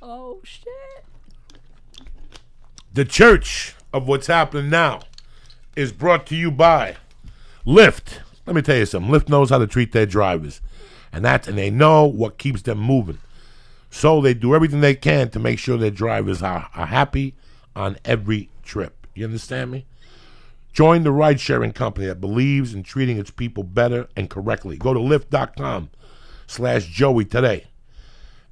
Oh, shit. The church of what's happening now is brought to you by Lyft. Let me tell you something. Lyft knows how to treat their drivers. And they know what keeps them moving. So they do everything they can to make sure their drivers are happy on every trip. You understand me? Join the ride-sharing company that believes in treating its people better and correctly. Go to Lyft.com/Joey today.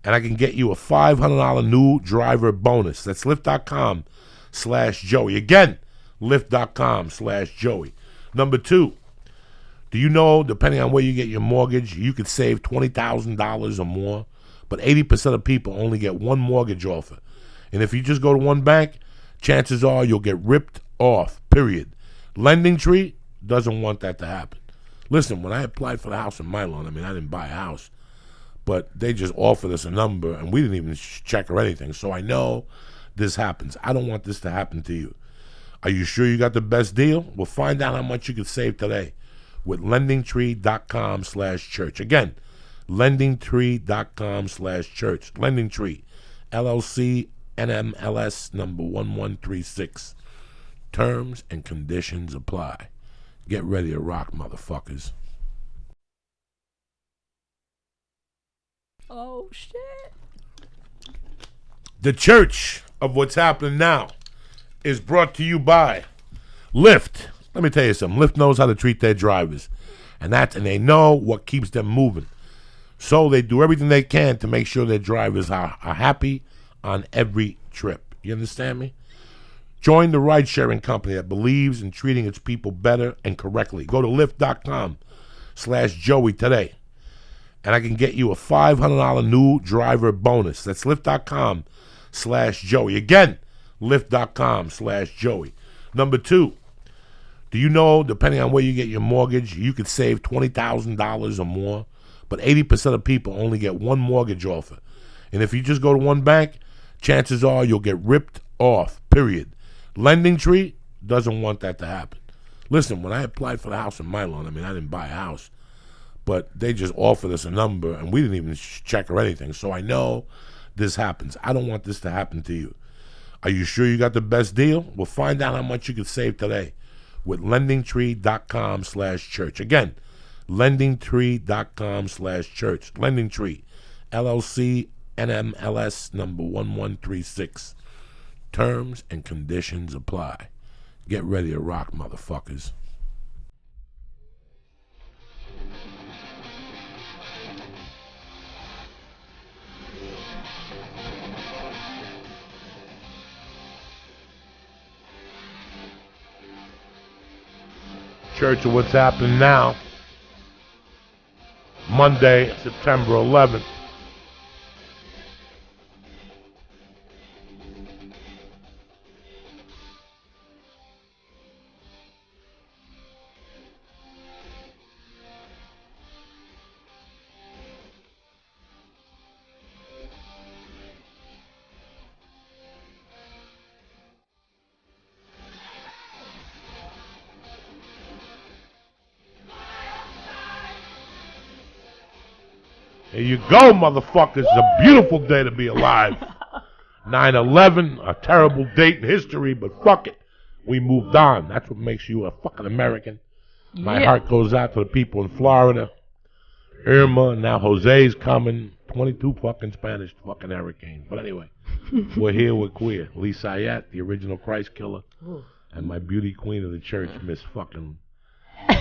And I can get you a $500 new driver bonus. That's Lyft.com/Joey. Again, Lyft.com/Joey. Number 2, do you know, depending on where you get your mortgage, you could save $20,000 or more, but 80% of people only get one mortgage offer. And if you just go to one bank, chances are you'll get ripped off, period. LendingTree doesn't want that to happen. Listen, when I applied for the house in my loan, I didn't buy a house, but they just offered us a number, and we didn't even check or anything, so I know this happens. I don't want this to happen to you. Are you sure you got the best deal? Well, find out how much you can save today with LendingTree.com/church. Again, LendingTree.com/church. LendingTree, LLC, NMLS number 1136. Terms and conditions apply. Get ready to rock, motherfuckers. Oh, shit. The church of what's happening now is brought to you by Lyft. Let me tell you something. Lyft knows how to treat their drivers. And they know what keeps them moving. So they do everything they can to make sure their drivers are happy on every trip. You understand me? Join the ride-sharing company that believes in treating its people better and correctly. Go to Lyft.com/Joey today. And I can get you a $500 new driver bonus. That's Lyft.com/Joey. Again, Lyft.com/Joey. Number 2, do you know, depending on where you get your mortgage, you could save $20,000 or more, but 80% of people only get one mortgage offer. And if you just go to one bank, chances are you'll get ripped off, period. LendingTree doesn't want that to happen. Listen, when I applied for the house in my loan, I didn't buy a house, but they just offered us a number, and we didn't even check or anything, so I know this happens. I don't want this to happen to you. Are you sure you got the best deal? Well, find out how much you can save today with LendingTree.com/church. Again, LendingTree.com/church. LendingTree, LLC, NMLS number 1136. Terms and conditions apply. Get ready to rock, motherfuckers. Church of what's happening now. Monday, September 11th. There you go, motherfuckers. It's a beautiful day to be alive. 9/11, a terrible date in history, but fuck it. We moved on. That's what makes you a fucking American. My heart goes out to the people in Florida. Irma, now Jose's coming. 22 fucking Spanish fucking hurricanes. But anyway, we're here, we're queer. Lee Syatt, the original Christ killer, and my beauty queen of the church, Miss fucking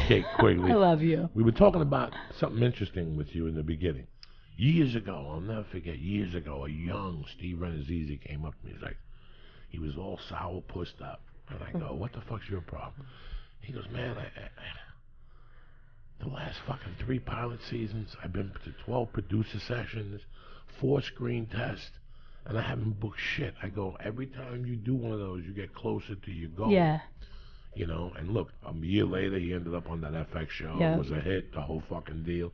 Kate Quigley. I love you. We were talking about something interesting with you in the beginning. Years ago, I'll never forget, years ago, a young Steve Renazizi came up to me. He's like, he was all sour pussed up. And I go, what the fuck's your problem? He goes, man, the last fucking 3 pilot seasons, I've been to 12 producer sessions, 4 screen tests, and I haven't booked shit. I go, every time you do one of those, you get closer to your goal. Yeah. You know, and look, a year later, he ended up on that FX show. It was a hit, the whole fucking deal.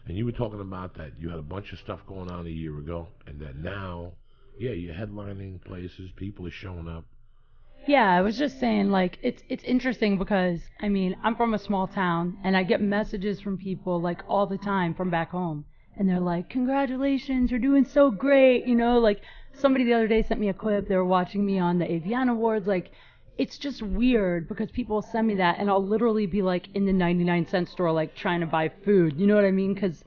And you were talking about that you had a bunch of stuff going on a year ago, and that now, you're headlining places, people are showing up. Yeah, I was just saying, like, it's interesting because, I'm from a small town, and I get messages from people, like, all the time from back home. and they're like, congratulations, you're doing so great, you know, like somebody the other day sent me a clip, they were watching me on the AVN Awards, like, it's just weird because people send me that and I'll literally be like in the 99-cent store, like trying to buy food, you know what I mean? Because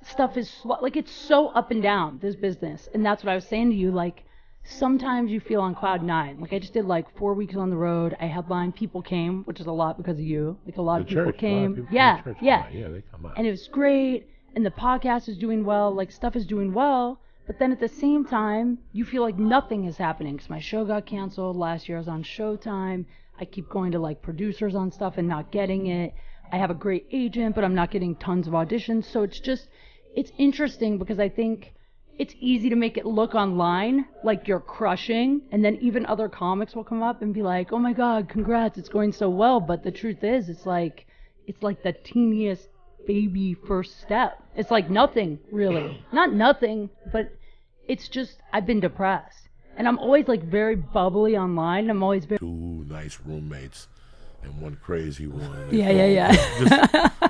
stuff is, like, it's so up and down, this business, and that's what I was saying to you, like, sometimes you feel on cloud nine. Like I just did like 4 weeks on the road. I headlined. People came, which is a lot because of you. Like a lot of people came. Yeah. Yeah, they come out. And it was great. And the podcast is doing well. Like stuff is doing well. But then at the same time, you feel like nothing is happening because my show got canceled. Last year I was on Showtime. I keep going to like producers on stuff and not getting it. I have a great agent, but I'm not getting tons of auditions. So it's interesting because I think it's easy to make it look online like you're crushing, and then even other comics will come up and be like, oh my god, congrats, it's going so well. But the truth is, it's like the teeniest baby first step. It's like nothing, really. Not nothing, but it's just, I've been depressed. And I'm always like very bubbly online. I'm always very... 2 nice roommates and 1 crazy one. Yeah.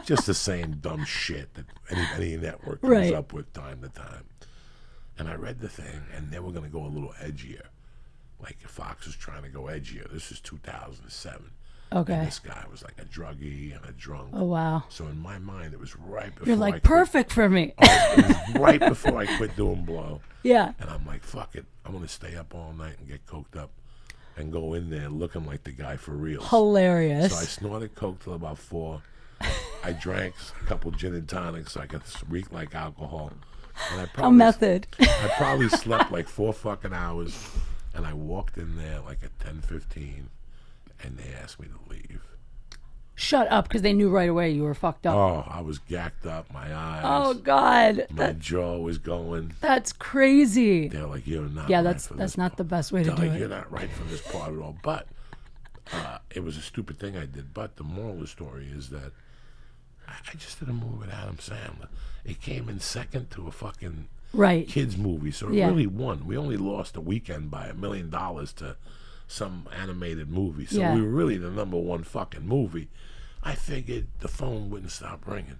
Just the same dumb shit that any network comes up with time to time. And I read the thing, and they were going to go a little edgier. Like, Fox was trying to go edgier. This is 2007. Okay. And this guy was like a druggie and a drunk. Oh, wow. So in my mind, it was right before You're like, perfect for me. It was right before I quit doing blow. Yeah. And I'm like, fuck it. I'm going to stay up all night and get coked up and go in there looking like the guy for real. Hilarious. So I snorted coke till about 4. I drank a couple gin and tonics so I could reek like alcohol. And I probably, a method. I probably slept like 4 fucking hours, and I walked in there like at 10:15, and they asked me to leave. Shut up, because they knew right away you were fucked up. Oh, I was gacked up, my eyes. Oh God, my jaw was going. That's crazy. They're like, you're not. Yeah, right that's not the best way to do it. You're not right for this part at all. But it was a stupid thing I did. But the moral of the story is that I just did a movie with Adam Sandler. It came in second to a fucking kids movie, so it really won. We only lost a weekend by $1 million to some animated movie, so we were really the #1 fucking movie. I figured the phone wouldn't stop ringing.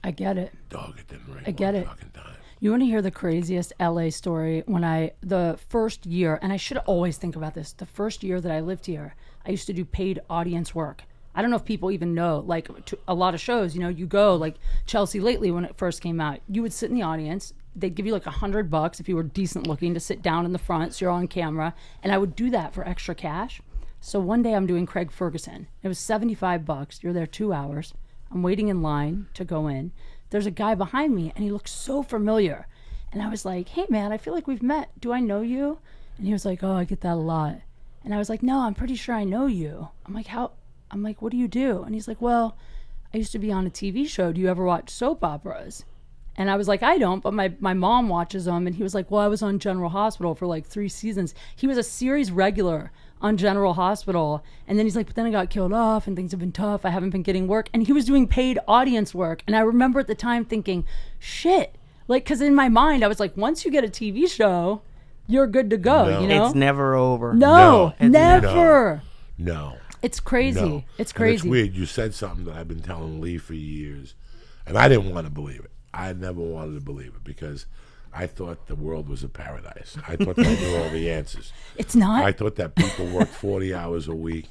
I get it. Dog, it didn't ring. I get it. Fucking time. You want to hear the craziest LA story? The first year, and I should always think about this, the first year that I lived here, I used to do paid audience work. I don't know if people even know, like, to a lot of shows, you know, you go, like Chelsea Lately when it first came out, you would sit in the audience, they'd give you like $100 if you were decent looking to sit down in the front so you're on camera, and I would do that for extra cash. So one day I'm doing Craig Ferguson. It was $75. You're there 2 hours. I'm waiting in line to go in. There's a guy behind me, and he looks so familiar. And I was like, hey, man, I feel like we've met. Do I know you? And he was like, oh, I get that a lot. And I was like, no, I'm pretty sure I know you. I'm like, how? I'm like, what do you do? And he's like, well, I used to be on a TV show. Do you ever watch soap operas? And I was like, I don't, but my mom watches them. And he was like, well, I was on General Hospital for like 3 seasons. He was a series regular on General Hospital. And then he's like, but then I got killed off and things have been tough. I haven't been getting work. And he was doing paid audience work. And I remember at the time thinking, shit. Like, because in my mind, I was like, once you get a TV show, you're good to go, No. you know? It's never over. No, No. never. No. It's crazy. No. It's And crazy. it's weird. You said something that I've been telling Lee for years, and I didn't want to believe it. I never wanted to believe it because I thought the world was a paradise. I thought that I knew all the answers. It's not. I thought that people worked 40 hours a week,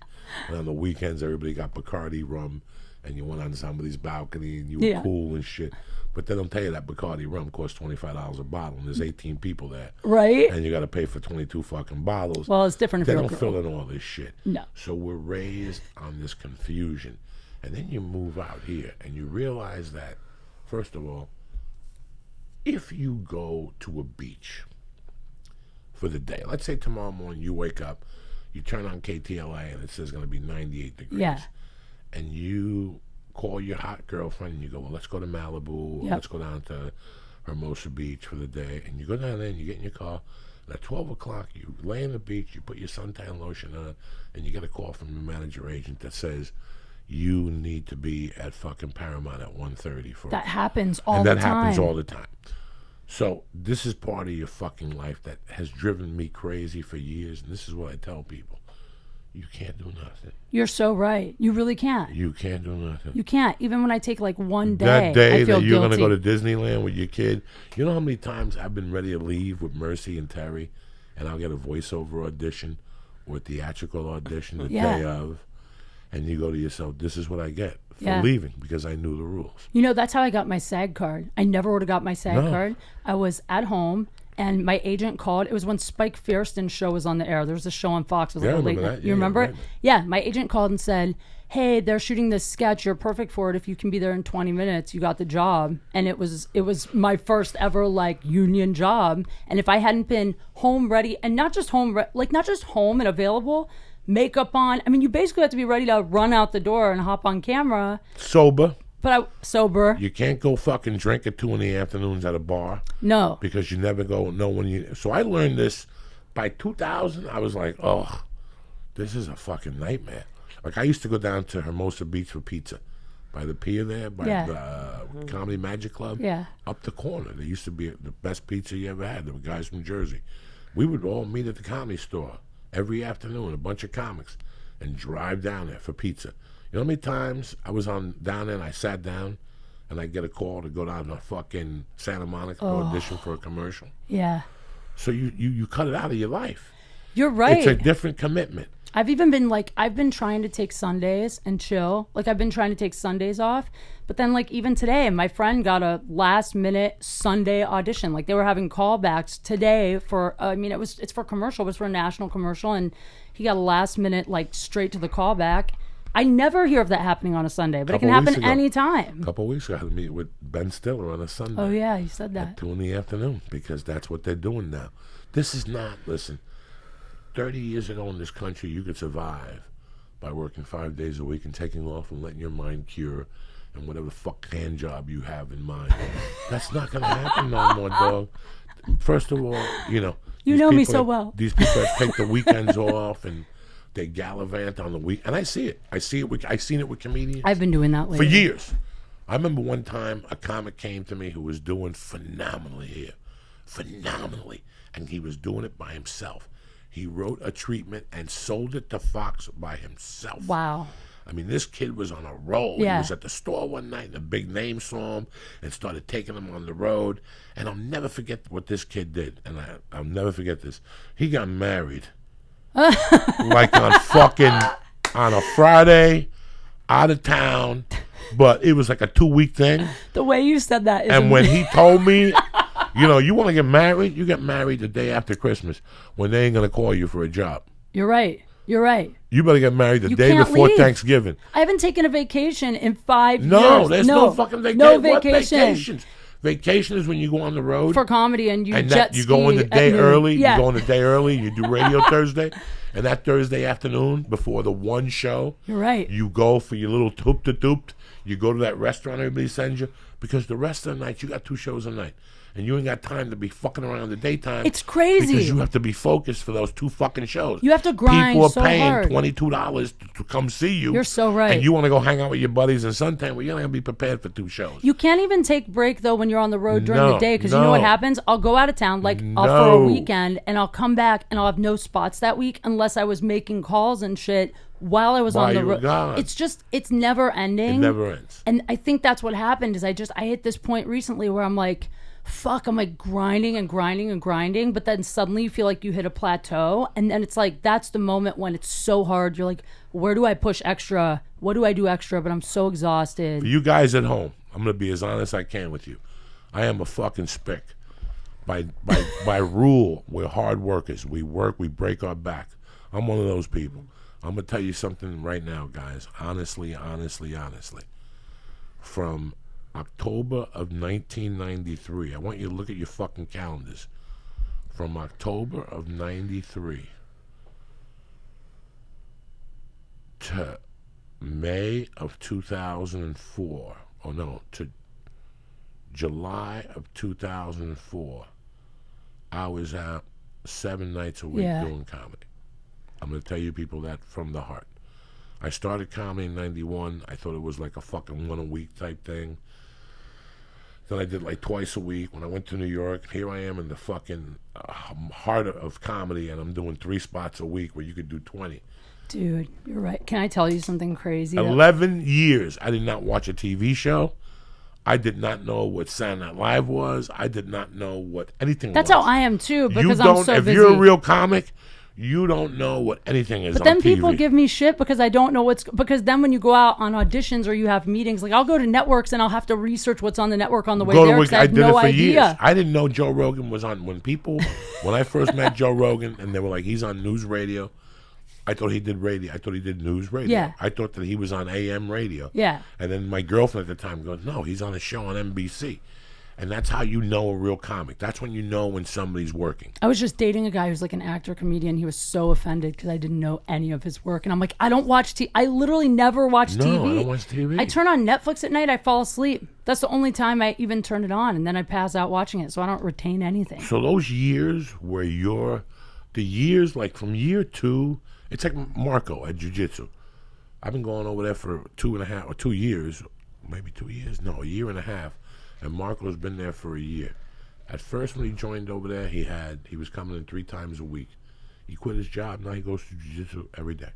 and on the weekends everybody got Bacardi rum, and you went on somebody's balcony and you were cool and shit. But they don't tell you that Bacardi rum costs $25 a bottle, and there's 18 people there. Right? And you got to pay for 22 fucking bottles. Well, it's different if They you're a don't girl. fill in all this shit. No. So we're raised on this confusion. And then you move out here, and you realize that, first of all, if you go to a beach for the day, let's say tomorrow morning you wake up, you turn on KTLA, and it says it's going to be 98 degrees. Yeah. And you call your hot girlfriend and you go, well, let's go to Malibu, or let's go down to Hermosa Beach for the day. And you go down there and you get in your car, and at 12 o'clock you lay on the beach, you put your suntan lotion on, and you get a call from your manager agent that says you need to be at fucking Paramount at 1:30 for That happens all the and time. that happens all the time. So this is part of your fucking life that has driven me crazy for years, and this is what I tell people. You can't do nothing. You're so right. You really can't. You can't do nothing. You can't. Even when I take like one day, That day I feel that you're guilty. going to go to Disneyland with your kid, you know how many times I've been ready to leave with Mercy and Terry, and I'll get a voiceover audition or a theatrical audition the day of, and you go to yourself, this is what I get for leaving because I knew the rules. You know, that's how I got my SAG card. I never would have got my SAG card. I was at home. And my agent called. It was when Spike Fiersten's show was on the air. There was a show on Fox. It was like a late night. You remember it? Yeah. My agent called and said, hey, they're shooting this sketch. You're perfect for it. If you can be there in 20 minutes, you got the job. And it was my first ever like union job. And if I hadn't been home ready, and not just home, not just home and available, makeup on. I mean, you basically have to be ready to run out the door and hop on camera. Sober. But sober. You can't go fucking drink at 2 PM at a bar. No. Because you never know when you... So I learned this by 2000. I was like, oh, this is a fucking nightmare. Like, I used to go down to Hermosa Beach for pizza. By the pier there, by the Comedy Magic Club. Yeah. Up the corner. There used to be the best pizza you ever had. There were guys from Jersey. We would all meet at the Comedy Store every afternoon, a bunch of comics, and drive down there for pizza. You know how many times I was down there and I sat down and I get a call to go down to fucking Santa Monica to audition for a commercial? Yeah. So you cut it out of your life. You're right. It's a different commitment. I've been trying to take Sundays and chill. Like, I've been trying to take Sundays off. But then, like, even today, my friend got a last-minute Sunday audition. Like, they were having callbacks today for, it's for a commercial. It was for a national commercial. And he got a last-minute, like, straight to the callback. I never hear of that happening on a Sunday, but it can happen anytime. A couple of weeks ago, I had to meet with Ben Stiller on a Sunday. Oh, yeah, you said that. At 2 PM, because that's what they're doing now. This is not, listen, 30 years ago in this country, you could survive by working 5 days a week and taking off and letting your mind cure and whatever the fuck hand job you have in mind. That's not going to happen no more, dog. First of all, you know. You know me so well. These people that take the weekends off and they gallivant on the week, and I see it. I've seen it with comedians. I've been doing that lately. For years. I remember one time a comic came to me who was doing phenomenally, and he was doing it by himself. He wrote a treatment and sold it to Fox by himself. Wow. I mean, this kid was on a roll. Yeah. He was at the store one night, and a big name saw him and started taking him on the road. And I'll never forget what this kid did, and I'll never forget this. He got married. Like on a Friday, out of town, but it was like a 2-week thing. The way you said that is and when he told me, you know, you want to get married, you get married the day after Christmas when they ain't going to call you for a job. You're right. You better get married the day before Thanksgiving. I haven't taken a vacation in 5 years. No, there's no fucking vacation. No vacation. What vacations? Vacation is when you go on the road for comedy and you jet ski. You go in the day early. Yeah. You go in the day early. You do radio Thursday, and that Thursday afternoon before the one show, you're right. You go for your little toop. You go to that restaurant everybody sends you because the rest of the night you got 2 shows a night. And you ain't got time to be fucking around in the daytime. It's crazy. Because you have to be focused for those 2 fucking shows. You have to grind so hard. People are paying $22 to come see you. You're so right. And you want to go hang out with your buddies in suntan. Well, you're not going to be prepared for 2 shows. You can't even take break, though, when you're on the road during the day. Because you know what happens? I'll go out of town for a weekend, and I'll come back, and I'll have no spots that week unless I was making calls and shit while I was on the road. It's never ending. It never ends. And I think that's what happened is I hit this point recently where I'm like, fuck, I'm like grinding, but then suddenly you feel like you hit a plateau, and then it's like that's the moment when it's so hard. You're like, where do I push extra? What do I do extra? But I'm so exhausted. For you guys at home, I'm gonna be as honest as I can with you. I am a fucking spick. By rule, we're hard workers. We work, we break our back. I'm one of those people. I'm gonna tell you something right now, guys. Honestly. From October of 1993. I want you to look at your fucking calendars. From October of 93 to May of 2004. Oh no, to July of 2004. I was out 7 nights a week doing comedy. I'm going to tell you people that from the heart. I started comedy in 91. I thought it was like a fucking 1 a week type thing. Then I did like twice a week. When I went to New York, here I am in the fucking heart of comedy, and I'm doing 3 spots a week where you could do 20. Dude, you're right. Can I tell you something crazy? 11 years I did not watch a TV show. I did not know what Saturday Night Live was. I did not know what anything That's was. how I am too, because you don't, I'm so if busy. you're a real comic, you don't know what anything is But then on people TV. give me shit because I don't know because then when you go out on auditions or you have meetings, like I'll go to networks and I'll have to research what's on the network on the way there because I have no idea. Years. I didn't know Joe Rogan was on. When I first met Joe Rogan and they were like, he's on news radio, I thought he did radio. I thought he did news radio. Yeah. I thought that he was on AM radio. Yeah. And then my girlfriend at the time goes, no, he's on a show on NBC. And that's how you know a real comic. That's when you know when somebody's working. I was just dating a guy who's like an actor, comedian. He was so offended because I didn't know any of his work. And I'm like, I don't watch TV. I literally never watch TV. No, I don't watch TV. I turn on Netflix at night. I fall asleep. That's the only time I even turn it on. And then I pass out watching it. So I don't retain anything. So those years where the years like from year 2, it's like Marco at Jiu-Jitsu. I've been going over there for 2.5 or 2 years, maybe 2 years. No, a year and a half. And Marco's been there for a year. At first, when he joined over there, he was coming in 3 times a week. He quit his job. Now he goes to jiu-jitsu every day.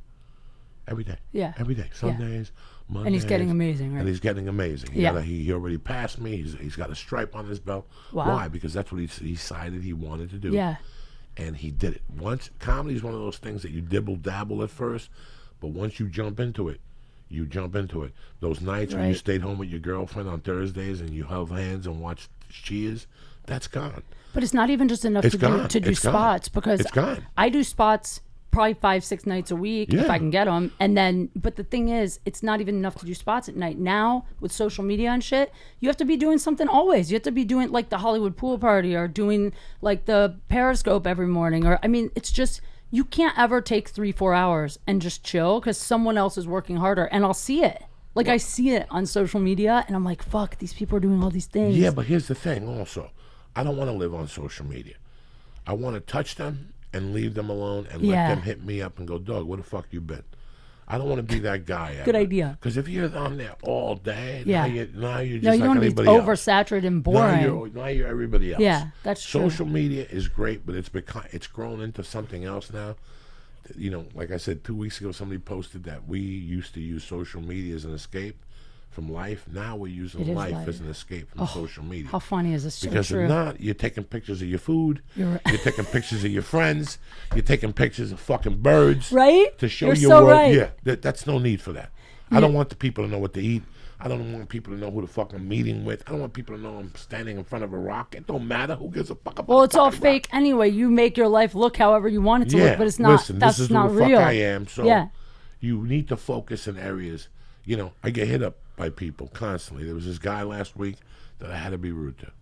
Every day. Yeah. Every day. Sundays, Mondays. And he's getting amazing, right? And he's getting amazing. He already passed me. He's got a stripe on his belt. Wow. Why? Because that's what he decided he wanted to do. Yeah. And he did it. Comedy is one of those things that you dibble-dabble at first, but once you jump into it, you jump into it. Those nights when you stayed home with your girlfriend on Thursdays and you held hands and watched Cheers, that's gone. But it's not even just enough to do spots because it's gone. I do spots probably 5-6 nights a week if I can get them. And then, but the thing is, it's not even enough to do spots at night. Now with social media and shit, you have to be doing something always. You have to be doing like the Hollywood pool party or doing like the Periscope every morning. Or I mean, it's just. You can't ever take 3-4 hours and just chill because someone else is working harder. And I'll see it. Like, I see it on social media, and I'm like, fuck, these people are doing all these things. Yeah, but here's the thing also. I don't want to live on social media. I want to touch them and leave them alone and let them hit me up and go, dog, where the fuck you been? I don't want to be that guy. Good idea. Because if you're on there all day, now you're just no, you like don't anybody be else. oversaturated and boring. Now you're everybody else. Yeah, that's true. Social media is great, but it's grown into something else now. You know, like I said, 2 weeks ago, somebody posted that we used to use social media as an escape from life. Now we're using life as an escape from social media. How funny is this? Because so true. if not, you're taking pictures of your food. You're taking pictures of your friends. You're taking pictures of fucking birds. Right? To show You're your so world. right. Yeah, that's no need for that. I don't want the people to know what to eat. I don't want people to know who the fuck I'm meeting with. I don't want people to know I'm standing in front of a rock. It don't matter. Who gives a fuck about Well, it's all rock? fake anyway. You make your life look however you want it to look, but it's not. Listen, that's this is not who the real. fuck I am. So you need to focus in areas. You know, I get hit up by people constantly. There was this guy last week that I had to be rude to.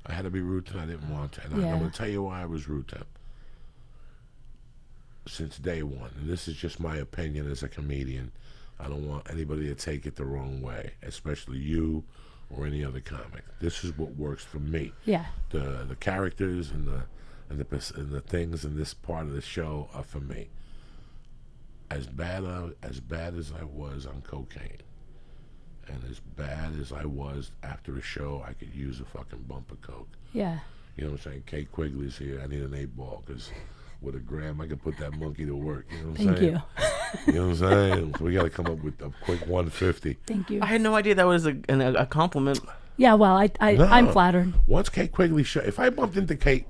I didn't want to. And I'm going to tell you why I was rude to him. Since day one. And this is just my opinion as a comedian. I don't want anybody to take it the wrong way, especially you or any other comic. This is what works for me. Yeah. The characters and the things in this part of the show are for me. As bad as I was on cocaine, and as bad as I was after a show, I could use a fucking bump of coke. Yeah. You know what I'm saying? Kate Quigley's here. I need an 8-ball because with a gram, I could put that monkey to work. You know what I'm saying? You know what I'm saying? So we got to come up with a quick 150. Thank you. I had no idea that was a compliment. Yeah, well, I'm flattered. Once Kate Quigley if I bumped into Kate,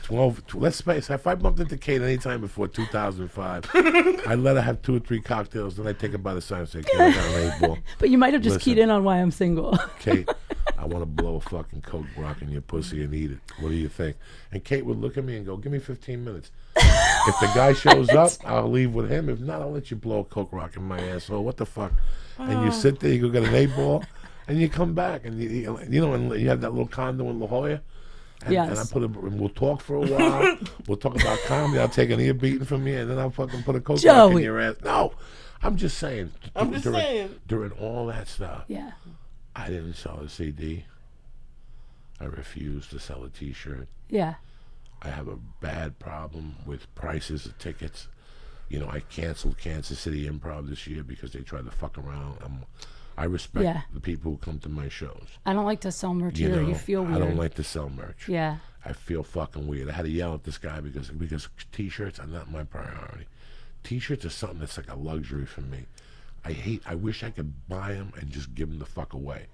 let's face it, if I bumped into Kate anytime before 2005, I'd let her have 2 or 3 cocktails, then I'd take her by the side and say, Kate, I got an 8-ball. But you might have just keyed in on why I'm single. Kate, I want to blow a fucking coke rock in your pussy and eat it. What do you think? And Kate would look at me and go, give me 15 minutes. If the guy shows up, I'll leave with him. If not, I'll let you blow a coke rock in my asshole. What the fuck? And you sit there, you go get an 8-ball, and you come back, and you know, and you have that little condo in La Jolla. And, and and we'll talk for a while. We'll talk about comedy. I'll take an ear beating from you, and then I'll fucking put a coke rock in your ass. No, I'm just saying. During all that stuff, I didn't sell a CD. I refused to sell a T-shirt. Yeah. I have a bad problem with prices of tickets. You know, I canceled Kansas City Improv this year because they tried to fuck around. I respect the people who come to my shows. I don't like to sell merch either. You feel weird. I don't like to sell merch. Yeah. I feel fucking weird. I had to yell at this guy because T-shirts are not my priority. T-shirts are something that's like a luxury for me. I wish I could buy them and just give them the fuck away,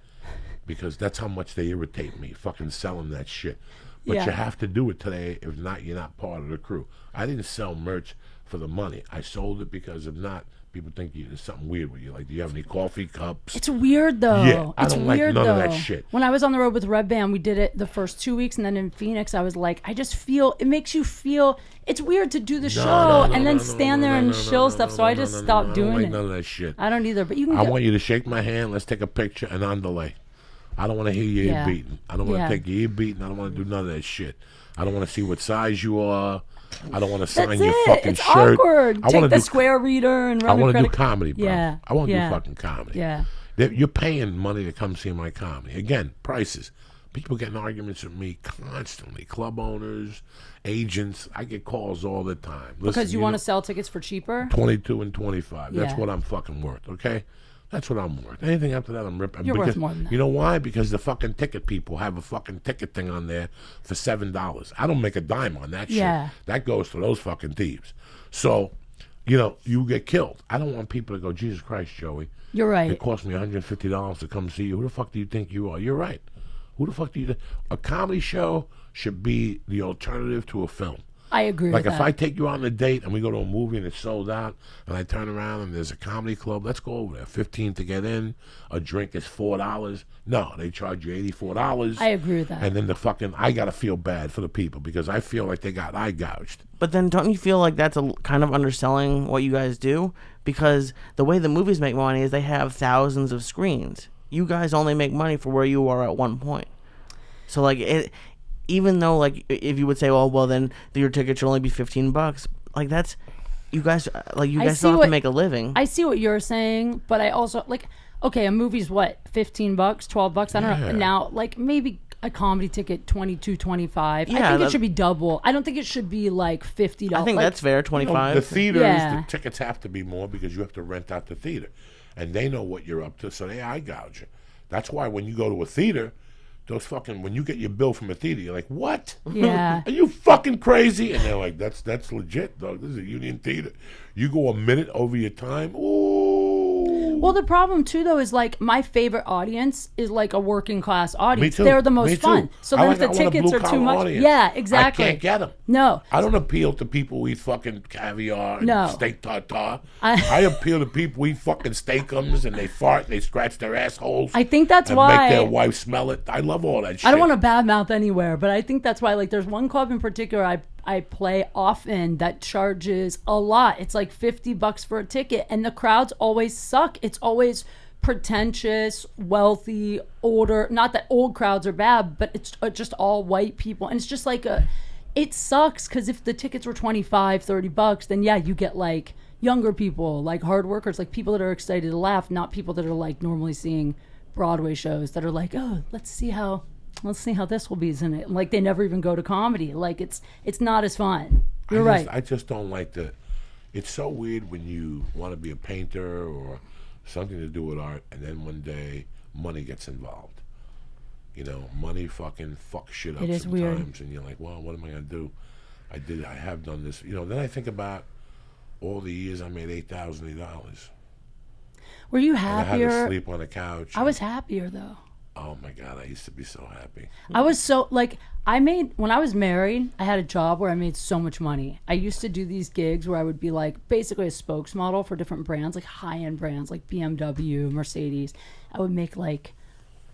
because that's how much they irritate me. Fucking selling that shit. But Yeah. you have to do it today. If not, you're not part of the crew. I didn't sell merch for the money. I sold it because if not, people think there's something weird with you. Like, do you have any coffee cups? It's weird though. Yeah, I it's don't like weird none though. of that shit. When I was on the road with Red Band, we did it the first 2 weeks, and then in Phoenix, I was like, I just feel it makes you feel. It's weird to do the show and then stand there and shill stuff. So I just stopped doing I don't like it. none of that shit. I don't either. But you can. I want you to shake my hand. Let's take a picture and on delay. I don't want to hear your ear Yeah. beating. I don't want to Yeah. take your ear beating. I don't want to do none of that shit. I don't want to see what size you are. I don't want to sign That's your it. fucking It's shirt. awkward. I Take wanna the do, square reader and I run want the to do credit. comedy, bro. Yeah. I want to Yeah. do fucking comedy. Yeah. You're paying money to come see my comedy. Again, prices. People getting arguments with me constantly. Club owners, agents. I get calls all the time. Listen, Because you want to sell tickets for cheaper. 22 and 25. That's Yeah. what I'm fucking worth, okay? That's what I'm worth. Anything after that, I'm ripping. You're worth because, more than that. You know why? Because the fucking ticket people have a fucking ticket thing on there for $7. I don't make a dime on that Yeah. shit. That goes to those fucking thieves. So, you get killed. I don't want people to go, Jesus Christ, Joey. You're right. It cost me $150 to come see you. Who the fuck do you think you are? You're right. Who the fuck do you think? A comedy show should be the alternative to a film. I agree Like with if that. I take you on a date and we go to a movie and it's sold out, and I turn around and there's a comedy club, let's go over there. $15 to get in, a drink is $4. No, they charge you $84. I agree with that. And then I gotta feel bad for the people because I feel like they got eye gouged. But then don't you feel like that's a kind of underselling what you guys do? Because the way the movies make money is they have thousands of screens. You guys only make money for where you are at one point. So like even though like if you would say, well then your ticket should only be $15, like that's you guys still have to make a living. I see what you're saying, but I also like. Okay, a movie's what, $15, $12? I don't know. Yeah. Now, like maybe a comedy ticket, $22, $25. I Yeah, think it that- should be double. I don't think it should be like $50. I think like, that's fair. You know, 25. the theaters, Yeah. the tickets have to be more because you have to rent out the theater. And they know what you're up to, so they eye gouge you. That's why when you go to a theater, when you get your bill from a theater, you're like, what? Yeah. Are you fucking crazy? And they're like, that's legit, dog. This is a union theater. You go a minute over your time, ooh. Well, the problem too, though, is like my favorite audience is like a working class audience. too. They're the most Me too. fun. So I then like- if the I want a tickets are too blue-collar much, audience. yeah, exactly. I can't get them. No. I don't appeal to people who eat fucking caviar and No. steak tartare. I appeal to people who eat fucking steakums and they fart, they scratch their assholes. I think that's and why make their wife smell it. I love all that shit. I don't want to badmouth anywhere, but I think that's why. Like, there's one club in particular I play often that charges a lot. It's like $50 for a ticket, and the crowds always suck. It's always pretentious, wealthy, older. Not that old crowds are bad, but it's just all white people, and it's just like it sucks because if the tickets were $25, $30, then yeah, you get like younger people, like hard workers, like people that are excited to laugh, not people that are like normally seeing Broadway shows that are like, oh, let's see how this will be, isn't it? Like they never even go to comedy. Like it's not as fun. You're right. I just don't like it's so weird when you want to be a painter or something to do with art, and then one day money gets involved. Money fucking fucks shit up It is sometimes, weird. and you're like, well, what am I gonna do? I have done this. Then I think about all the years I made $8,000. Were you And I had to happier? sleep on a couch. I was happier though. Oh my God, I used to be so happy. I was so like when I was married, I had a job where I made so much money. I used to do these gigs where I would be like basically a spokesmodel for different brands, like high-end brands like BMW, Mercedes. I would make like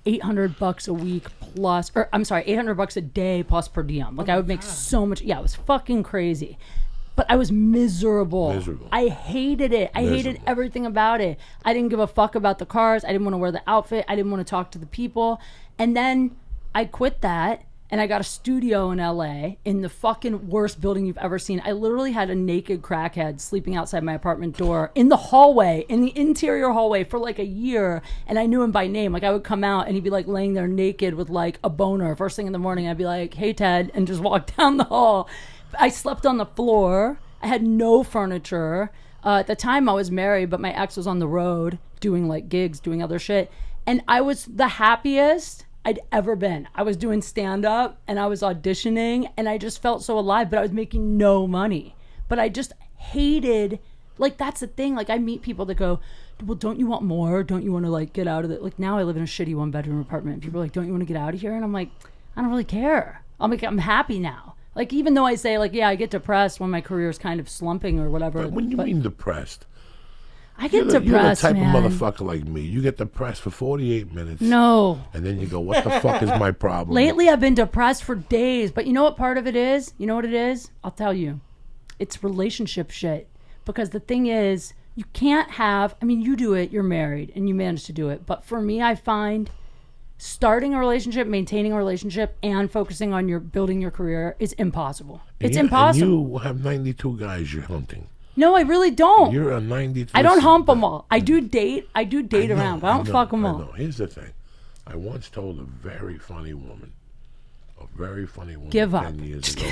$800 a week plus, or I'm sorry, $800 a day plus per diem. Like I would make so much. Yeah, it was fucking crazy. But I was miserable. I hated it. I hated everything about it. I didn't give a fuck about the cars. I didn't want to wear the outfit. I didn't want to talk to the people. And then I quit that and I got a studio in LA in the fucking worst building you've ever seen. I literally had a naked crackhead sleeping outside my apartment door in the hallway, in the interior hallway for like a year. And I knew him by name. Like I would come out and he'd be like laying there naked with like a boner. First thing in the morning, I'd be like, hey, Ted, and just walk down the hall. I slept on the floor. I had no furniture. At the time I was married, but my ex was on the road doing like gigs, doing other shit. And I was the happiest I'd ever been. I was doing stand-up and I was auditioning and I just felt so alive, but I was making no money. But I just hated Like, that's the thing. Like, I meet people that go, well, don't you want more? Don't you want to, like, get out of it? Like, now I live in a shitty 1-bedroom apartment. People are like, don't you want to get out of here? And I'm like, I don't really care. I'm happy now. Like, even though I say, like, yeah, I get depressed when my career is kind of slumping or whatever. But when you mean depressed, I get you're depressed, the type man. of motherfucker like me. You get depressed for 48 minutes. No. And then you go, what the fuck is my problem? Lately, I've been depressed for days. But you know what part of it is? You know what it is? I'll tell you. It's relationship shit. Because the thing is, you can't have, I mean, you do it, you're married, and you manage to do it. But for me, I find starting a relationship, maintaining a relationship, and focusing on building your career is impossible. It's impossible. And you have 92 guys you're hunting. No, I really don't. You're a 93. I don't hump them all. I do date around, but I don't fuck them all. No, here's the thing. I once told a very funny woman, Give up. 10 years ago,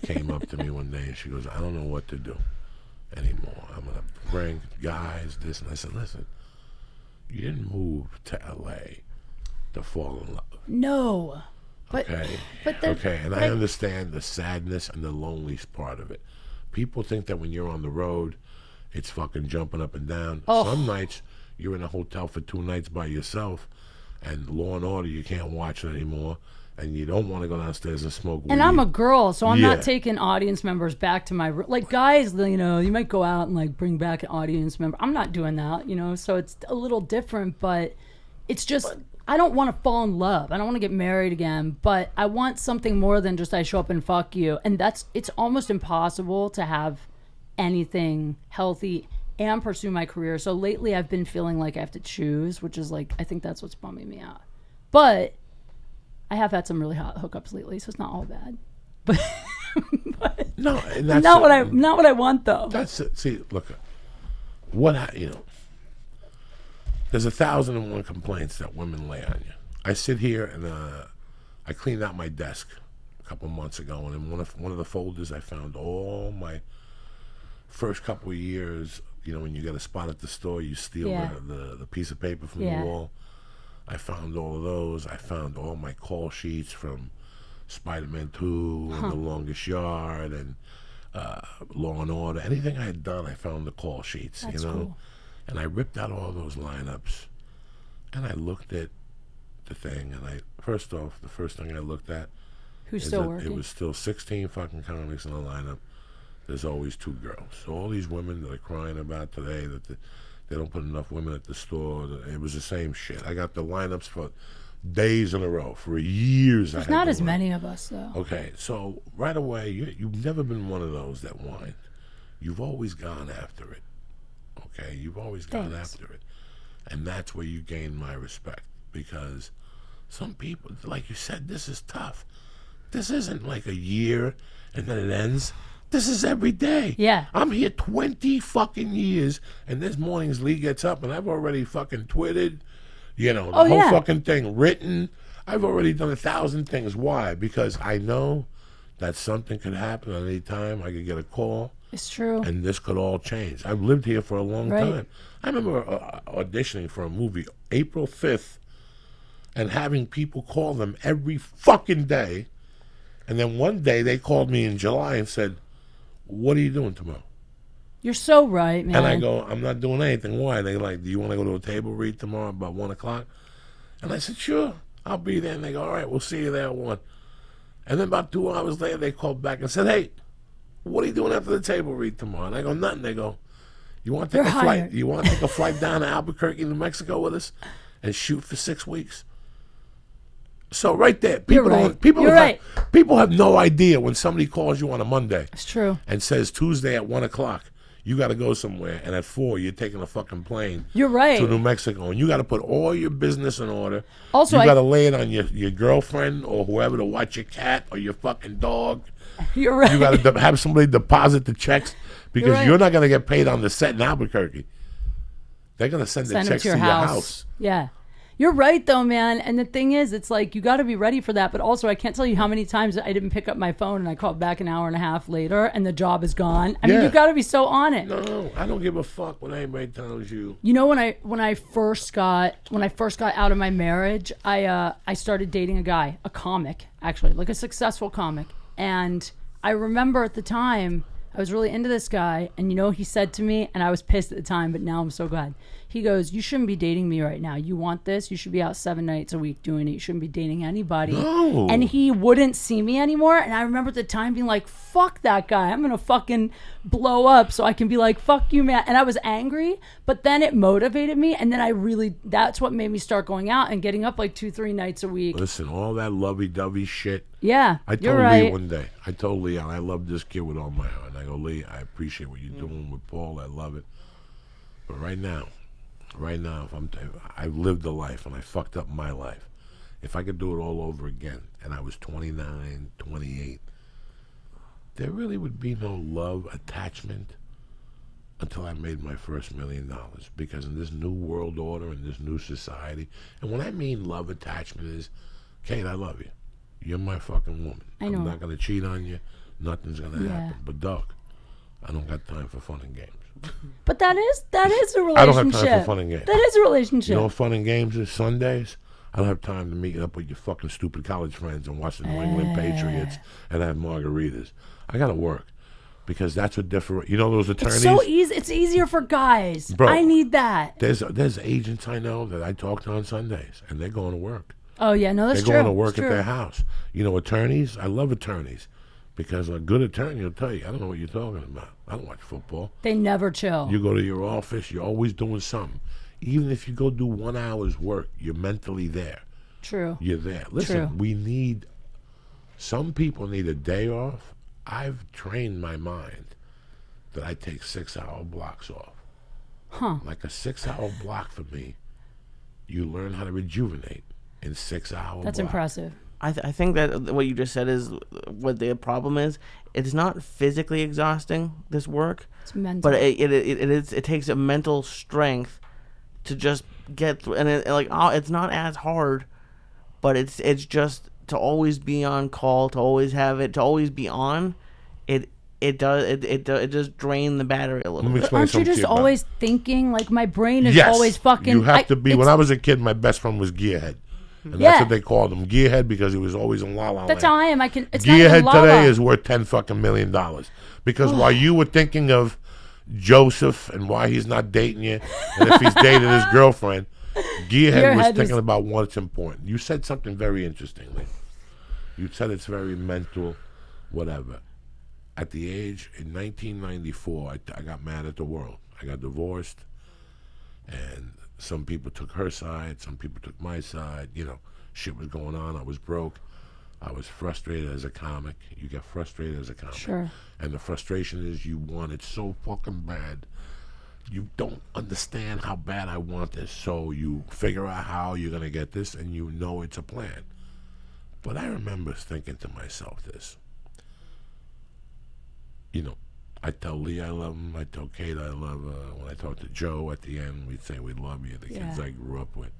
came up to me one day and she goes, I don't know what to do anymore. I'm going to bring guys, this. And I said, listen, you didn't move to L.A. to fall in love. No. But, okay, and I understand the sadness and the lonely part of it. People think that when you're on the road, it's fucking jumping up and down. Oh. Some nights, you're in a hotel for 2 nights by yourself, and Law and Order, you can't watch it anymore, and you don't want to go downstairs and smoke weed. And I'm a girl, so I'm not taking audience members back to my room. Like, guys, you know, you might go out and, like, bring back an audience member. I'm not doing that, you know, so it's a little different, but it's just... I don't want to fall in love. I don't want to get married again, but I want something more than just I show up and fuck you. And it's almost impossible to have anything healthy and pursue my career. So lately I've been feeling like I have to choose, which is like, I think that's what's bumming me out. But I have had some really hot hookups lately, so it's not all bad. But no, and that's not what I want though. That's it. See, look, there's 1,001 complaints that women lay on you. I sit here and I cleaned out my desk a couple months ago, and in one of the folders I found all my first couple of years. You know, when you get a spot at the store, you steal the piece of paper from the wall. I found all of those. I found all my call sheets from Spider-Man 2 and The Longest Yard and Law and Order. Anything I had done, I found the call sheets. That's cool. And I ripped out all those lineups, and I looked at the thing, and the first thing I looked at Who's still working? It was still 16 fucking comics in the lineup. There's always 2 girls. So all these women that are crying about today that they don't put enough women at the store, it was the same shit. I got the lineups for days in a row, for years. There's not as many of us, though. Okay, so right away, you've never been one of those that whined. You've always gone after it. Okay, you've always gone after it. And that's where you gain my respect. Because some people, like you said, this is tough. This isn't like a year and then it ends. This is every day. Yeah. I'm here 20 fucking years, and this morning's Lee gets up, and I've already fucking twitted, the whole fucking thing written. I've already done 1,000 things. Why? Because I know that something could happen at any time. I could get a call. It's true. And this could all change. I've lived here for a long time. I remember auditioning for a movie April 5th and having people call them every fucking day. And then one day they called me in July and said, what are you doing tomorrow? You're so right, man. And I go, I'm not doing anything. Why? They like, do you want to go to a table read tomorrow about 1 o'clock? And I said, sure, I'll be there. And they go, all right, we'll see you there at 1. And then about 2 hours later, they called back and said, hey, what are you doing after the table read tomorrow? And I go, nothing. They go, you want to take a flight? You want to take a flight down to Albuquerque, New Mexico with us and shoot for 6 weeks? So right there, people have no idea when somebody calls you on a Monday. It's true. And says Tuesday at 1 o'clock, you got to go somewhere, and at 4 you're taking a fucking plane. You're right. To New Mexico, and you got to put all your business in order. Also, you got to lay it on your girlfriend or whoever to watch your cat or your fucking dog. You're right. You got to have somebody deposit the checks because you're not going to get paid on the set in Albuquerque. They're going to send the checks to your house. Yeah. You're right, though, man. And the thing is, it's like, you got to be ready for that. But also, I can't tell you how many times I didn't pick up my phone and I called back an hour and a half later and the job is gone. I mean, you got to be so on it. No, I don't give a fuck what anybody tells you. You know, when I first got out of my marriage, I started dating a guy, a comic, actually, like a successful comic. And I remember at the time, I was really into this guy, and you know what he said to me, and I was pissed at the time, but now I'm so glad. He goes, you shouldn't be dating me right now. You want this? You should be out 7 nights a week doing it. You shouldn't be dating anybody. No. And he wouldn't see me anymore. And I remember at the time being like, fuck that guy. I'm going to fucking blow up so I can be like, fuck you, man. And I was angry, but then it motivated me. And then that's what made me start going out and getting up like 2-3 nights a week. Listen, all that lovey-dovey shit. Yeah, I told you're Lee right. one day, I told Lee, I love this kid with all my heart. And I go, Lee, I appreciate what you're doing with Paul. I love it. But right now, if I've lived a life and I fucked up my life. If I could do it all over again, and I was 29, 28, there really would be no love attachment until I made my first $1 million. Because in this new world order, in this new society, and when I mean love attachment is, Kate, I love you. You're my fucking woman. I know. I'm not going to cheat on you. Nothing's going to happen. But, Doc, I don't got time for fun and games. But that is a relationship. I don't have time for fun and games. That is a relationship. You know what fun and games is? Sundays. I don't have time to meet up with your fucking stupid college friends and watch the New England Patriots and have margaritas. I got to work because that's what different. You know those attorneys? It's so easy. It's easier for guys. Bro, I need that. There's agents I know that I talk to on Sundays, and they're going to work. Oh, yeah. No, that's true. They're going to work at their house. You know, attorneys, I love attorneys. Because a good attorney will tell you, I don't know what you're talking about. I don't watch football. They never chill. You go to your office, you're always doing something. Even if you go do 1 hour's work, you're mentally there. True. You're there. Listen, True. Some people need a day off. I've trained my mind that I take 6-hour blocks off. Huh. Like a 6-hour block for me, you learn how to rejuvenate in 6 hours. That's impressive. I think that what you just said is what the problem is. It's not physically exhausting, this work. It's mental. But it takes a mental strength to just get through. And it's not as hard, but it's just to always be on call, to always have it, to always be on. It just drain the battery a little bit. Aren't you just always thinking? Like my brain is Yes, always fucking. You have to be. When I was a kid, my best friend was Gearhead. And that's what they called him, Gearhead, because he was always in La La Land. That's how I am. It's Gearhead not even today is worth $10 fucking million. Because while you were thinking of Joseph and why he's not dating you, and if he's dating his girlfriend, Gearhead was thinking about what's important. You said something very interestingly. You said it's very mental, whatever. At the age, in 1994, I got mad at the world. I got divorced, and some people took her side, some people took my side. You know, shit was going on. I was broke. I was frustrated as a comic. You get frustrated as a comic. Sure. And the frustration is you want it so fucking bad. You don't understand how bad I want this. So you figure out how you're going to get this, and you know it's a plan. But I remember thinking to myself this. You know, I tell Lee I love him. I tell Kate I love her. When I talk to Joe at the end, we'd say we love you, the kids I grew up with.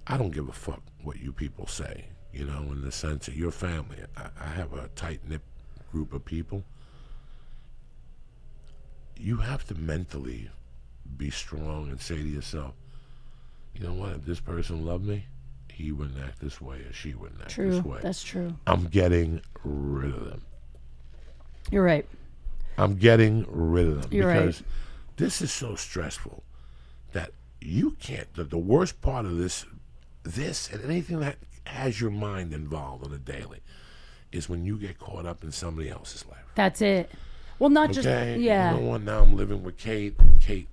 I don't give a fuck what you people say, you know, in the sense of your family. I have a tight-knit group of people. You have to mentally be strong and say to yourself, you know what, if this person loved me, he wouldn't act this way or she wouldn't act this way. That's true. I'm getting rid of them. You're right. I'm getting rid of them. You're because right. This is so stressful that you can't. The worst part of this and anything that has your mind involved on a daily is when you get caught up in somebody else's life. That's it. Well, not just You know what? Now I'm living with Kate, and Kate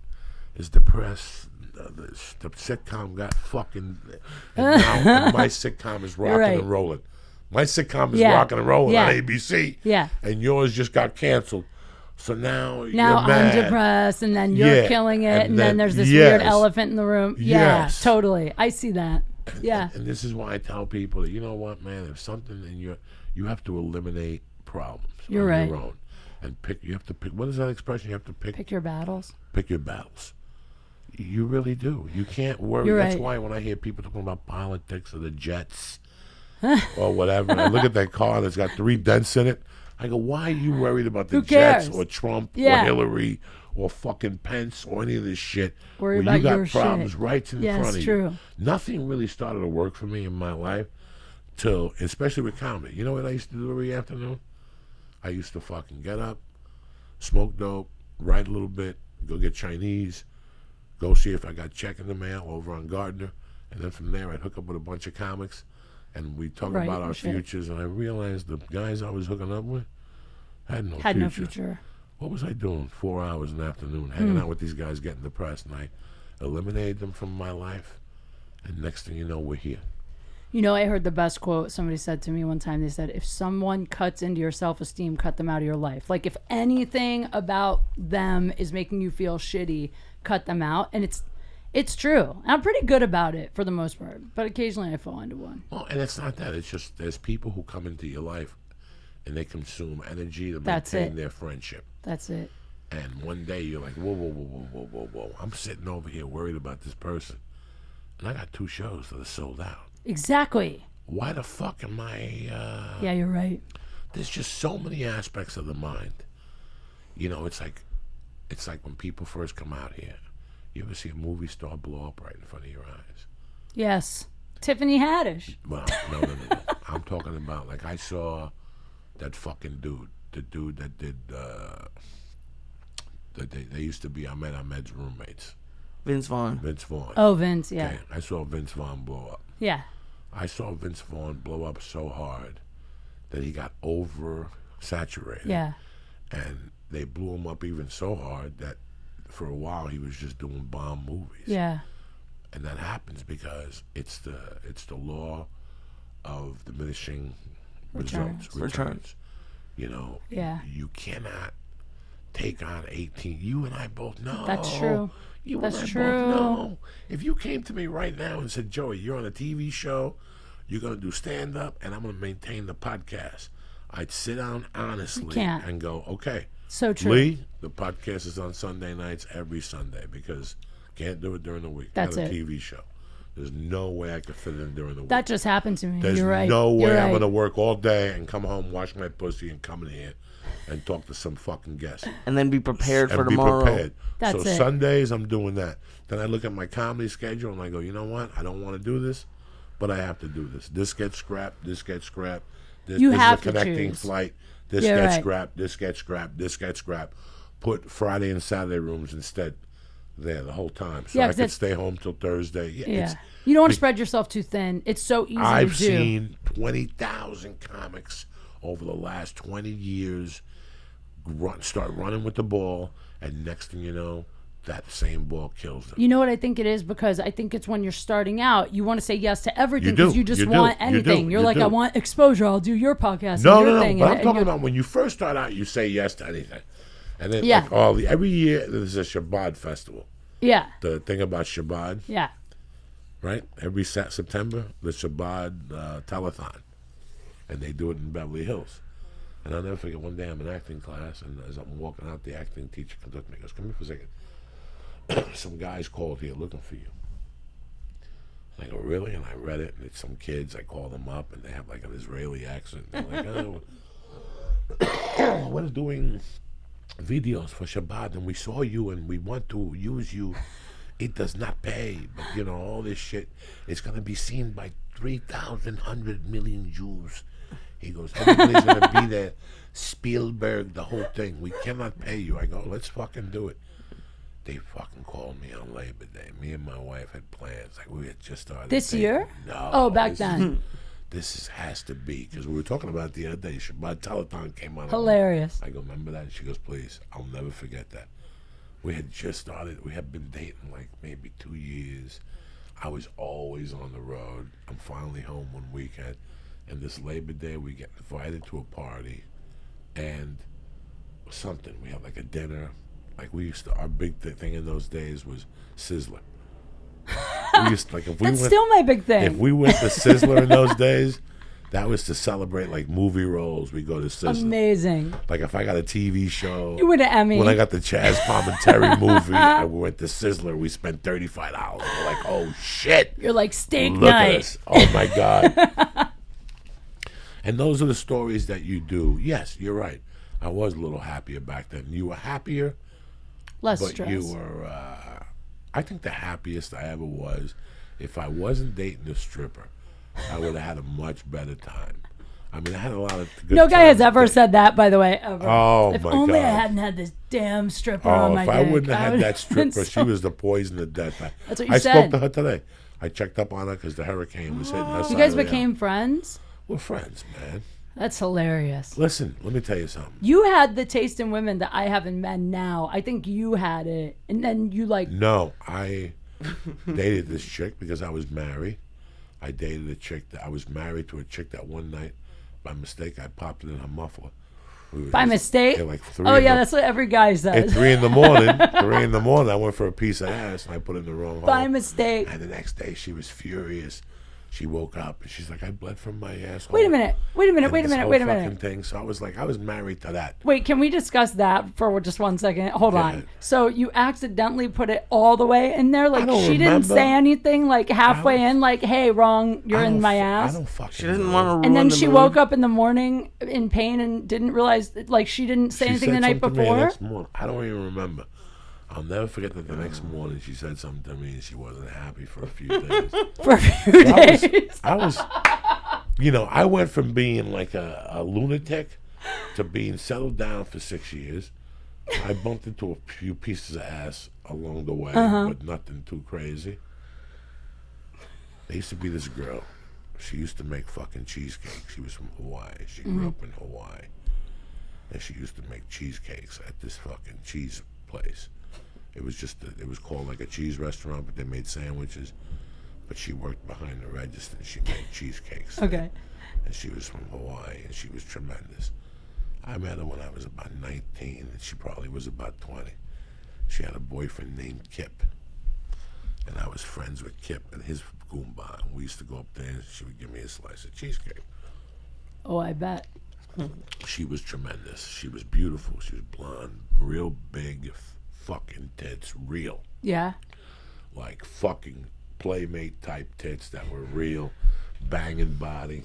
is depressed. The sitcom got fucking, and my sitcom is rocking and rolling. My sitcom is rocking and rolling on ABC. Yeah. And yours just got canceled. So now you're I'm mad. depressed, and then you're killing it, and then there's this weird elephant in the room. Yeah, Yes. totally. I see that. Yeah. And this is why I tell people that, you know what, man, if something in you have to eliminate problems You're on right. your own. And you have to pick, what is that expression? You have to pick your battles. Pick your battles. You really do. You can't worry. You're That's right. why when I hear people talking about politics or the Jets or whatever, and I look at that car that's got 3 dents in it, I go, why are you worried about the Who cares? Jets or Trump or Yeah. Hillary or fucking Pence or any of this shit? Worry where about you got your problems shit. right in Yes, front of true. you. Nothing really started to work for me in my life till, especially with comedy. You know what I used to do every afternoon? I used to fucking get up, smoke dope, write a little bit, go get Chinese, go see if I got check in the mail over on Gardner, and then from there I'd hook up with a bunch of comics, and we talk about our futures, and I realized the guys I was hooking up with had no future. What was I doing 4 hours in the afternoon, hanging out with these guys, getting depressed, and I eliminated them from my life, and next thing you know, we're here. You know, I heard the best quote somebody said to me one time. They said, if someone cuts into your self-esteem, cut them out of your life. Like, if anything about them is making you feel shitty, cut them out. And it's true. I'm pretty good about it for the most part, but occasionally I fall into one. Well, and it's not that. It's just there's people who come into your life and they consume energy to maintain their friendship. That's it. And one day you're like, whoa, whoa, whoa, whoa, whoa, whoa, whoa. I'm sitting over here worried about this person. And I got 2 shows that are sold out. Exactly. Why the fuck am I... Yeah, you're right. There's just so many aspects of the mind. You know, it's like when people first come out here. You ever see a movie star blow up right in front of your eyes? Yes. Tiffany Haddish. Well, no. I'm talking about, like, I saw that fucking dude. The dude that did... they used to be Ahmed's roommates. Vince Vaughn. Oh, Vince, yeah. Okay. I saw Vince Vaughn blow up. Yeah. I saw Vince Vaughn blow up so hard that he got oversaturated. Yeah. And they blew him up even so hard that for a while he was just doing bomb movies. Yeah. And that happens because it's the law of diminishing returns. You know, you cannot take on 18. You and I both know. That's true. That's true. Both know. If you came to me right now and said, Joey, you're on a TV show, you're going to do stand-up, and I'm going to maintain the podcast, I'd sit down honestly and go, okay. So true. Lee, the podcast is on Sunday nights every Sunday because can't do it during the week. That's I got a TV show. There's no way I could fit it in during the week. That just happened to me. There's You're right. no way You're I'm right. going to work all day and come home, wash my pussy, and come in here and talk to some fucking guest. And then be prepared for tomorrow. Prepared. That's so it. Sundays, I'm doing that. Then I look at my comedy schedule and I go, you know what? I don't want to do this, but I have to do this. This gets scrapped. This gets scrapped. This is a connecting flight. This gets scrapped. This gets scrapped. This gets scrapped. Put Friday and Saturday rooms instead there the whole time. So I could stay home till Thursday. Yeah. You don't want to spread yourself too thin. It's so easy to do. I've seen 20,000 comics over the last 20 years start running with the ball, and next thing you know, that same ball kills them. You know what I think it is? Because I think it's when you're starting out, you want to say yes to everything because you just want anything. You're like, I want exposure. I'll do your podcast. No. But I'm talking about when you first start out, you say yes to anything. And then every year there's a Shabbat festival. Yeah. The thing about Shabbat. Yeah. Right? Every September, the Shabbat telethon. And they do it in Beverly Hills. And I'll never forget, one day I'm in acting class, and as I'm walking out, the acting teacher comes up to me and goes, come here for a second. Some guys called here looking for you. And I go, really? And I read it, and it's some kids. I call them up, and they have like an Israeli accent. They're like, we're doing videos for Shabbat, and we saw you, and we want to use you. It does not pay, but you know, all this shit is going to be seen by 3,100 million Jews. He goes, everybody's going to be there. Spielberg, the whole thing. We cannot pay you. I go, let's fucking do it. They fucking called me on Labor Day. Me and my wife had plans. Like, we had just started. This year? No. Oh, back then. Has to be, because we were talking about it the other day. Shabbat Telethon came on. Hilarious. I go, remember that? And she goes, please, I'll never forget that. We had just started. We had been dating like maybe 2 years. I was always on the road. I'm finally home one weekend. And this Labor Day, we get invited to a party and something. We have like a dinner. Like we used to, our big thing in those days was Sizzler. We used to, like, if we That's still my big thing. If we went to Sizzler in those days, that was to celebrate like movie roles. We go to Sizzler. Amazing. Like if I got a TV show. You win an Emmy. When I got the Chaz Palminteri movie, I went to Sizzler. We spent $35. We're like, oh shit. You're like steak Look night. At us. Oh my God. And those are the stories that you do. Yes, you're right. I was a little happier back then. You were happier. Less but stress. You were, I think the happiest I ever was, if I wasn't dating a stripper, I would have had a much better time. I mean, I had a lot of good No guy has times. ever said that, by the way. Ever. Oh, if my only I God. hadn't had this damn stripper on Oh, my if I dick, wouldn't have had would that have been stripper, she so- was the poison of death. That's what you I said. spoke to her today. I checked up on her because the hurricane was hitting us. You guys became friends? We're friends, man. That's hilarious. Listen, let me tell you something. You had the taste in women that I have in men now. I think you had it. And then you like... No, I dated this chick because I was married. I dated a chick that I was married to a chick that one night, by mistake, I popped it in her muffler. By mistake? Like That's what every guy At says. 3 in the morning, I went for a piece of ass and I put it in the wrong hole. By mistake. And the next day she was furious. She woke up and she's like, I bled from my asshole. Wait a minute. Thing. So I was like, I was married to that. Wait, can we discuss that for just 1 second? Hold Go on. ahead. So you accidentally put it all the way in there? Like don't she didn't remember. say anything like halfway I in, like, hey, wrong, you're in my ass? I don't fucking She doesn't know. want to ruin And then the she mood. woke up in the morning in pain and didn't realize, like, she didn't say She anything the said night something to me the before? next morning. I don't even remember. I'll never forget that the next morning she said something to me and she wasn't happy for a few days. For a few days. I was, I went from being like a lunatic to being settled down for 6 years. I bumped into a few pieces of ass along the way, but nothing too crazy. There used to be this girl. She used to make fucking cheesecake. She was from Hawaii. She grew up in Hawaii. And she used to make cheesecakes at this fucking cheese place. It was it was called like a cheese restaurant, but they made sandwiches. But she worked behind the register. She made cheesecakes. Okay. And she was from Hawaii, and she was tremendous. I met her when I was about 19, and she probably was about 20. She had a boyfriend named Kip. And I was friends with Kip and his Goomba. And we used to go up there, and she would give me a slice of cheesecake. Oh, I bet. She was tremendous. She was beautiful. She was blonde, real big fucking tits, real. Yeah. Like fucking Playmate type tits that were real, banging body.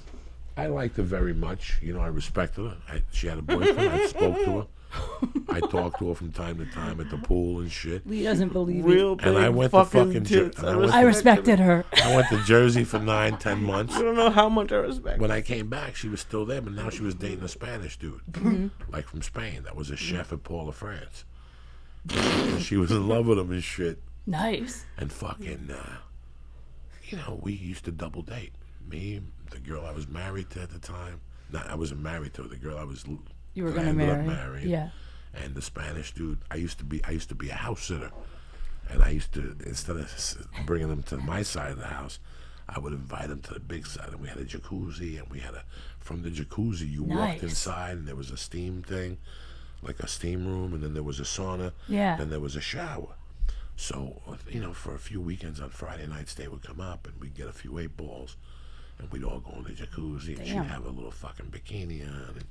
I liked her very much. I respected her. She had a boyfriend. I spoke to her. I talked to her from time to time at the pool and shit. Lee doesn't believe Real it. big And I went to fucking tits. and I went I respected her. I went to Jersey for 9-10 months. I don't know how much I respect. When I came back, she was still there, but now she was dating a Spanish dude, like from Spain. That was a chef at Paul of France. And she was in love with him and shit. Nice. And fucking, we used to double date. Me, the girl I was married to at the time. No, I wasn't married to her. The girl I was. You were I going to ended up marry. marrying. Yeah. And the Spanish dude, I used to be a house sitter, and I used to, instead of bringing them to my side of the house, I would invite them to the big side, and we had a jacuzzi, and we had from the jacuzzi you walked Nice. inside, and there was a steam thing, like a steam room, and then there was a sauna, Yeah. then there was a shower. So, for a few weekends on Friday nights, they would come up, and we'd get a few 8 balls, and we'd all go in the jacuzzi, and she'd Damn. have a little fucking bikini on, and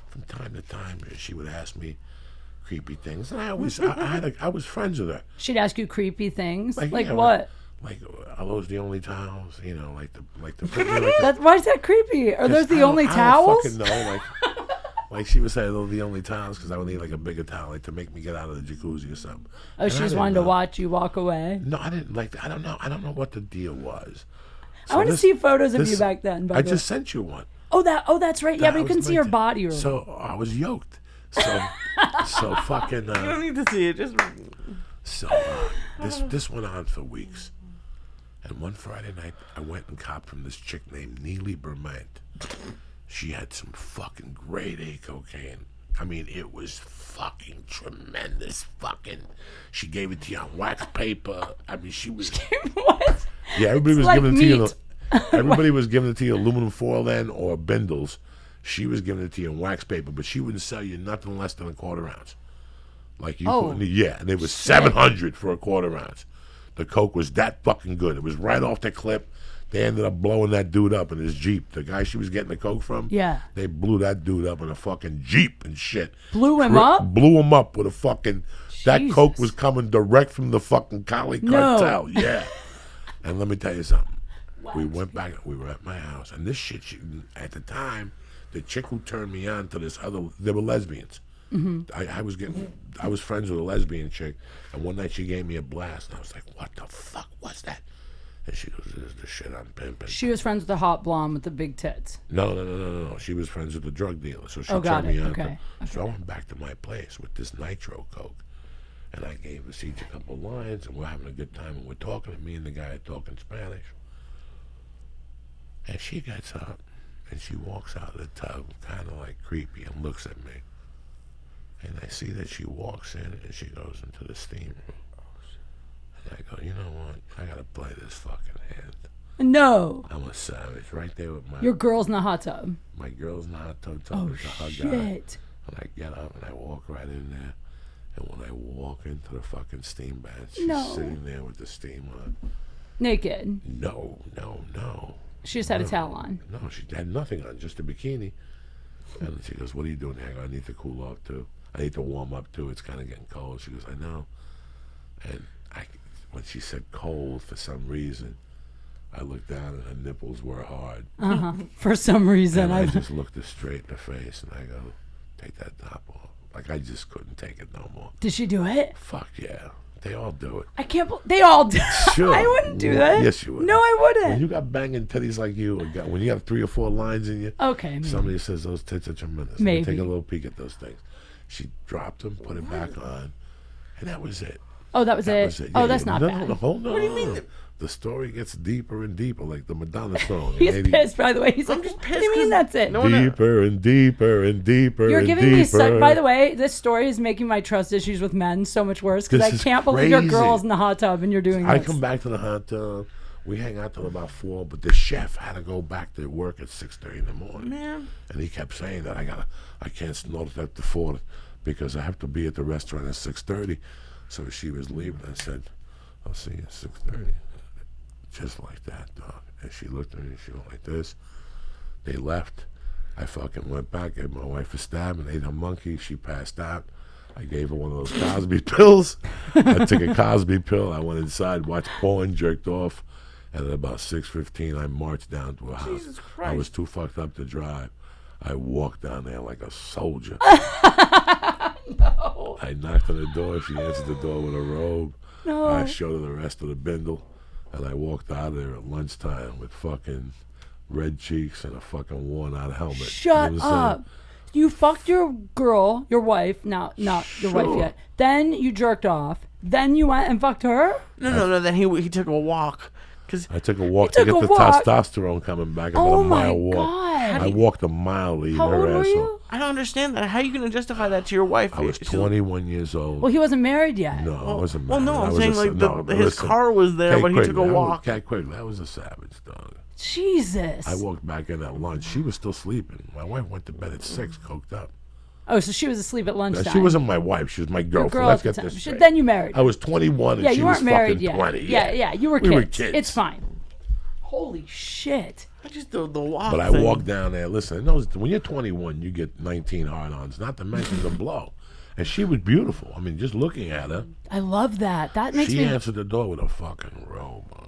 from time to time, she would ask me creepy things, and I was friends with her. She'd ask you creepy things. Like yeah, what? Like, are those the only towels? Why is that creepy? Are those the only towels? I don't fucking know. Like she would say, those are the only towels because I would need like a bigger towel, like to make me get out of the jacuzzi or something. Oh, And she I just didn't wanted to know. watch you walk away. No, I didn't like. I don't know what the deal was. I want to see photos of you this- back then. I just sent you one. Oh, that's right. Yeah, but you couldn't see your body. Or So I was yoked. So fucking. You don't need to see it. Just So this went on for weeks. And one Friday night, I went and copped from this chick named Neely Berment. She had some fucking grade A cocaine. I mean, it was fucking tremendous. She gave it to you on wax paper. I mean, she was. what? Yeah, everybody was like giving it to you. meat. Everybody was giving it to you aluminum foil then or bindles. She was giving it to you in wax paper, but she wouldn't sell you nothing less than a quarter ounce. Like you, Oh, and it was $700 for a quarter ounce. The coke was that fucking good. It was right off the clip. They ended up blowing that dude up in his Jeep. The guy she was getting the coke from, Yeah. they blew that dude up in a fucking Jeep and shit. Blew him up? Blew him up with a fucking. That Jesus. coke was coming direct from the fucking Cali No. cartel. Yeah. And let me tell you something. We went back. We were at my house, and this shit. At the time, the chick who turned me on to this other, they were lesbians. Mm-hmm. I was friends with a lesbian chick, and one night she gave me a blast, and I was like, "What the fuck was that?" And she goes, "This is the shit I'm pimping." She was friends with the hot blonde with the big tits. No. She was friends with the drug dealer, so she got turned me it. on. Okay. So I went back to my place with this nitro coke, and I gave Siege a couple lines, and we're having a good time, and we're talking. And me and the guy are talking Spanish, and she gets up, and she walks out of the tub, kind of like creepy, and looks at me. And I see that she walks in, and she goes into the steam room. And I go, "You know what? I gotta play this fucking hand. No. I'm a savage." Right there with Your girl's in the hot tub. my girl's in the hot tub, Oh, to hug shit. her. And I get up and I walk right in there. And when I walk into the fucking steam bath, she's No. sitting there with the steam on. Naked. No. She just had a towel on. No, she had nothing on, just a bikini. And she goes, "What are you doing here?" I go, "I need to cool off too. I need to warm up too. It's kind of getting cold." She goes, "I know." And when she said cold, for some reason, I looked down and her nipples were hard. For some reason. And I just looked her straight in the face and I go, "Take that top off." Like I just couldn't take it no more. Did she do it? Fuck yeah. They all do it. I can't believe they all do. Sure. I wouldn't do that. Yes, you would. No, I wouldn't. When you got banging titties like you, or when you have 3 or 4 lines in you, Okay, maybe. somebody says those tits are tremendous. Let me Maybe. take a little peek at those things. She dropped them, put it back on, and that was it. Oh, that was That it. was it. Oh, Yeah, that's yeah. not No, bad. no, hold on. What do you mean? The story gets deeper and deeper, like the Madonna song. He's in 80 pissed, by the way. He's like, just "What pissed do you mean 'cause that's it?" no one- Deeper and deeper and deeper You're and giving deeper. me such. By the way, this story is making my trust issues with men so much worse because I This is can't believe your crazy. girl's in the hot tub and you're doing I this. come back to the hot tub. We hang out till about 4, but the chef had to go back to work at 6:30 in the morning. Man. And he kept saying that I can't snort at the 4 because I have to be at the restaurant at 6:30. So she was leaving. I said, "I'll see you at 6:30. Just like that, dog. And she looked at me and she went like this. They left. I fucking went back, gave my wife a stab and ate her monkey. She passed out. I gave her one of those Cosby pills. I took a Cosby pill. I went inside, watched porn, jerked off. And at about 6:15, I marched down to a house. Jesus Christ. I was too fucked up to drive. I walked down there like a soldier. No. I knocked on the door. She answered the door with a robe. No. I showed her the rest of the bindle. And I walked out of there at lunchtime with fucking red cheeks and a fucking worn-out helmet. Shut You know what I'm up. saying? You fucked your girl, your wife, not your wife Sure. yet. Then you jerked off. Then you went and fucked her? No. Then he took a walk. Cause I took a walk You to took get a the walk? testosterone coming back. About Oh a my mile walk. God. I walked a mile to eat How her old were asshole. you? I don't understand that. How are you going to justify that to your wife? I was She's- 21 years old. Well, he wasn't married yet. No, I wasn't Well, married. no, I I'm was saying a- like no, his listen. car was there, Cat but he Quigley, took a walk. Cat Quigley, that was a savage dog. Jesus. I walked back in at lunch. She was still sleeping. My wife went to bed at 6, coked up. Oh, so she was asleep at lunchtime. She wasn't my wife. She was my Your girlfriend. girl Let's at the get time. this straight. Then you married. I was 21 and Yeah, she you was weren't married fucking yet. 20. Yeah, you were We kids. were kids. It's fine. Holy shit. I just the walk. But I thing. walked down there. Listen, when you're 21, you get 19 hard-ons, not to mention the blow. And she was beautiful. I mean, just looking at her, I love that. That makes she me. answered the door with a fucking robe on.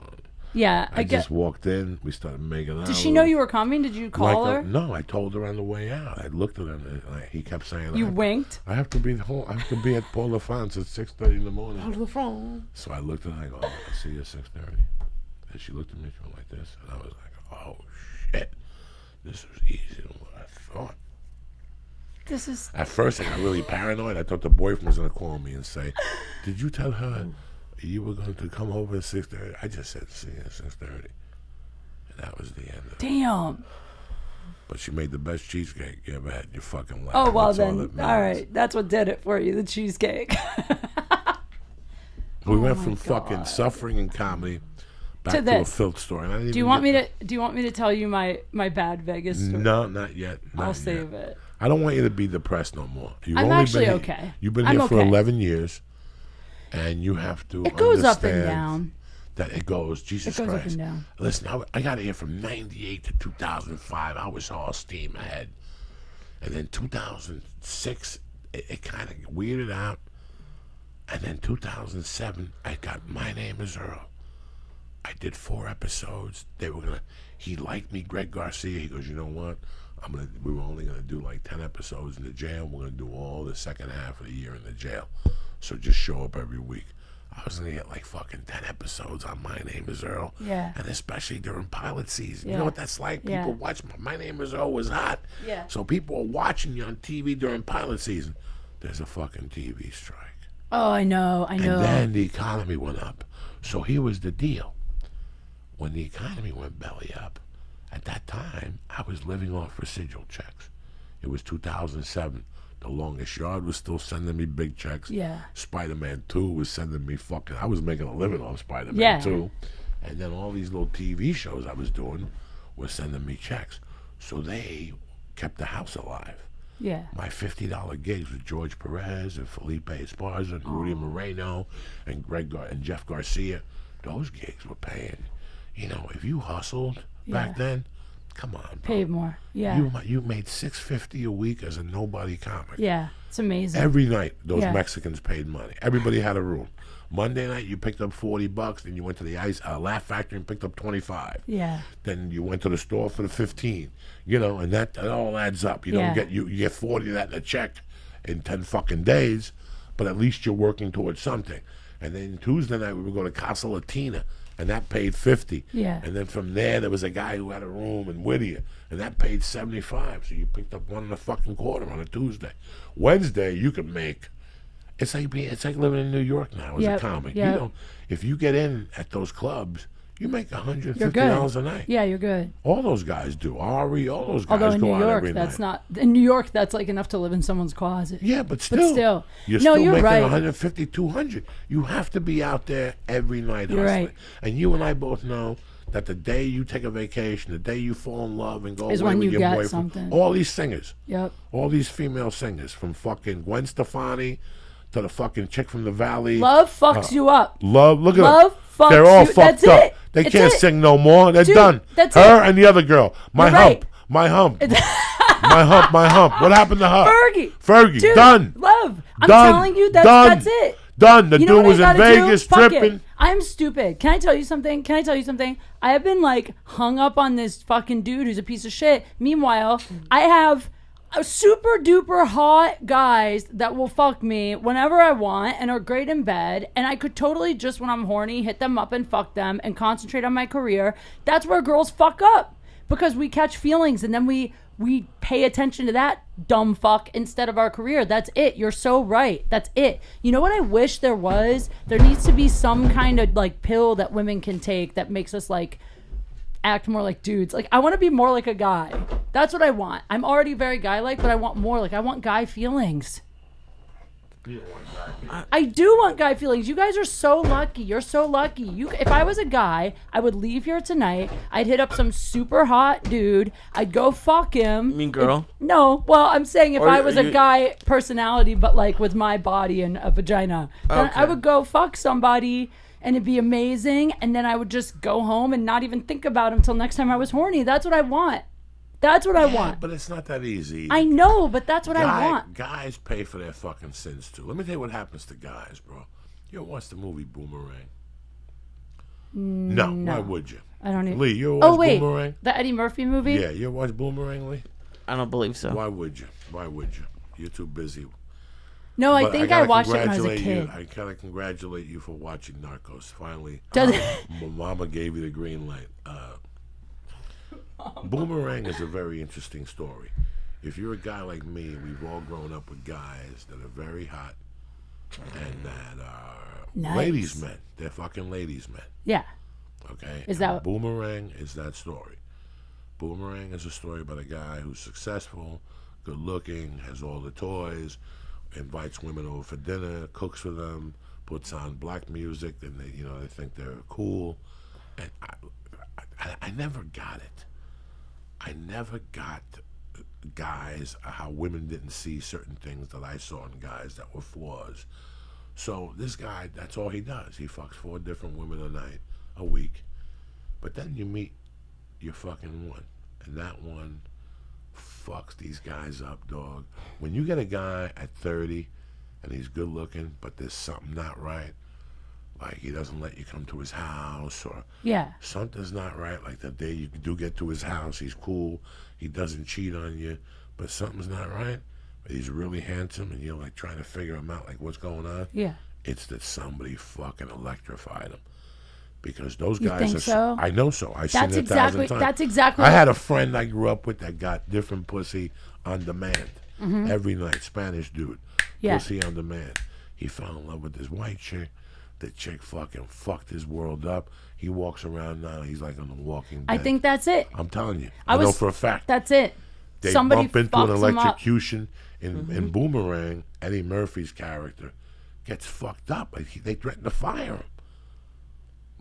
Yeah, I get. just walked in. We started making out. Did she know you were coming? Did you call her? No, I told her on the way out. I looked at him and he kept saying, You winked. I have to be home. I have to be at Paul LaFonce at 6:30 in the morning. Hold the phone. So I looked at her and I go, I'll see you at 6:30. And she looked at me, she went like this, and I was like, oh shit, this was easier than what I thought. This is. At first I got really paranoid. I thought the boyfriend was gonna call me and say, did you tell her you were going to come over at 6:30? I just said see you at 6:30. And that was the end of it. Damn. But she made the best cheesecake you ever had in your fucking life. Oh, well That's all then. that All matters. right. That's what did it for you, the cheesecake. We went my from fucking God. suffering and comedy back To to a this. filth story. And I didn't Do you even want me get to? Do you want me to tell you my bad Vegas story? No, not yet. Not I'll yet. save it. I don't want you to be depressed no more. You've I'm only actually been okay. You've been I'm here for okay. 11 years, and you have to It goes up and understand down. that it goes, Jesus It goes up Christ. and down. Listen, I got here from 98 to 2005. I was all steam ahead. And then 2006, it kind of weirded out. And then 2007, I got My Name is Earl. I did 4 episodes. He liked me, Greg Garcia. He goes, you know what? We were only gonna do like 10 episodes in the jail. We're gonna do all the second half of the year in the jail. So just show up every week. I was gonna get like fucking 10 episodes on My Name Is Earl. Yeah. And especially during pilot season. Yeah. You know what that's like? Yeah. People watch My Name Is Earl was hot. Yeah. So people are watching you on TV during pilot season. There's a fucking TV strike. Oh, I know. And then the economy went up. So here was the deal. When the economy went belly up, at that time, I was living off residual checks. It was 2007. The Longest Yard was still sending me big checks. Yeah. Spider-Man 2 was sending me fucking... I was making a living off Spider-Man Yeah. 2. And then all these little TV shows I was doing were sending me checks. So they kept the house alive. Yeah. My $50 gigs with George Perez and Felipe Esparza and Rudy Moreno and and Jeff Garcia, those gigs were paying. You know, if you hustled back then, come on, bro. Paid more. Yeah. You made $650 a week as a nobody comic. Yeah. It's amazing. Every night, those Yeah. Mexicans paid money. Everybody had a room. Monday night, you picked up $40. Then you went to the Laugh Factory and picked up 25. Yeah. Then you went to the store for the 15. You know, and that all adds up. You don't get you get 40 of that in a check in 10 fucking days, but at least you're working towards something. And then Tuesday night, we would go to Casa Latina, and that paid 50. Yeah. And then from there was a guy who had a room in Whittier, and that paid 75. So you picked up $1 fucking quarter on a Tuesday. Wednesday, you could make. It's like living in New York now as a comic. Yep. You know, if you get in at those clubs, you make $150 a night. Yeah, you're good. All those guys do. Ari, all those guys Although in go New out York, every that's night. not. In New York, that's like enough to live in someone's closet. Yeah, but still, you're No, still you're making right. 150, 200. You have to be out there every night You're hustling. right. And you and I both know that the day you take a vacation, the day you fall in love and go Is away when with you your get boyfriend, something. all these singers, Yep. all these female singers, from fucking Gwen Stefani to the fucking chick from the Valley. Love fucks you up. Look at Love them. fucks They're all you. fucked That's up. it. They That's can't it. sing no more. They're Dude, done. that's her it. and the other girl. My You're hump. right. My hump. My hump. What happened to her? Fergie. Dude, done. Love. I'm Done. telling you, Done. that's it. Done. The You know dude what was I in gotta do? Vegas Fuck tripping. it. I'm stupid. Can I tell you something? I have been like hung up on this fucking dude who's a piece of shit. Meanwhile, I have super duper hot guys that will fuck me whenever I want and are great in bed, and I could totally just when I'm horny hit them up and fuck them and concentrate on my career. That's where girls fuck up because we catch feelings and then we pay attention to that dumb fuck instead of our career. That's it. You're so right. That's it. You know what I wish there was? There needs to be some kind of like pill that women can take that makes us like act more like dudes. Like I want to be more like a guy. That's what I want. I'm already very guy-like, but I want more. Like I want guy feelings. I do want guy feelings. You guys are so lucky. You're so lucky. If I was a guy, I would leave here tonight. I'd hit up some super hot dude. I'd go fuck him. You mean girl? No. Well, I'm saying if Or I was a you- guy personality, but like with my body and a vagina, then Okay. I would go fuck somebody and it'd be amazing. And then I would just go home and not even think about him till next time I was horny. That's what I want. That's what I want. But it's not that easy. I know, but that's what I want. Guys pay for their fucking sins too. Let me tell you what happens to guys, bro. You ever watch the movie Boomerang? No. Why would you? I don't even. Lee, you ever watch Boomerang? The Eddie Murphy movie? Yeah, you ever watch Boomerang, Lee? I don't believe so. Why would you? You're too busy. No, I But think I gotta watched it when I was a congratulate kid. you. I gotta congratulate you for watching Narcos. Finally, Does Mama gave you the green light. Boomerang is a very interesting story. If you're a guy like me, we've all grown up with guys that are very hot and that are Nice. ladies' men. They're fucking ladies' men. Yeah. Okay? Is And that- Boomerang is that story. Boomerang is a story about a guy who's successful, good looking, has all the toys, invites women over for dinner, cooks for them, puts on black music, and they think they're cool. And I never got it. I never got guys how women didn't see certain things that I saw in guys that were flaws. So this guy, that's all he does. He fucks 4 different women a week. But then you meet your fucking one, and that one fucks these guys up, dog. When you get a guy at 30 and he's good looking, but there's something not right, like he doesn't let you come to his house, or Yeah. something's not right, like the day you do get to his house, he's cool, he doesn't cheat on you, but something's not right, but he's really handsome and you're like trying to figure him out, like what's going on. Yeah. It's that somebody fucking electrified them. Because those You guys think are. so? I know so. I've seen it a thousand times. That's exactly. I had a friend I grew up with that got different pussy on demand every night. Spanish dude. Yeah. Pussy on demand. He fell in love with this white chick. The chick fucking fucked his world up. He walks around now. He's like on the Walking Dead. I think that's it. I'm telling you. I know for a fact. That's it. They Somebody bump into an fucks him up. electrocution in Boomerang. Eddie Murphy's character gets fucked up. Like they threaten to fire him.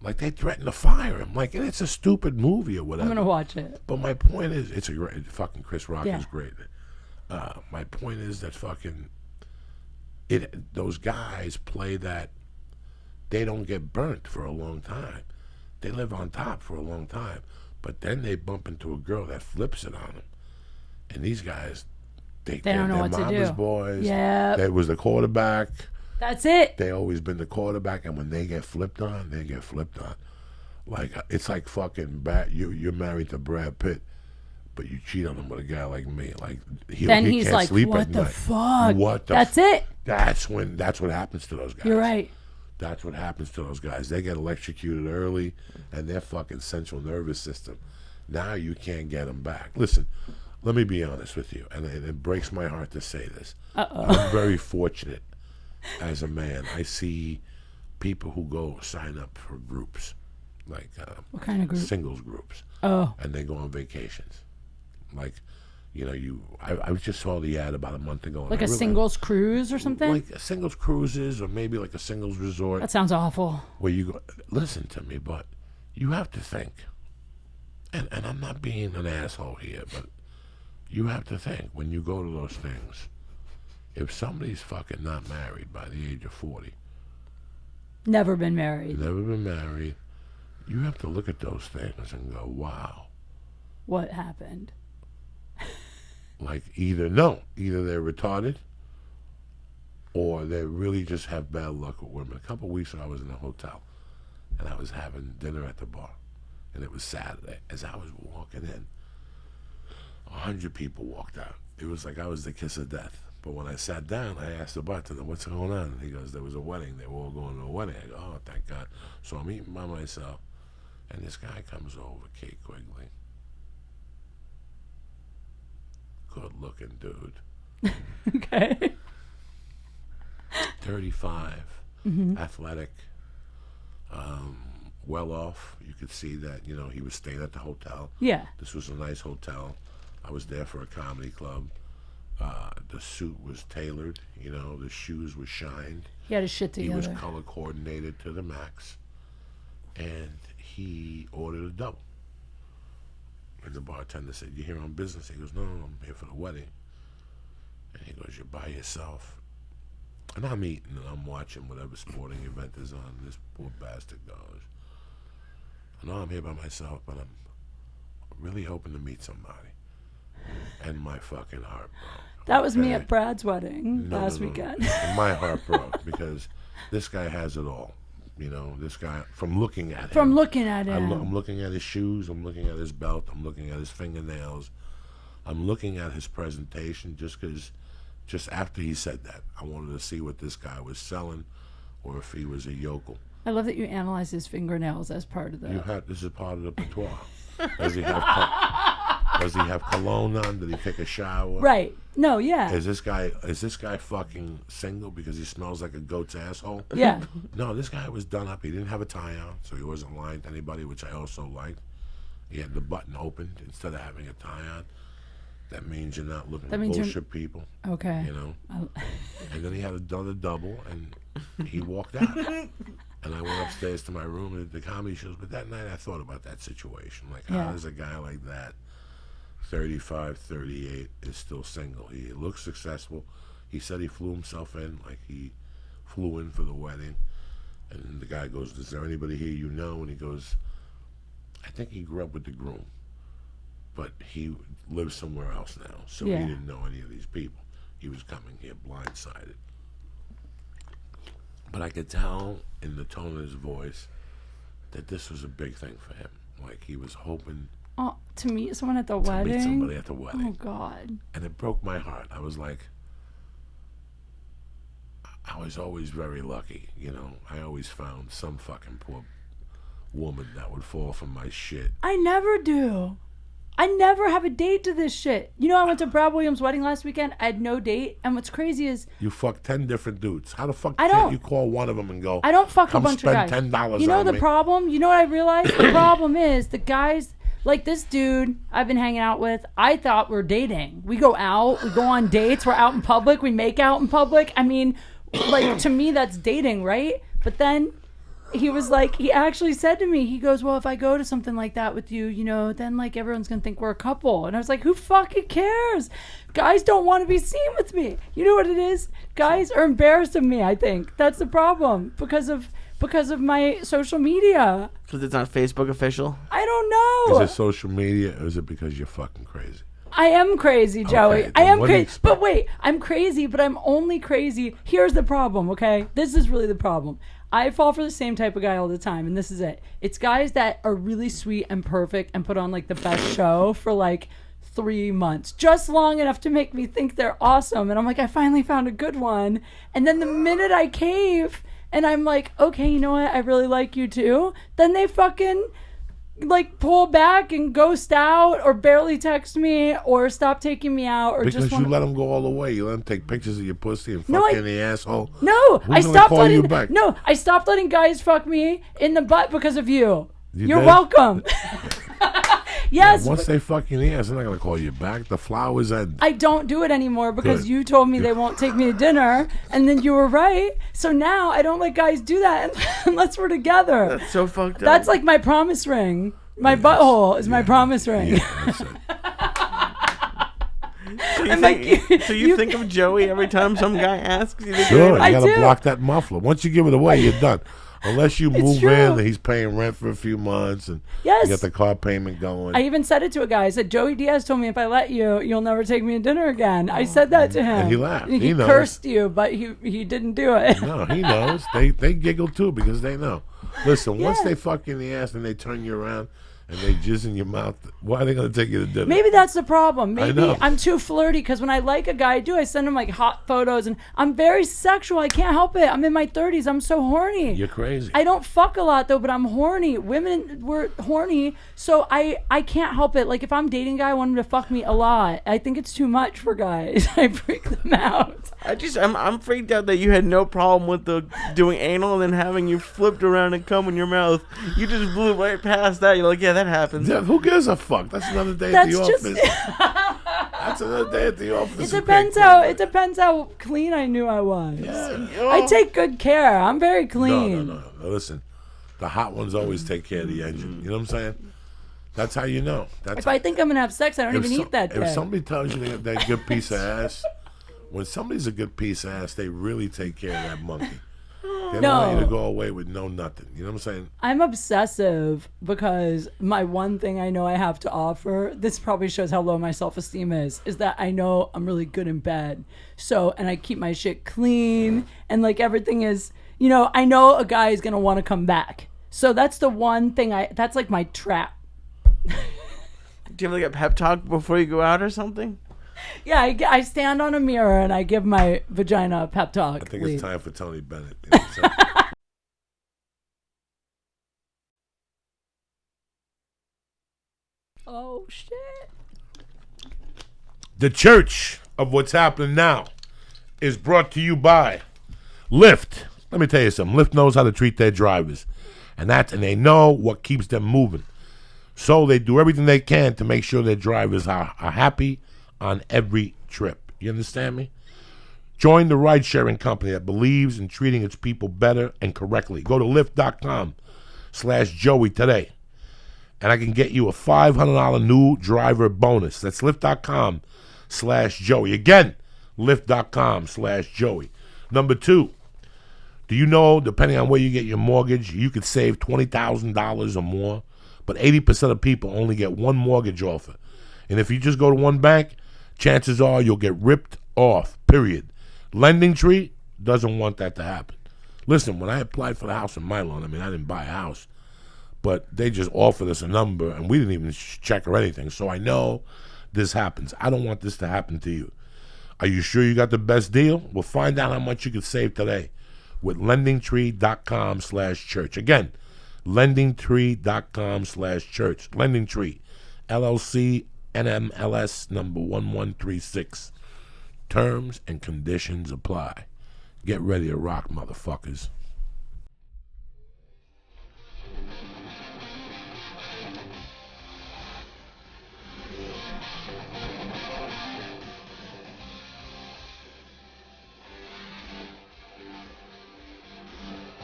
Like they threaten to fire him. Like, and it's a stupid movie or whatever. I'm gonna watch it. But my point is, it's a great. Fucking Chris Rock Yeah. is great. My point is that fucking those guys play that. They don't get burnt for a long time. They live on top for a long time. But then they bump into a girl that flips it on them. And these guys, they don't know what to do. mama's boys. Yeah. They was the quarterback. That's it. They always been the quarterback, and when they get flipped on, they get flipped on. Like it's like fucking you're married to Brad Pitt, but you cheat on him with a guy like me. Like he He's can't like, sleep what at the night. fuck? What the That's it. That's what happens to those guys. You're right. That's what happens to those guys. They get electrocuted early, and their fucking central nervous system. Now you can't get them back. Listen, let me be honest with you, and it breaks my heart to say this. I'm very fortunate as a man. I see people who go sign up for groups, like What kind of group? singles groups, Oh, and they go on vacations. Like, I just saw the ad about a month ago. and like I a really- singles cruise or something? like a singles cruises, or maybe like a singles resort. That sounds awful. Where you go, listen to me, but you have to think, and I'm not being an asshole here, but you have to think when you go to those things, if somebody's fucking not married by the age of 40, Never been married. never been married, you have to look at those things and go, wow. What happened? Like either they're retarded, or they really just have bad luck with women. A couple of weeks ago, I was in a hotel, and I was having dinner at the bar, and it was Saturday. As I was walking in, 100 people walked out. It was like I was the kiss of death. But when I sat down, I asked the bartender, "What's going on?" And he goes, "There was a wedding. They were all going to a wedding." I go, "Oh, thank God." So I'm eating by myself, and this guy comes over, Kate Quigley. Good-looking dude. Okay. 35, athletic, well off. You could see that, he was staying at the hotel. Yeah. This was a nice hotel. I was there for a comedy club. The suit was tailored, the shoes were shined. He had his shit He together. was color coordinated to the max. And he ordered a double. And the bartender said, "You here on business?" He goes, "No, I'm here for the wedding." And he goes, "You're by yourself?" And I'm eating and I'm watching whatever sporting event is on. This poor bastard goes, "No, I'm here by myself, but I'm really hoping to meet somebody." And my fucking heart broke. That was me Okay? at Brad's wedding last No. weekend. And my heart broke because this guy has it all. This guy, from looking at him. From looking at him. I'm looking at his shoes. I'm looking at his belt. I'm looking at his fingernails. I'm looking at his presentation just after he said that, I wanted to see what this guy was selling or if he was a yokel. I love that you analyze his fingernails as part of the... This is part of the repertoire. Does he have cologne on? Did he take a shower? Right. No, yeah. Is this guy fucking single because he smells like a goat's asshole? Yeah. No, this guy was done up. He didn't have a tie on, so he wasn't lying to anybody, which I also liked. He had the button opened instead of having a tie on. That means you're not looking at bullshit people. Okay. And then he had another double, and he walked out. And I went upstairs to my room and did the comedy shows. But that night I thought about that situation. Like, how does a guy like that, 35, 38, is still single? He looks successful. He said he flew himself in, like he flew in for the wedding. And the guy goes, "Is there anybody here you know?" And he goes, "I think he grew up with the groom, but he lives somewhere else now, so he didn't know any of these people. He was coming here blindsided." But I could tell in the tone of his voice that this was a big thing for him. Like he was hoping to meet someone at the to wedding? meet somebody at the wedding. Oh, God. And it broke my heart. I was like, I was always very lucky, you know. I always found some fucking poor woman that would fall for my shit. I never do. I never have a date to this shit. You know, I went to Brad Williams' wedding last weekend. I had no date. And what's crazy is... You fuck 10 different dudes. How the fuck I can't don't- you call one of them and go, I don't fuck a come bunch of guys. spend $10 You know on the me? problem? You know what I realized? The problem is the guys... Like this dude I've been hanging out with, I thought we're dating. We go out, we go on dates, we're out in public, we make out in public. I mean, like, to me, that's dating, right? But then he was like, he actually said to me, he goes, well, if I go to something like that with you, you know, then like everyone's going to think we're a couple. And I was like, who fucking cares? Guys don't want to be seen with me. You know what it is? Guys are embarrassed of me, I think. That's the problem because of my social media. Because it's not Facebook official. I don't know. Is it social media or is it because you're fucking crazy? I am crazy, Joey. Okay, I then am what do you crazy. expect? But wait, I'm crazy, but I'm only crazy. Here's the problem, okay? This is really the problem. I fall for the same type of guy all the time, and this is it. It's guys that are really sweet and perfect and put on like the best show for like 3 months, just long enough to make me think they're awesome. And I'm like, I finally found a good one. And then the minute I cave and I'm like, okay, you know what? I really like you too. Then they fucking like pull back and ghost out or barely text me or stop taking me out or Because just you let them go all the way. You let them take pictures of your pussy and fuck No, you in the asshole. No, Who's I gonna stopped call you letting back? No, I stopped letting guys fuck me in the butt because of you. You're did? welcome. Yes. Once they fuck you in the ass, they're not going to call you back. The flowers end. I don't do it anymore because Good. you told me they won't take me to dinner, and then you were right. So now I don't let guys do that unless we're together. That's so fucked up. That's like my promise ring. My butthole is my promise ring. Yeah, that's it. So you I'm think, like, so you think of Joey every time some guy asks you to do Sure, it? I you got to do. block that muffler. Once you give it away, you're done. Unless you move true. in and he's paying rent for a few months and Yes. you got the car payment going. I even said it to a guy. I said, Joey Diaz told me if I let you, you'll never take me to dinner again. I said that to him. And he laughed. He He knows. cursed you, but he didn't do it. No, he knows. They giggle too because they know. Listen, once Yeah. they fuck you in the ass and they turn you around and they jizz in your mouth, why are they going to take you to dinner? Maybe that's the problem. Maybe know. I'm too flirty because when I like a guy, I send him like hot photos and I'm very sexual. I can't help it. I'm in my 30s. I'm so horny. You're crazy. I don't fuck a lot though, but I'm horny. Women were horny, so I can't help it. Like if I'm dating a guy, I want him to fuck me a lot. I think it's too much for guys. I freak them out. I'm freaked out that you had no problem with the doing anal and then having you flipped around and come in your mouth. You just blew right past that. You're like, yeah, that happens. Yeah, who gives a fuck? That's another day at That's the just. office. That's another day at the office. It depends how clean I knew I was. I take good care. I'm very clean. No. Listen, the hot ones always take care of the engine. You know what I'm saying? That's how you know. That's If I think I'm gonna have sex, I don't even eat that day. If somebody tells you they're a good piece of ass, when somebody's a good piece of ass, they really take care of that monkey. They don't want you to go away with no nothing. You know what I'm saying? I'm obsessive because my one thing I know I have to offer, this probably shows how low my self-esteem is that I know I'm really good in bed. So, and I keep my shit clean and like everything is, you know, I know a guy is going to want to come back. So that's the one thing that's like my trap. Do you have like a pep talk before you go out or something? Yeah, I stand on a mirror and I give my vagina a pep talk. I think it's time for Tony Bennett. You know what I'm saying? Oh, shit. The church of what's happening now is brought to you by Lyft. Let me tell you something. Lyft knows how to treat their drivers, and they know what keeps them moving. So they do everything they can to make sure their drivers are happy on every trip. You understand me? Join the ride-sharing company that believes in treating its people better and correctly. Go to Lyft.com/Joey today, and I can get you a $500 new driver bonus. That's Lyft.com/Joey. Again, Lyft.com/Joey. Number 2, do you know, depending on where you get your mortgage, you could save $20,000 or more, but 80% of people only get one mortgage offer. And if you just go to one bank, chances are you'll get ripped off, period. LendingTree doesn't want that to happen. Listen, when I applied for the house in my loan, I mean, I didn't buy a house, but they just offered us a number, and we didn't even check or anything. So I know this happens. I don't want this to happen to you. Are you sure you got the best deal? Well, find out how much you can save today with LendingTree.com/church. Again, LendingTree.com/church. LendingTree, LLC, NMLS number 1136. Terms and conditions apply. Get ready to rock, motherfuckers.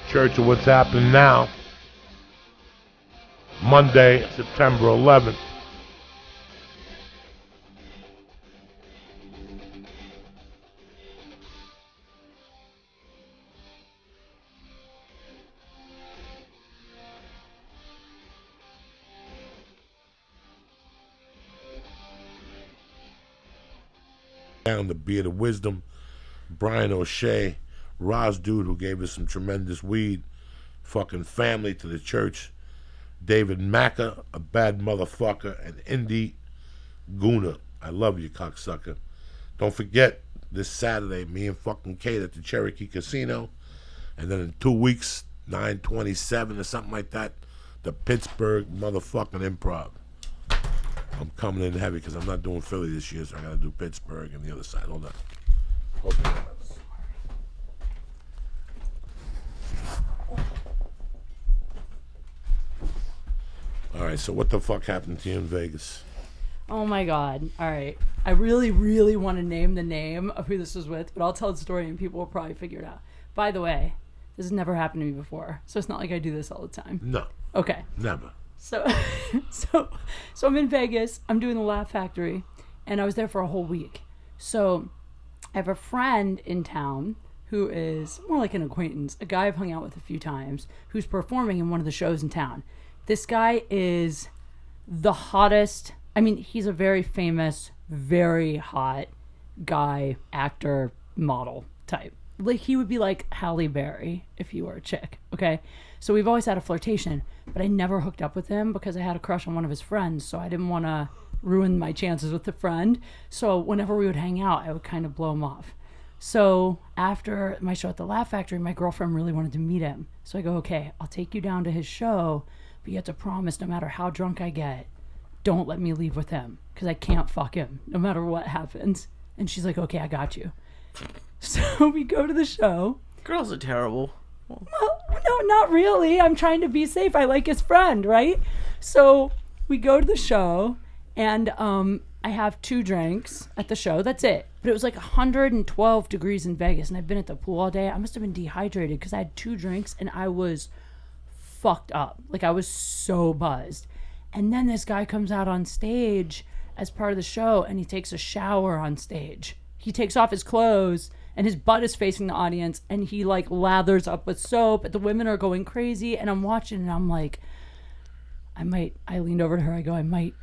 Church of what's happening now. Monday, September 11th. Down the Beard of Wisdom, Brian O'Shea, Roz Dude, who gave us some tremendous weed, fucking family to the church, David Macca, a bad motherfucker, and Indy Guna. I love you, cocksucker. Don't forget, this Saturday, me and fucking Kate at the Cherokee Casino, and then in 2 weeks, 9/27 or something like that, the Pittsburgh motherfucking Improv. I'm coming in heavy because I'm not doing Philly this year, so I gotta do Pittsburgh and the other side. Hold on. All right, so what the fuck happened to you in Vegas? Oh my God. All right. I really, really want to name the name of who this was with, but I'll tell the story and people will probably figure it out. By the way, this has never happened to me before, so it's not like I do this all the time. No. Okay. Never. So I'm in Vegas. I'm doing the Laugh Factory, and I was there for a whole week. So I have a friend in town who is more like an acquaintance, a guy I've hung out with a few times, who's performing in one of the shows in town. This guy is the hottest. I mean, he's a very famous, very hot guy, actor, model type. Like, he would be like Halle Berry if he were a chick, okay? So we've always had a flirtation, but I never hooked up with him because I had a crush on one of his friends, so I didn't want to ruin my chances with the friend. So whenever we would hang out, I would kind of blow him off. So after my show at the Laugh Factory, my girlfriend really wanted to meet him. So I go, okay, I'll take you down to his show, but you have to promise no matter how drunk I get, don't let me leave with him because I can't fuck him no matter what happens. And she's like, okay, I got you. So we go to the show. Girls are terrible. Well, no, not really. I'm trying to be safe. I like his friend, right? So we go to the show, and I have 2 drinks at the show. That's it. But it was like 112 degrees in Vegas, and I've been at the pool all day. I must have been dehydrated because I had 2 drinks, and I was fucked up. Like, I was so buzzed. And then this guy comes out on stage as part of the show, and he takes a shower on stage. He takes off his clothes, and his butt is facing the audience, and he like lathers up with soap, and the women are going crazy, and I'm watching, and I'm like, I leaned over to her, I go, I might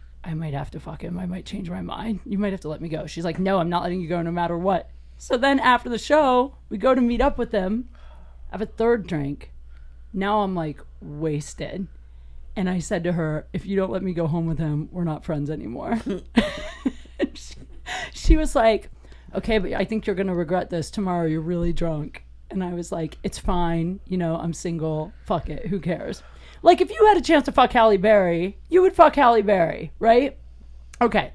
have to fuck him. I might change my mind. You might have to let me go. She's like, no, I'm not letting you go no matter what. So then after the show, we go to meet up with him. I have a 3rd drink. Now I'm like wasted. And I said to her, if you don't let me go home with him, we're not friends anymore. She was like, okay, but I think you're going to regret this tomorrow. You're really drunk. And I was like, it's fine. You know, I'm single. Fuck it. Who cares? Like, if you had a chance to fuck Halle Berry, you would fuck Halle Berry, right? Okay.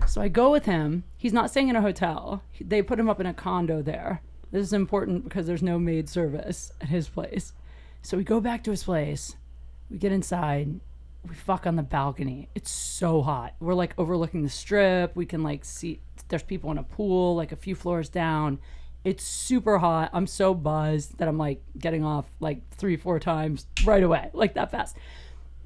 So I go with him. He's not staying in a hotel. They put him up in a condo there. This is important because there's no maid service at his place. So we go back to his place. We get inside. We fuck on the balcony. It's so hot. We're like overlooking the strip. We can like see there's people in a pool like a few floors down. It's super hot. I'm so buzzed that I'm like getting off like 3-4 times right away, like that fast.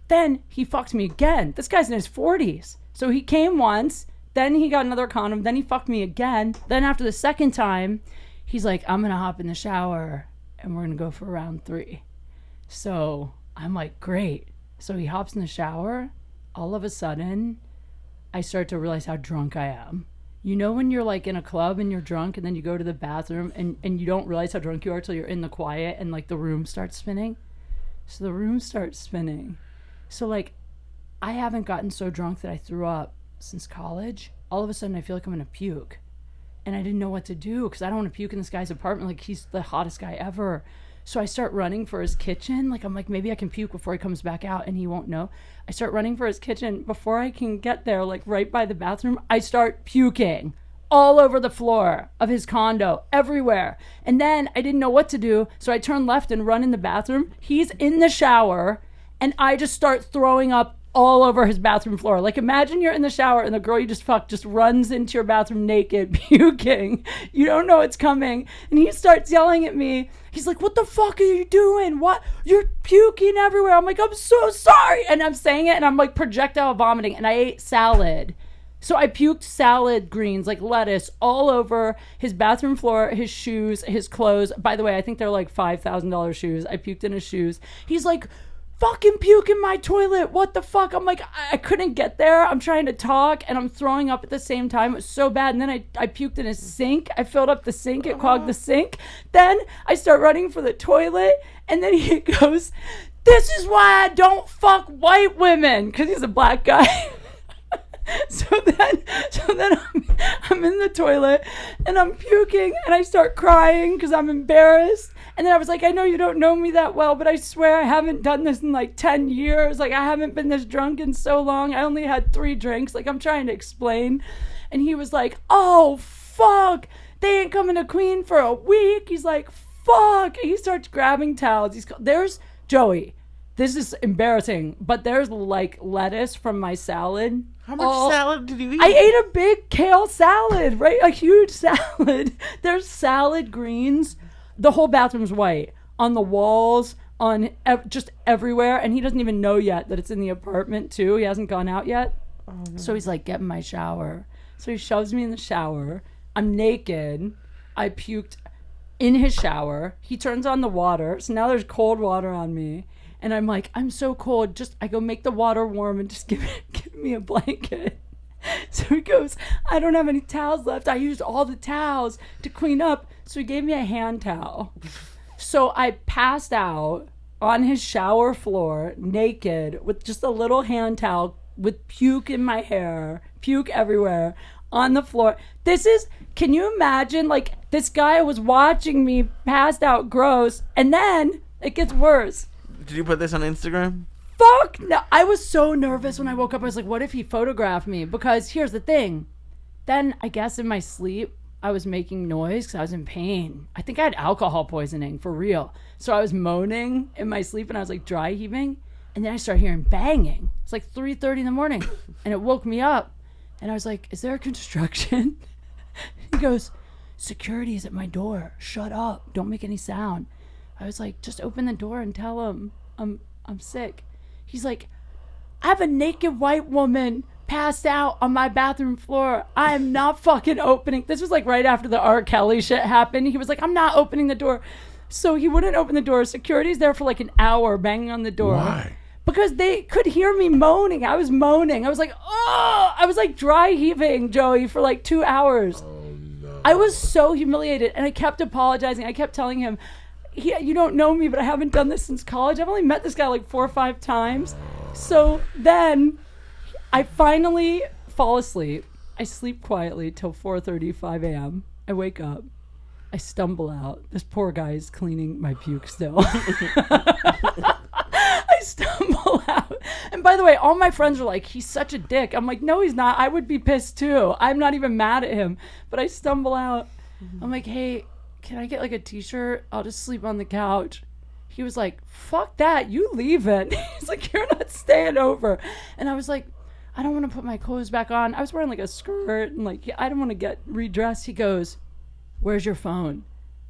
Then he fucked me again. This guy's in his 40s. So he came once, then he got another condom, then he fucked me again. Then after the 2nd time, he's like, I'm gonna hop in the shower and we're gonna go for round 3. So I'm like, great. So he hops in the shower. All of a sudden, I start to realize how drunk I am. You know when you're like in a club and you're drunk and then you go to the bathroom and you don't realize how drunk you are till you're in the quiet and like the room starts spinning? So the room starts spinning. So like I haven't gotten so drunk that I threw up since college. All of a sudden I feel like I'm gonna puke. and I didn't know what to do because I don't want to puke in this guy's apartment. Like, he's the hottest guy ever. So I start running for his kitchen. Like, I'm like, maybe I can puke before he comes back out and he won't know. I start running for his kitchen. Before I can get there, like right by the bathroom, I start puking all over the floor of his condo, everywhere. And then I didn't know what to do. So I turn left and run in the bathroom. He's in the shower and I just start throwing up all over his bathroom floor. Like, imagine you're in the shower and the girl you just fucked just runs into your bathroom naked, puking. You don't know it's coming. And he starts yelling at me. He's like, what the fuck are you doing? What? You're puking everywhere. I'm like, I'm so sorry. And I'm saying it and I'm like projectile vomiting. And I ate salad. So I puked salad greens, like lettuce, all over his bathroom floor, his shoes, his clothes. By the way, I think they're like $5,000 shoes. I puked in his shoes. He's like, fucking puke in my toilet. What the fuck? I'm like, I couldn't get there. I'm trying to talk and I'm throwing up at the same time. It was so bad. And then I puked in his sink. I filled up the sink. It clogged the sink. Then I start running for the toilet. And then he goes, this is why I don't fuck white women. Because he's a black guy. So then I'm in the toilet and I'm puking and I start crying because I'm embarrassed. And then I was like, I know you don't know me that well, but I swear I haven't done this in like 10 years. Like, I haven't been this drunk in so long. I only had 3 drinks. Like, I'm trying to explain. And he was like, oh, fuck. They ain't coming to Queen for a week. He's like, fuck. And he starts grabbing towels. There's Joey. This is embarrassing, but there's like lettuce from my salad. How much salad did you eat? I ate a big kale salad, right? A huge salad. There's salad greens. The whole bathroom's white. On the walls, on just everywhere. And he doesn't even know yet that it's in the apartment too. He hasn't gone out yet. Oh, no. So he's like, get in my shower. So he shoves me in the shower. I'm naked. I puked in his shower. He turns on the water. So now there's cold water on me. And I'm like, I'm so cold. I go make the water warm and just give me a blanket. So he goes, I don't have any towels left. I used all the towels to clean up. So he gave me a hand towel. So I passed out on his shower floor naked with just a little hand towel with puke in my hair, puke everywhere on the floor. Can you imagine? Like, this guy was watching me passed out gross. And then it gets worse. Did you put this on Instagram? Fuck no. I was so nervous when I woke up. I was like, what if he photographed me? Because here's the thing. Then I guess in my sleep, I was making noise because I was in pain. I think I had alcohol poisoning for real. So I was moaning in my sleep and I was like dry heaving. And then I started hearing banging. It's like 3:30 in the morning. And it woke me up. And I was like, is there a construction? He goes, security is at my door. Shut up. Don't make any sound. I was like, just open the door and tell him I'm sick. He's like, I have a naked white woman passed out on my bathroom floor. I am not fucking opening. This was like right after the R. Kelly shit happened. He was like, I'm not opening the door. So he wouldn't open the door. Security's there for like an hour banging on the door. Why? Because they could hear me moaning. I was moaning. I was like, oh, I was like dry heaving, Joey, for like 2 hours. Oh, no. I was so humiliated. And I kept apologizing. I kept telling him, you don't know me, but I haven't done this since college. I've only met this guy like 4 or 5 times. So then I finally fall asleep. I sleep quietly till 4:35 a.m. I wake up. I stumble out. This poor guy is cleaning my puke still. I stumble out. And by the way, all my friends are like, he's such a dick. I'm like, no, he's not. I would be pissed too. I'm not even mad at him. But I stumble out. I'm like, hey, can I get like a t-shirt? I'll just sleep on the couch. He was like, fuck that. You leaving. He's like, you're not staying over. And I was like, I don't want to put my clothes back on. I was wearing like a skirt and like, I don't want to get redressed. He goes, where's your phone?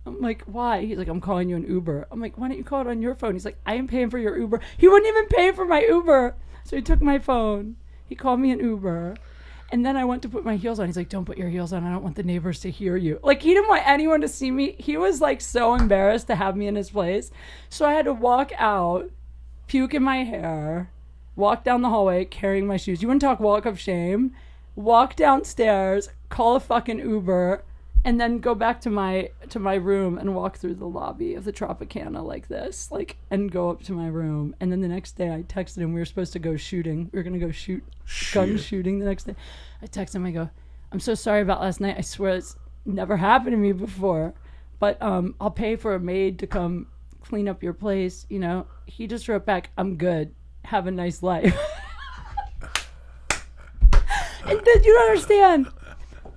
I'm like, why? He's like, I'm calling you an Uber. I'm like, why don't you call it on your phone? He's like, I am paying for your Uber. He wouldn't even pay for my Uber. So he took my phone. He called me an Uber. And then I went to put my heels on. He's like, don't put your heels on. I don't want the neighbors to hear you. Like, he didn't want anyone to see me. He was like so embarrassed to have me in his place. So I had to walk out, puke in my hair, walk down the hallway carrying my shoes. You want to talk walk of shame? Walk downstairs, call a fucking Uber, and then go back to my room and walk through the lobby of the Tropicana like this, like, and go up to my room. And then the next day I texted him. We were supposed to go shooting. We were going to go gun shooting the next day. I texted him. I go, I'm so sorry about last night. I swear never happened to me before, but I'll pay for a maid to come clean up your place. You know, he just wrote back, I'm good. Have a nice life. And then you don't understand.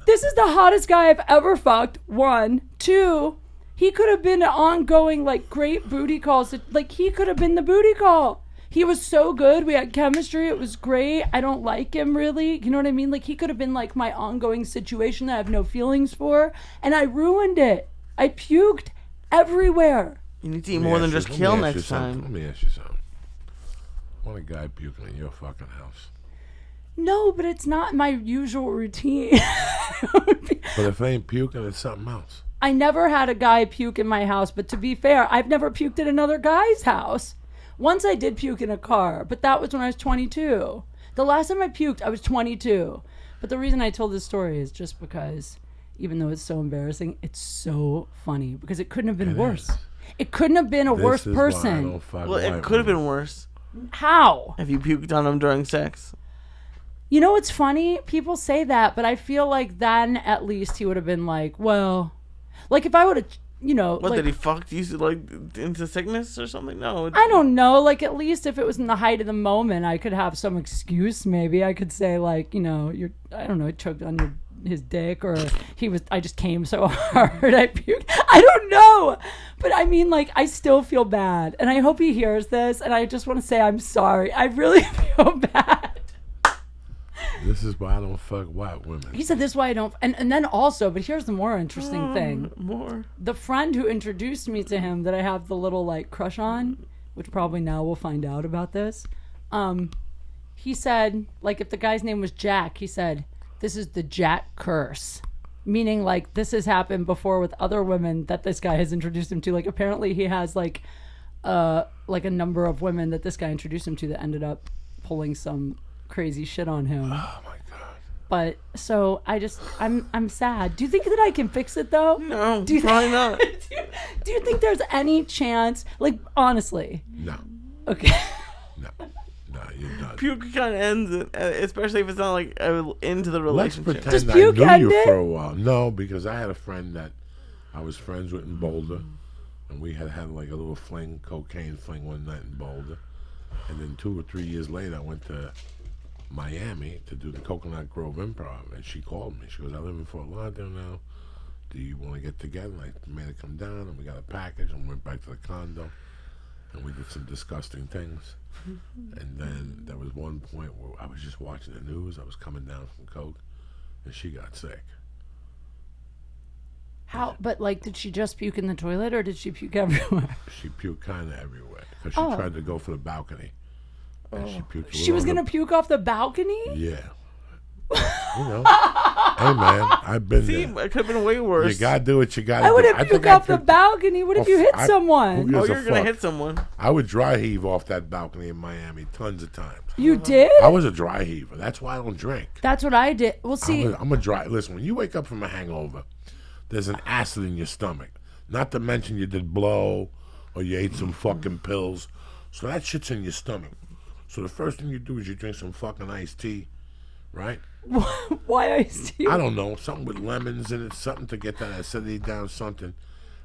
This is the hottest guy I've ever fucked. 1, 2, he could have been an ongoing, like, great booty calls. Like, he could have been the booty call. He was so good. We had chemistry. It was great. I don't like him, really. You know what I mean? Like, he could have been, like, my ongoing situation that I have no feelings for. And I ruined it. I puked everywhere. You need to eat more than just kill next time. Let me ask you something. Want a guy puking in your fucking house? No, but it's not my usual routine. But if they ain't puking, it's something else. I never had a guy puke in my house, but to be fair, I've never puked at another guy's house. Once I did puke in a car, but that was when I was 22. The last time I puked, I was 22. But the reason I told this story is just because, even though it's so embarrassing, it's so funny because it couldn't have been worse. It couldn't have been a worse person. Well, it could have been worse. How? If you puked on him during sex. You know what's funny? People say that, but I feel like then at least he would have been like, well, like if I would have, you know. What, like, did he fuck you like into sickness or something? No. I don't know. Like at least if it was in the height of the moment, I could have some excuse. Maybe I could say like, you know, I don't know, choked on his dick, or I just came so hard I puked. I don't know. But I mean, like, I still feel bad. And I hope he hears this. And I just want to say I'm sorry. I really feel bad. This is why I don't fuck white women. He said this is why I don't. And then also, but here's the more interesting thing. More. The friend who introduced me to him that I have the little, like, crush on, which probably now we'll find out about this. He said, like, if the guy's name was Jack, he said, this is the Jack curse. Meaning, like, this has happened before with other women that this guy has introduced him to. Like, apparently he has, like a number of women that this guy introduced him to that ended up pulling some crazy shit on him. Oh, my God. But, so, I'm sad. Do you think that I can fix it, though? No, probably not. Do you think there's any chance? Like, honestly. No. Okay. No, you're done. Puke kind of ends it, especially if it's not like into the relationship. Let's Does pretend puke I knew end you it? for a while. No, because I had a friend that I was friends with in Boulder, and we had like a little cocaine fling one night in Boulder. And then 2 or 3 years later, I went to Miami to do the Coconut Grove Improv, and she called me. She goes, I live in Fort Lauderdale now. Do you want to get together? And I made her come down, and we got a package, and went back to the condo, and we did some disgusting things. And then there was one point where I was just watching the news. I was coming down from coke, and she got sick. How? But, like, did she just puke in the toilet, or did she puke everywhere? She puked kind of everywhere because she tried to go for the balcony. And she puked. She was going to puke off the balcony? Yeah. You know. Hey, man, I've been See, there. it could have been way worse. You got to do what you got to do. I wouldn't puke off the balcony. What if you hit someone? Oh, you're going to hit someone. I would dry heave off that balcony in Miami tons of times. You did? I was a dry heaver. That's why I don't drink. That's what I did. Well, see. I'm a dry. Listen, when you wake up from a hangover, there's an acid in your stomach. Not to mention you did blow or you ate some fucking pills. So that shit's in your stomach. So the first thing you do is you drink some fucking iced tea, right? Why iced tea? I don't know. Something with lemons in it, something to get that acidity down, something.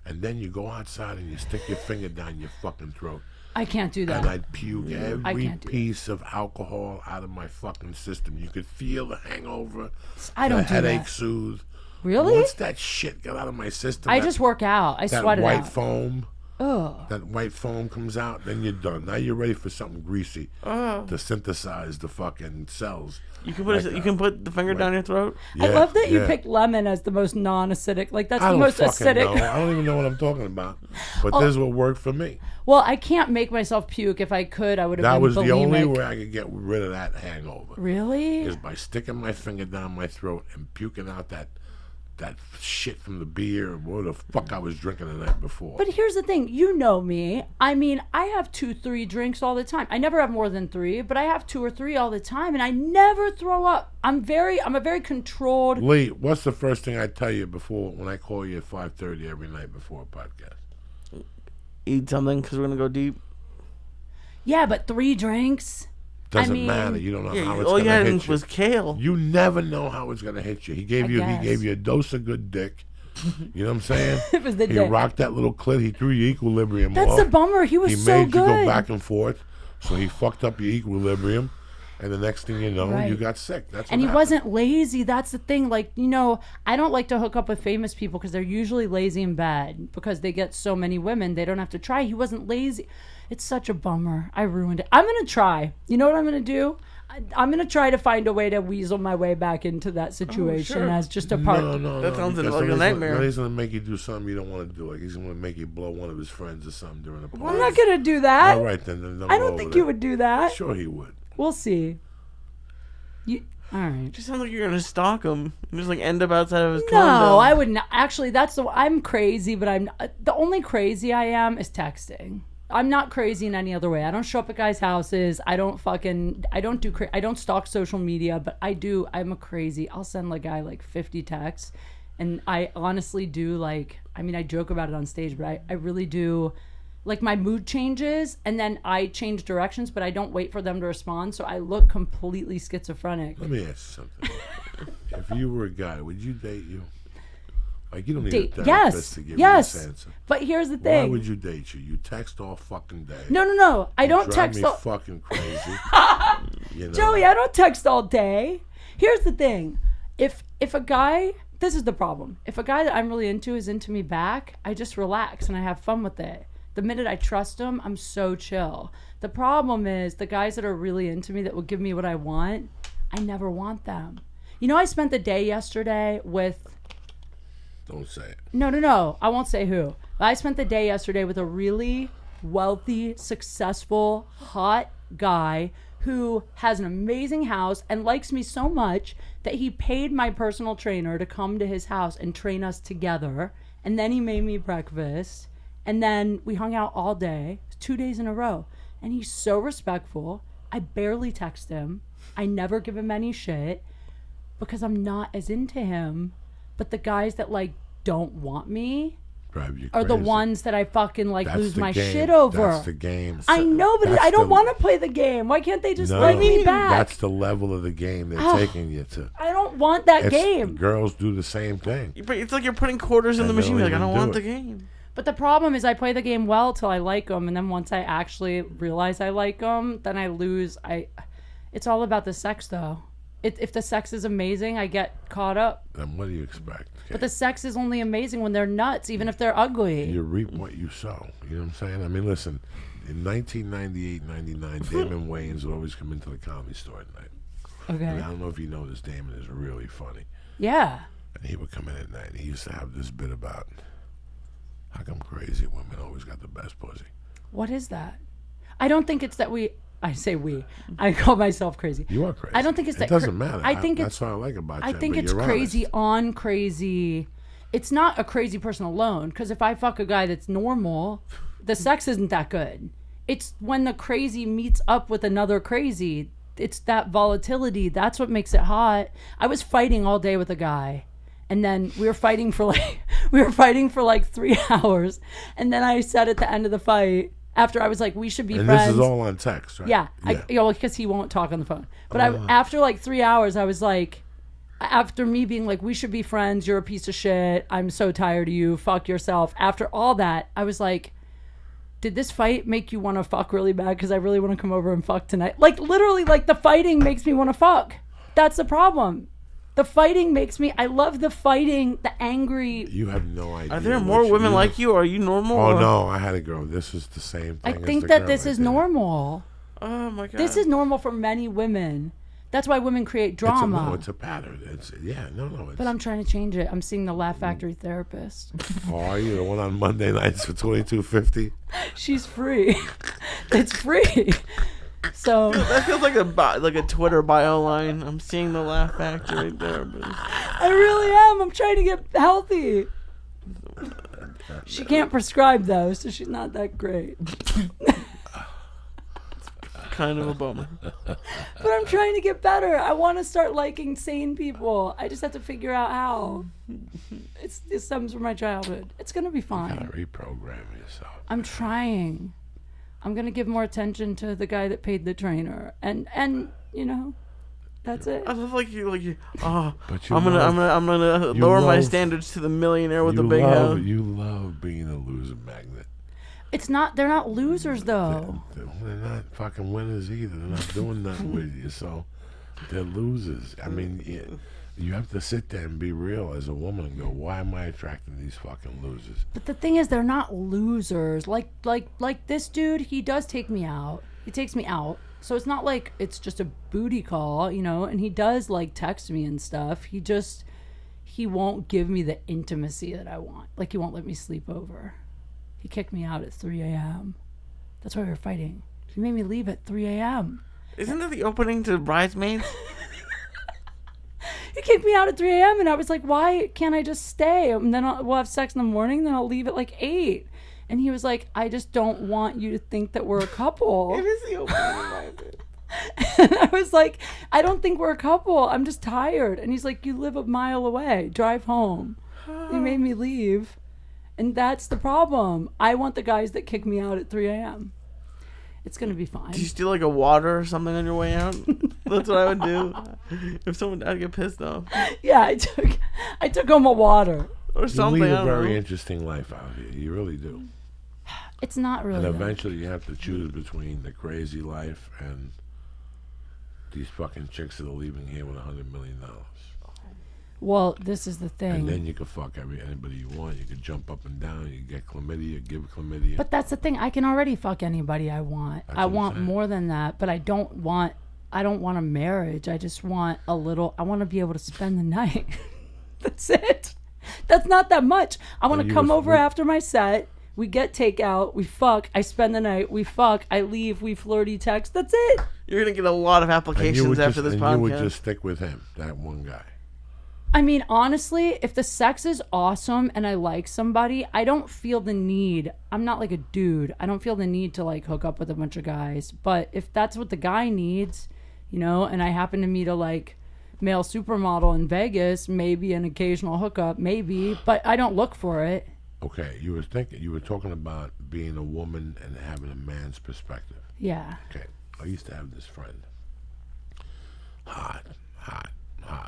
And then you go outside and you stick your finger down your fucking throat. I can't do that. And I'd puke every piece of alcohol out of my fucking system. You could feel the hangover, I don't the do headache that. soothe. Really? Once that shit got out of my system, I just work out. I sweat it that white out. foam. Oh. That white foam comes out, then you're done. Now you're ready for something greasy to synthesize the fucking cells. You can put you can put the finger down your throat. Yeah, I love that you picked lemon as the most non-acidic. Like that's I the don't most fucking acidic. know. I don't even know what I'm talking about. But this is what worked for me. Well, I can't make myself puke. If I could, I would have That been was the only bulimic. way I could get rid of that hangover. Really? Is by sticking my finger down my throat and puking out that shit from the beer or what the fuck I was drinking the night before. But here's the thing, you know me. I mean, I have 2-3 drinks all the time. I never have more than 3, but I have 2 or 3 all the time, and I never throw up. I'm a very controlled. Lee, what's the first thing I tell you before when I call you at 5:30 every night before a podcast? Eat something because we're gonna go deep. Yeah, but 3 drinks. Doesn't matter. You don't know how it's all gonna you had hit you. was kale. You never know how it's gonna hit you. He gave you a dose of good dick. You know what I'm saying? It was the He day. rocked that little clit. He threw your equilibrium That's off. the bummer. He was He so made good. you go back and forth. So he fucked up your equilibrium. And the next thing you know, Right. you got sick. That's what And he happened. wasn't lazy. That's the thing. Like, you know, I don't like to hook up with famous people because they're usually lazy and bad because they get so many women. They don't have to try. He wasn't lazy. It's such a bummer. I ruined it. I'm going to try. You know what I'm going to do? I'm going to try to find a way to weasel my way back into that situation sure. as just a part. No. That sounds because like a then nightmare. Then he's going to make you do something you don't want to do. Like he's going to make you blow one of his friends or something during the party. I'm not going to do that. All right, then don't I go don't over think there. you would do that. Sure he would. We'll see. All right. It just sounds like you're gonna stalk him and just like end up outside of his No, condo. I wouldn't. Actually, I'm crazy, but the only crazy I am is texting. I'm not crazy in any other way. I don't show up at guys' houses. I don't stalk social media, but I'm a crazy. I'll send a guy like 50 texts, and I honestly do like. I mean, I joke about it on stage, but I really do. Like my mood changes and then I change directions, but I don't wait for them to respond. So I look completely schizophrenic. Let me ask you something. If you were a guy, would you date you? Like you don't need Date? a therapist to give you this answer. But here's the Why thing. would you date you? You text all fucking day. No. I don't Drive text me all. fucking crazy. You know? Joey, I don't text all day. Here's the thing. If a guy, this is the problem. If a guy that I'm really into is into me back, I just relax and I have fun with it. The minute I trust him, I'm so chill. The problem is the guys that are really into me that will give me what I want, I never want them. You know, I spent the day yesterday with... Don't say it. No. I won't say who. But I spent the day yesterday with a really wealthy, successful, hot guy who has an amazing house and likes me so much that he paid my personal trainer to come to his house and train us together. And then he made me breakfast. And then we hung out all day, 2 days in a row. And he's so respectful. I barely text him. I never give him any shit because I'm not as into him. But the guys that don't want me Drive you are the crazy. ones that I fucking That's lose the my game. shit over. That's the game. I know, but That's I don't the- want to play the game. Why can't they just No, let me back? That's the level of the game they're taking you to. I don't want that It's- game. Girls do the same thing. But it's like you're putting quarters in And the they machine. don't You're like, I even don't do want it. the game. But the problem is I play the game well till I like them, and then once I actually realize I like them, then I lose. It's all about the sex, though. If the sex is amazing, I get caught up. Then what do you expect? But the sex is only amazing when they're nuts, even if they're ugly. You reap what you sow. You know what I'm saying? I mean, listen, in 1998, 99, Damon Wayans would always come into the Comedy Store at night. Okay. And I don't know if you know this, Damon is really funny. Yeah. And he would come in at night, and he used to have this bit about how come crazy women always got the best pussy. What is that? I don't think it's that we. I say we. I call myself crazy. You are crazy. I don't think it's it that. It doesn't matter. I think that's it's. what I like about you. I think but it's you're crazy honest. on crazy. It's not a crazy person alone. Because if I fuck a guy that's normal, the sex isn't that good. It's when the crazy meets up with another crazy. It's that volatility. That's what makes it hot. I was fighting all day with a guy. And then we were fighting for like 3 hours. And then I said at the end of the fight, after I was like, we should be and friends. this is all on text, right? Yeah. Because he won't talk on the phone. But after like 3 hours, I was like, after me being like, we should be friends. You're a piece of shit. I'm so tired of you. Fuck yourself. After all that, I was like, did this fight make you want to fuck really bad? Because I really want to come over and fuck tonight. Like literally, like the fighting makes me want to fuck. That's the problem. The fighting makes me. I love the fighting, the angry. You have no idea. Are there more women like you, or are you normal? Oh, or? no. I had a girl. This is the same thing. I think that this is normal. Oh my god. This is normal for many women. That's why women create drama. It's a pattern. It's But I'm trying to change it. I'm seeing the Laugh Factory therapist. Oh, are you the one on Monday nights for $22.50? She's free. It's free. So that feels like a Twitter bio line. I'm seeing the Laugh Factory therapist. I really am. I'm trying to get healthy. She can't prescribe though, so she's not that great. Kind of a bummer. But I'm trying to get better. I want to start liking sane people. I just have to figure out how. It stems from my childhood. It's gonna be You fine. gotta reprogram yourself. I'm trying. I'm gonna give more attention to the guy that paid the trainer, and you know, That's it. I love like you. Oh, But you I'm gonna lower my love- standards to the millionaire with the You big love, house. you love being a loser magnet. It's not. They're not losers though. They're not fucking winners either. They're not doing nothing with you, so they're losers. I mean, you have to sit there and be real as a woman and go, why am I attracting these fucking losers? But the thing is, they're not losers. Like this dude, he does take me out. He takes me out. So it's not like it's just a booty call, you know, and he does like text me and stuff. He won't give me the intimacy that I want. Like he won't let me sleep over. He kicked me out at 3 a.m. That's why we were fighting. He made me leave at 3 a.m. Isn't that the opening to Bridesmaids? He kicked me out at 3 a.m. and I was like, why can't I just stay? And then we'll have sex in the morning, then I'll leave at like 8. And he was like, I just don't want you to think that we're a couple. It is the opening to Bridesmaids. And I was like, I don't think we're a couple. I'm just tired. And he's like, you live a mile away. Drive home. He made me leave. And that's the problem. I want the guys that kick me out at 3 a.m. It's going to be fine. Did you steal like a water or something on your way out? That's what I would do. If someone, I'd get pissed off. Yeah, I took home a water. Or something. You lead I a don't very know. interesting life out here. You really do. It's not really. And though. eventually you have to choose between the crazy life and these fucking chicks that are leaving here with $100 million. Well, this is the thing. And then you can fuck anybody you want. You can jump up and down. You can get chlamydia, give chlamydia. But that's the thing. I can already fuck anybody I want. That's I what I'm want saying. more than that, but I don't want a marriage. I just want a little. I want to be able to spend the night. That's it. That's not that much. I want Well, to you come was- over after my set. We get takeout. We fuck. I spend the night. We fuck. I leave. We flirty text. That's it. You're going to get a lot of And you applications would after this podcast. you would just stick with him, that one guy. I mean, honestly, if the sex is awesome and I like somebody, I don't feel the need. I'm not like a dude. I don't feel the need to like hook up with a bunch of guys. But if that's what the guy needs, you know, and I happen to meet a like male supermodel in Vegas, maybe an occasional hookup, maybe, but I don't look for it. Okay, you were talking about being a woman and having a man's perspective. Yeah. Okay, I used to have this friend. Hot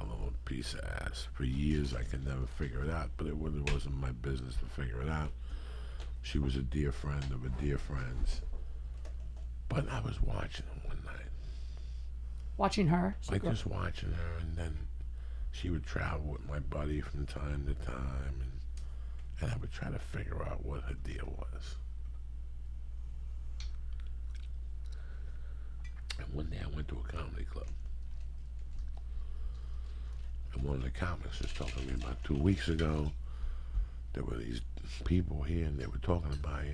little piece of ass. For years I could never figure it out, but it really wasn't my business to figure it out. She was a dear friend of a dear friend's. But I was watching her one night. Watching her. Like just watching her, and then she would travel with my buddy from time to time, and I would try to figure out what her deal was. And one day I went to a comedy club. And one of the comics was talking to me about 2 weeks ago. There were these people here, and they were talking about you.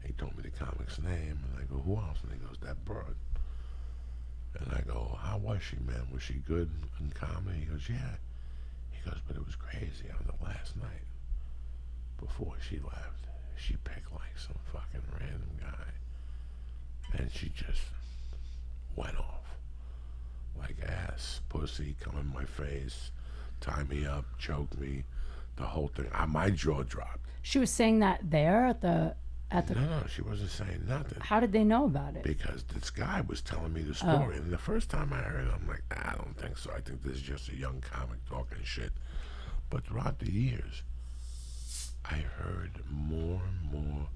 He told me the comic's name, and I go, who else? And he goes, that broad. And I go, how was she, man? Was she good in comedy? He goes, yeah. He goes, but it was crazy. On the last night, before she left, she picked like some fucking random guy. And she just went off. Like ass, pussy, come in my face, tie me up, choke me, the whole thing. My jaw dropped. She was saying that there at the. No, she wasn't saying nothing. How did they know about it? Because this guy was telling me the story. And the first time I heard it, I'm like, I don't think so. I think this is just a young comic talking shit. But throughout the years, I heard more and more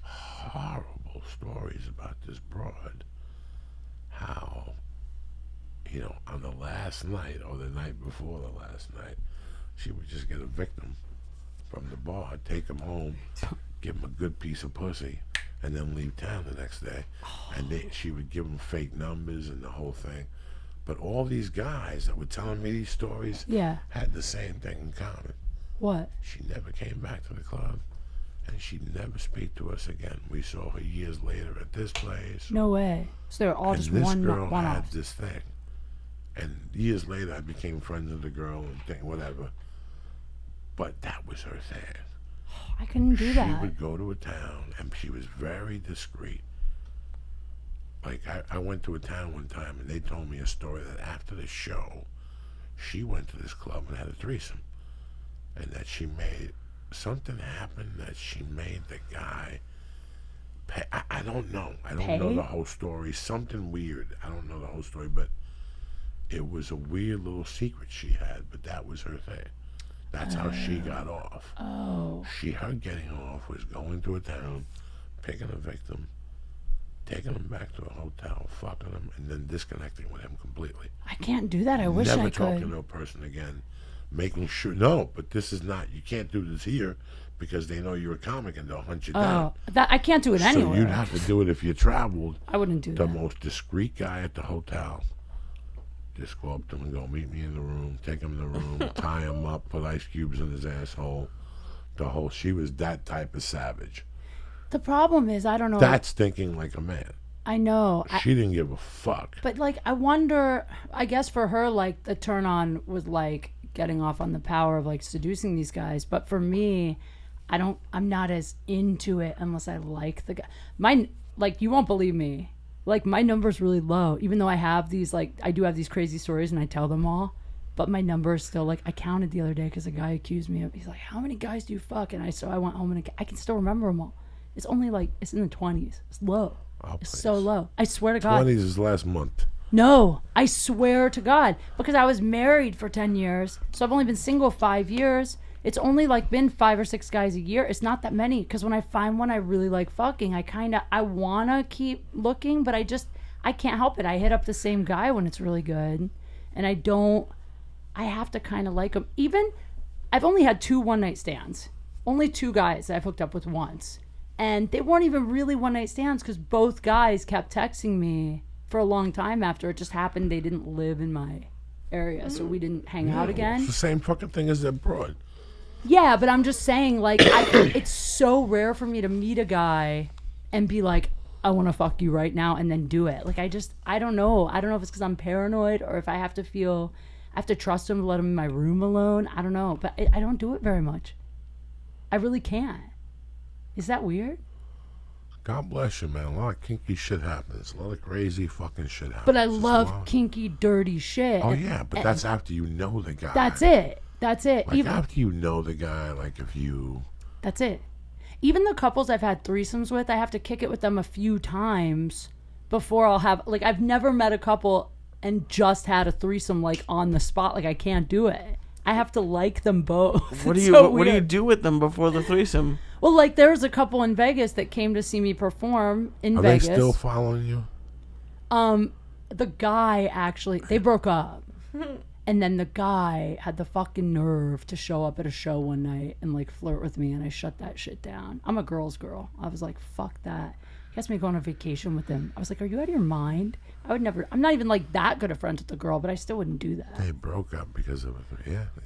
horrible stories about this broad. How, you know, on the last night or the night before the last night, she would just get a victim from the bar, take him home, give him a good piece of pussy, and then leave town the next day. And she would give him fake numbers and the whole thing. But all these guys that were telling me these stories had the same thing in common. What? She never came back to the club, and she'd never speak to us again. We saw her years later at this place. No way. So they're all And just this one girl one had off. this thing. And years later, I became friends with the girl and whatever. But that was her thing. I couldn't do that. She would go to a town, and she was very discreet. Like, I went to a town one time, and they told me a story that after the show, she went to this club and had a threesome. And that she made, something happen that she made the guy pay. I don't know. I don't know the whole story. Something weird. I don't know the whole story, but It was a weird little secret she had, but that was her thing. That's how she got off. Oh. Her getting off was going to a town, picking a victim, taking him back to a hotel, fucking him, and then disconnecting with him completely. I can't do that. I wish I Never could. talking to a person again. Making sure, no, but this is not, you can't do this here because they know you're a comic and they'll hunt you down. That I can't do it anywhere. So you'd have to do it if you traveled. I wouldn't do the that. most discreet guy at the hotel. Just go up to him and go, meet me in the room, take him in the room, tie him up, put ice cubes in his asshole. She was that type of savage. The problem is, I don't know. That's thinking like a man. I know. She didn't give a fuck. But, like, I wonder, I guess for her, like, the turn on was, like, getting off on the power of, like, seducing these guys. But for me, I'm not as into it unless I like the guy. You won't believe me. Like, my number's really low, even though I have these, like, I do have these crazy stories and I tell them all. But my number is still, like, I counted the other day because a guy accused me of, he's like, how many guys do you fuck? And I went home and I can still remember them all. It's only, like, it's in the 20s. It's low. Oh, it's so low. I swear to God. 20s is last month. No, I swear to God. Because I was married for 10 years. So I've only been single 5 years. It's only like been 5 or 6 guys a year. It's not that many. Because when I find one I really like fucking, I want to keep looking. But I can't help it. I hit up the same guy when it's really good. And I have to kind of like him. Even, I've only had 2 one-night stands. Only 2 guys that I've hooked up with once. And they weren't even really one-night stands because both guys kept texting me for a long time after. It just happened they didn't live in my area, so we didn't hang out again. It's the same fucking thing as that broad. Yeah, but I'm just saying, like, it's so rare for me to meet a guy and be like, I want to fuck you right now, and then do it. Like, I don't know. I don't know if it's because I'm paranoid or if I have to trust him to let him in my room alone. I don't know, but I don't do it very much. I really can't. Is that weird? God bless you, man. A lot of kinky shit happens. A lot of crazy fucking shit happens. But I love kinky, dirty shit. Oh, yeah, but that's after you know the guy. That's it. Like, after you know the guy, like, if you... That's it. Even the couples I've had threesomes with, I have to kick it with them a few times before I'll have... Like, I've never met a couple and just had a threesome, like, on the spot. Like, I can't do it. I have to like them both. What do you do with them before the threesome? Well, like, there was a couple in Vegas that came to see me perform in Vegas. Are they still following you? The guy, actually, they broke up. And then the guy had the fucking nerve to show up at a show one night and, like, flirt with me, and I shut that shit down. I'm a girl's girl. I was like, fuck that. He asked me to go on a vacation with him. I was like, are you out of your mind? I would never... I'm not even, like, that good of friends with the girl, but I still wouldn't do that. They broke up because of it.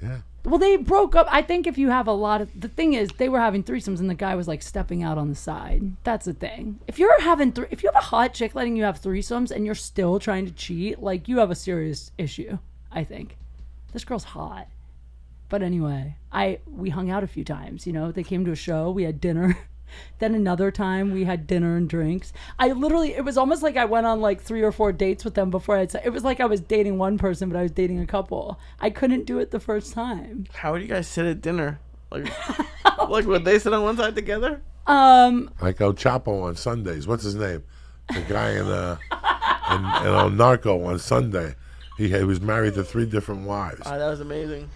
Yeah. Well, they broke up. I think if you have a lot of... The thing is, they were having threesomes, and the guy was, like, stepping out on the side. That's the thing. If you're having... If you have a hot chick letting you have threesomes, and you're still trying to cheat, like, you have a serious issue, I think. This girl's hot. But anyway, we hung out a few times, you know? They came to a show. We had dinner. Then another time we had dinner and drinks. It was almost like I went on like 3 or 4 dates with them before it was like I was dating one person, but I was dating a couple. I couldn't do it the first time. How would you guys sit at dinner? Like, like would they sit on one side together? Like El Chapo on Sundays. What's his name? The guy in Narco on Sunday. He was married to 3 different wives. That was amazing.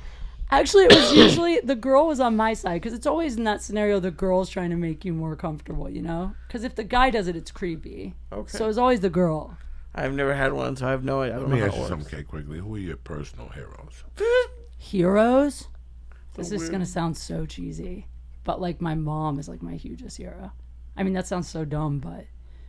Actually, it was usually the girl was on my side because it's always in that scenario the girl's trying to make you more comfortable, you know? Because if the guy does it, it's creepy. Okay. So it's always the girl. I've never had one, so I have no idea. Let me ask you something, Kate Quigley. Who are your personal heroes? Heroes? This is going to sound so cheesy, but like my mom is like my hugest hero. I mean, that sounds so dumb, but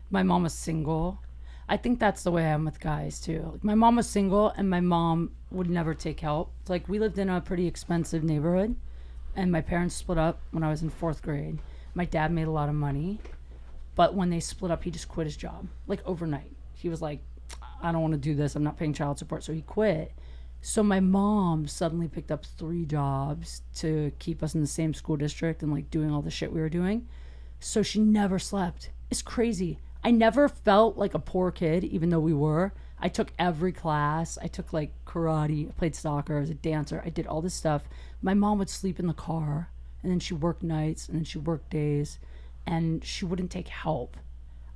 my mom was single. I think that's the way I am with guys too. Like, my mom was single and my mom would never take help. It's like we lived in a pretty expensive neighborhood and my parents split up when I was in 4th grade. My dad made a lot of money, but when they split up, he just quit his job, like overnight. He was like, I don't want to do this. I'm not paying child support. So he quit. So my mom suddenly picked up 3 jobs to keep us in the same school district and like doing all the shit we were doing. So she never slept. It's crazy. I never felt like a poor kid, even though we were. I took every class. I took like karate. I played soccer. I was a dancer. I did all this stuff. My mom would sleep in the car, and then she worked nights, and then she worked days, and she wouldn't take help.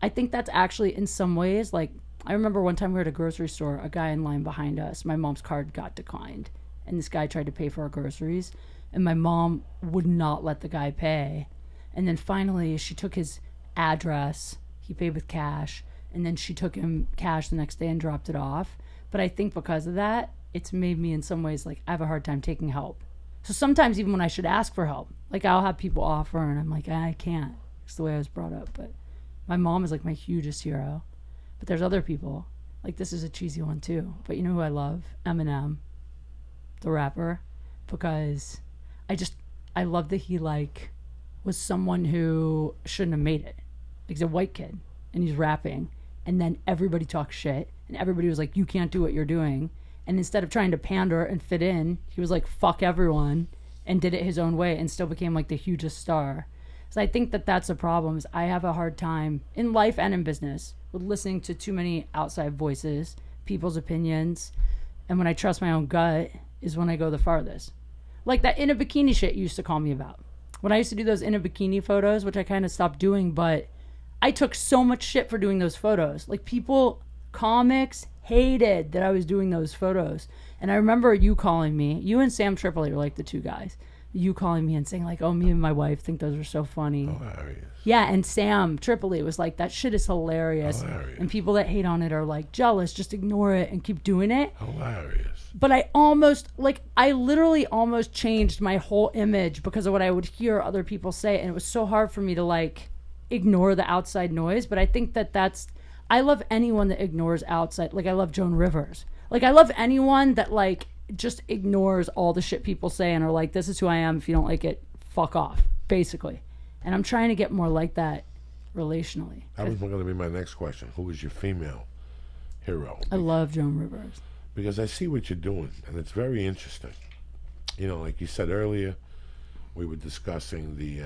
I think that's actually in some ways like I remember one time we were at a grocery store, a guy in line behind us, my mom's card got declined. And this guy tried to pay for our groceries. And my mom would not let the guy pay. And then finally, she took his address. He paid with cash. And then she took him cash the next day and dropped it off. But I think because of that, it's made me in some ways like I have a hard time taking help. So sometimes even when I should ask for help, like I'll have people offer and I'm like, I can't. It's the way I was brought up. But my mom is like my hugest hero. But there's other people. Like this is a cheesy one too. But you know who I love? Eminem, the rapper. Because I love that he like was someone who shouldn't have made it. Like he's a white kid and he's rapping. And then everybody talks shit. And everybody was like, you can't do what you're doing. And instead of trying to pander and fit in, he was like, fuck everyone, and did it his own way and still became like the hugest star. So I think that that's a problem. Is I have a hard time in life and in business with listening to too many outside voices, people's opinions. And when I trust my own gut is when I go the farthest. Like that in a bikini shit you used to call me about. When I used to do those in a bikini photos, which I kind of stopped doing, but I took so much shit for doing those photos. Like people, comics hated that I was doing those photos. And I remember you calling me, you and Sam Tripoli were like the two guys. You calling me and saying like, oh, me and my wife think those are so funny. Hilarious. Yeah, and Sam Tripoli was like, that shit is hilarious. Hilarious. And people that hate on it are like jealous, just ignore it and keep doing it. Hilarious. But I literally almost changed my whole image because of what I would hear other people say. And it was so hard for me to like ignore the outside noise. But I think I love anyone that ignores outside. Like I love Joan Rivers. Like I love anyone that like just ignores all the shit people say and are like, this is who I am. If you don't like it, fuck off, basically. And I'm trying to get more like that relationally. That was going to be my next question. Who is your female hero? I love Joan Rivers. Because I see what you're doing, and it's very interesting. You know, like you said earlier, we were discussing the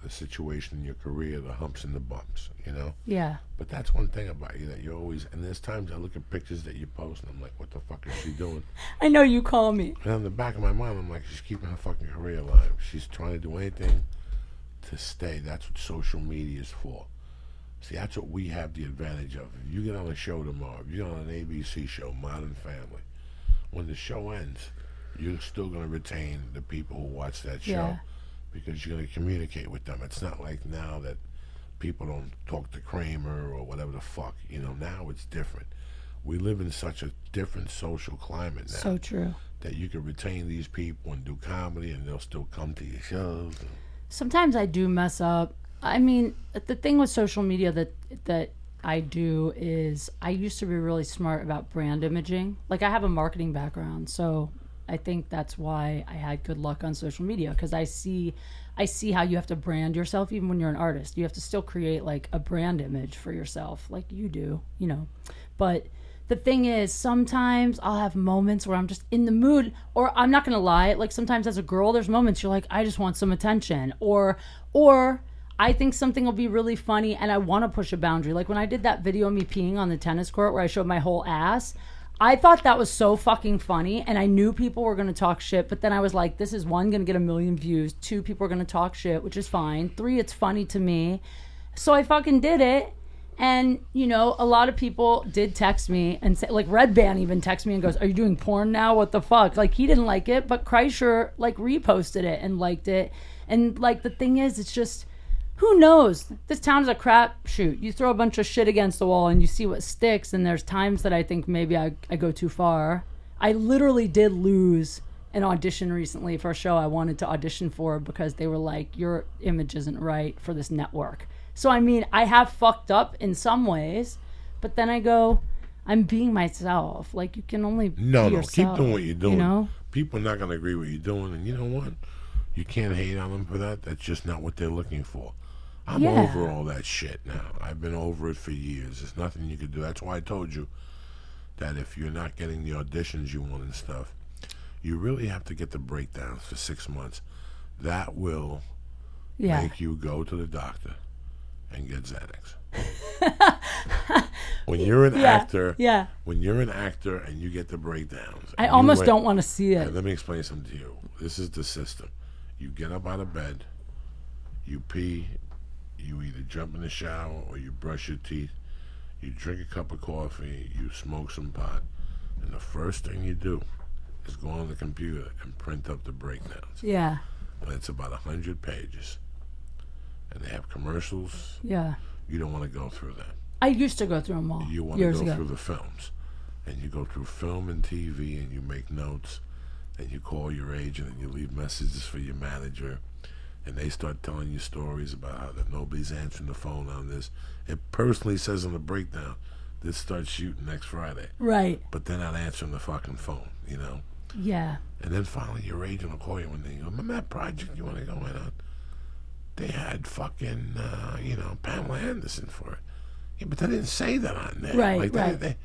situation in your career, the humps and the bumps, you know? Yeah. But that's one thing about you, that you're always, and there's times I look at pictures that you post, and I'm like, what the fuck is she doing? I know you call me. And in the back of my mind, I'm like, she's keeping her fucking career alive. She's trying to do anything to stay. That's what social media is for. See, that's what we have the advantage of. If you get on a show tomorrow, if you get on an ABC show, Modern Family, when the show ends, you're still going to retain the people who watch that show. Yeah. Because you're going to communicate with them. It's not like now that people don't talk to Kramer or whatever the fuck. You know, now it's different. We live in such a different social climate now. So true. That you can retain these people and do comedy and they'll still come to your shows. Sometimes I do mess up. I mean, the thing with social media that I do is I used to be really smart about brand imaging. Like I have a marketing background, so I think that's why I had good luck on social media, because I see how you have to brand yourself even when you're an artist. You have to still create like a brand image for yourself like you do, you know. But the thing is, sometimes I'll have moments where I'm just in the mood, or I'm not going to lie, like sometimes as a girl, there's moments you're like, I just want some attention, or I think something will be really funny and I want to push a boundary. Like when I did that video of me peeing on the tennis court where I showed my whole ass, I thought that was so fucking funny, and I knew people were going to talk shit, but then I was like, this is one, going to get 1 million views, 2, people are going to talk shit, which is fine, 3, it's funny to me. So I fucking did it, and, you know, a lot of people did text me and say, like Red Band even texted me and goes, are you doing porn now? What the fuck? Like, he didn't like it, but Kreischer, like, reposted it and liked it. And, like, the thing is, it's just, who knows? This town is a crapshoot. You throw a bunch of shit against the wall and you see what sticks, and there's times that I think maybe I go too far. I literally did lose an audition recently for a show I wanted to audition for because they were like, your image isn't right for this network. So, I mean, I have fucked up in some ways, but then I go, I'm being myself. Like, you can only be yourself. Keep doing what you're doing. You know? People are not going to agree with what you're doing, and you know what? You can't hate on them for that. That's just not what they're looking for. I'm over all that shit now. I've been over it for years. There's nothing you can do. That's why I told you that if you're not getting the auditions you want and stuff, you really have to get the breakdowns for 6 months. That will make you go to the doctor and get Xanax. When you're an actor, when you're an actor and you get the breakdowns, I almost don't want to see it. Let me explain something to you. This is the system. You get up out of bed, you pee, you either jump in the shower or you brush your teeth, You drink a cup of coffee, you smoke some pot, and the first thing you do is go on the computer and print up the breakdowns. Yeah. And it's about 100 pages. And they have commercials. Yeah. You don't want to go through that. I used to go through them all. You want to years go ago. through the films. And you go through film and TV, and you make notes, and you call your agent, and you leave messages for your manager, and they start telling you stories about how that nobody's answering the phone on this. It personally says on the breakdown, this starts shooting next Friday. Right. But they're not answering the fucking phone, you know? Yeah. And then finally your agent will call you one day and go, remember that project you want to go in on? They had fucking, Pamela Anderson for it. Yeah, but they didn't say that on there. Right, like right. They,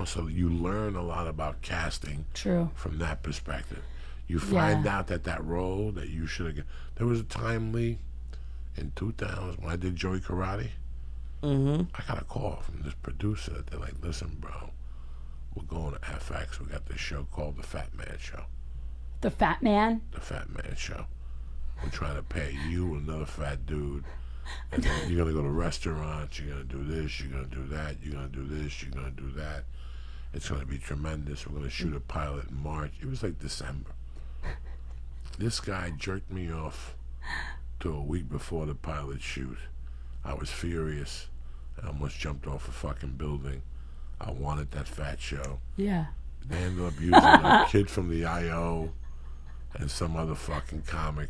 so you learn a lot about casting. True. From that perspective. You find out that role that you should have... There was a time, Lee, in 2000, when I did Joey Karate, I got a call from this producer. They're like, listen, bro, we're going to FX. We got this show called The Fat Man Show. The Fat Man? The Fat Man Show. We're trying to pay you another fat dude. And then you're going to go to restaurants. You're going to do this. You're going to do that. You're going to do this. You're going to do that. It's going to be tremendous. We're going to shoot a pilot in March. It was like December. This guy jerked me off to a week before the pilot shoot. I was furious. I almost jumped off a fucking building. I wanted that fat show. Yeah. They ended up using a kid from the I.O. and some other fucking comic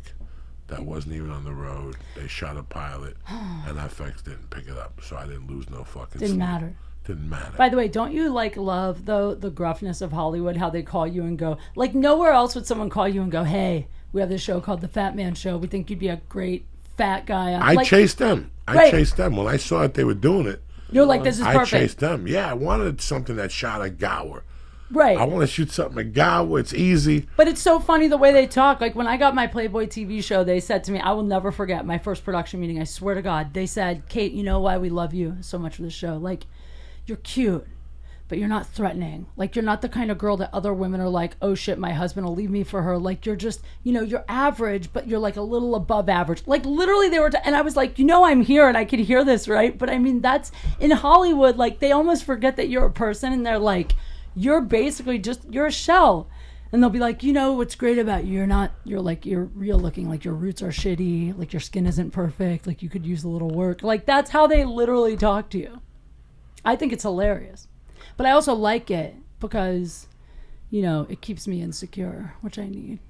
that wasn't even on the road. They shot a pilot, and FX didn't pick it up, so I didn't lose no fucking Didn't sleep. matter. Didn't matter. By the way, don't you love though the gruffness of Hollywood? How they call you and go nowhere else would someone call you and go, "Hey, we have this show called The Fat Man Show. We think you'd be a great fat guy." I chased them. I chased them when I saw that they were doing it. You're like, "This is perfect." I chased them. Yeah, I wanted something that shot at Gower. Right. I want to shoot something at Gower. It's easy. But it's so funny the way they talk. Like when I got my Playboy TV show, they said to me, I will never forget my first production meeting. I swear to God, they said, "Kate, you know why we love you so much for this show? Like, you're cute, but you're not threatening. Like, you're not the kind of girl that other women are like, oh shit, my husband will leave me for her. Like, you're just, you're average, but you're like a little above average." Like, literally they were, and I was like, I'm here and I can hear this, right? But I mean, that's in Hollywood, like they almost forget that you're a person and they're like, you're basically you're a shell. And they'll be like, what's great about you? You're real looking, like your roots are shitty, like your skin isn't perfect, like you could use a little work. Like that's how they literally talk to you. I think it's hilarious. But I also like it because, it keeps me insecure, which I need.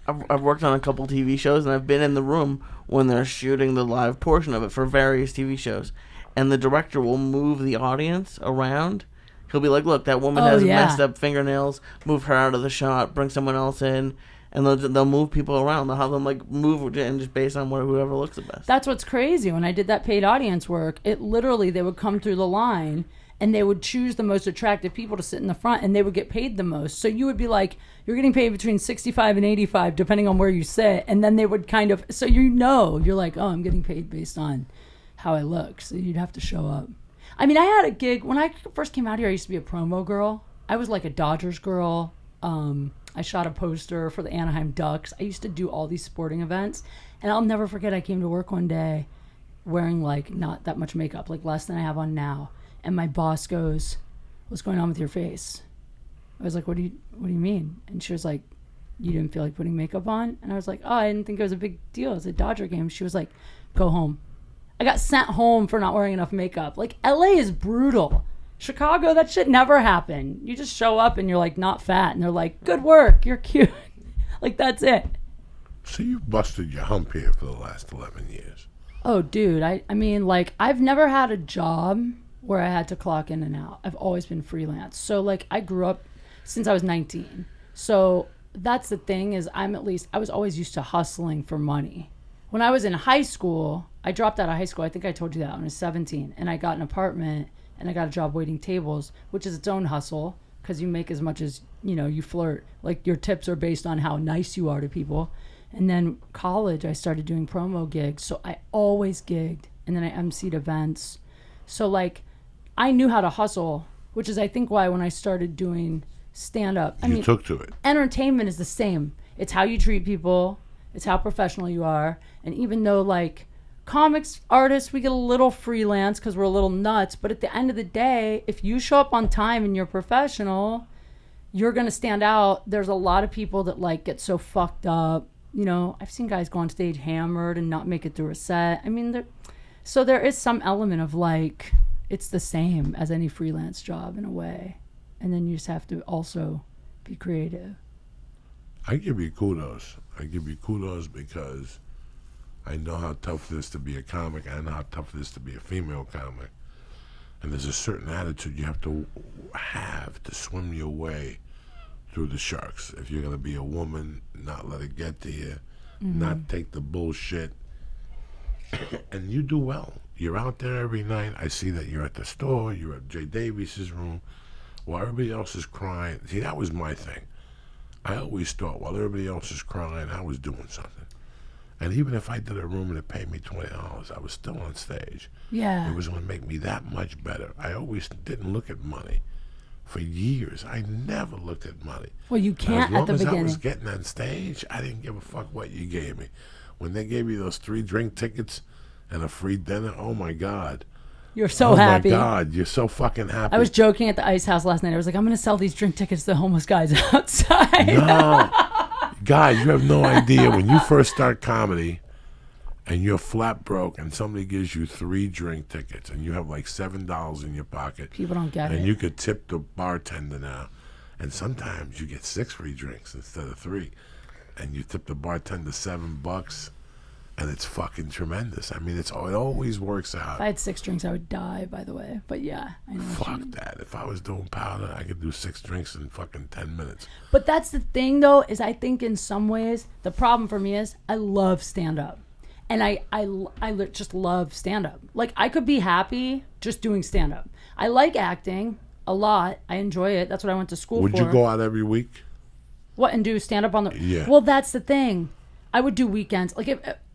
I've worked on a couple TV shows, and I've been in the room when they're shooting the live portion of it for various TV shows. And the director will move the audience around. He'll be like, look, that woman has messed up fingernails. Move her out of the shot. Bring someone else in. And they'll move people around. They'll have them move and just based on whoever looks the best. That's what's crazy. When I did that paid audience work, it literally, they would come through the line and they would choose the most attractive people to sit in the front and they would get paid the most. So you would be like, you're getting paid between 65 and 85 depending on where you sit. And then they would kind of, so you're like, oh, I'm getting paid based on how I look. So you'd have to show up. I mean, I had a gig when I first came out here. I used to be a promo girl. I was like a Dodgers girl. I shot a poster for the Anaheim Ducks. I used to do all these sporting events, and I'll never forget. I came to work one day wearing not that much makeup, like less than I have on now. And my boss goes, "What's going on with your face?" I was like, "What do you mean?" And she was like, "You didn't feel like putting makeup on?" And I was like, "Oh, I didn't think it was a big deal. It's a Dodger game." She was like, "Go home." I got sent home for not wearing enough makeup. Like, LA is brutal. Chicago, that shit never happened. You just show up and you're like not fat and they're like, "Good work, you're cute." Like, that's it. So you busted your hump here for the last 11 years. Oh, dude, I mean, like, I've never had a job where I had to clock in and out. I've always been freelance. So, like, I grew up since I was 19. So that's the thing is I was always used to hustling for money. When I was in high school, I dropped out of high school. I think I told you that when I was 17. And I got an apartment and I got a job waiting tables, which is its own hustle because you make as much as, you flirt. Like, your tips are based on how nice you are to people. And then college, I started doing promo gigs. So I always gigged. And then I emceed events. So, like, I knew how to hustle, which is, I think, why when I started doing stand-up. I mean, took to it. Entertainment is the same. It's how you treat people. It's how professional you are. And even though, like, comics artists, we get a little freelance because we're a little nuts. But at the end of the day, if you show up on time and you're professional, you're going to stand out. There's a lot of people that like get so fucked up. You know, I've seen guys go on stage hammered and not make it through a set. I mean, so there is some element of like, it's the same as any freelance job in a way. And then you just have to also be creative. I give you kudos. I give you kudos because I know how tough it is to be a comic. I know how tough it is to be a female comic. And there's a certain attitude you have to swim your way through the sharks. If you're going to be a woman, not let it get to you, not take the bullshit. And you do well. You're out there every night. I see that you're at the store, you're at Jay Davies's room, while everybody else is crying. See, that was my thing. I always thought while everybody else is crying, I was doing something. And even if I did a room and it paid me $20, I was still on stage. Yeah. It was going to make me that much better. I always didn't look at money. For years, I never looked at money. Well, you can't at the beginning. As long as I was getting on stage, I didn't give a fuck what you gave me. When they gave you those 3 drink tickets and a free dinner, oh my God. You're so happy. Oh my God, you're so fucking happy. I was joking at the Ice House last night. I was like, I'm going to sell these drink tickets to the homeless guys outside. No. Guys, you have no idea. When you first start comedy and you're flat broke and somebody gives you 3 drink tickets and you have like $7 in your pocket. People don't get it. And you could tip the bartender now. And sometimes you get 6 free drinks instead of 3. And you tip the bartender $7. And it's fucking tremendous. I mean, it always works out. If I had 6 drinks, I would die, by the way. But yeah, I know. Fuck that. If I was doing powder, I could do 6 drinks in fucking 10 minutes. But that's the thing, though, is I think in some ways, the problem for me is I love stand-up. And I just love stand-up. Like, I could be happy just doing stand-up. I like acting a lot. I enjoy it. That's what I went to school for. Would you go out every week? What, and do stand-up on the... Yeah. Well, that's the thing. I would do weekends.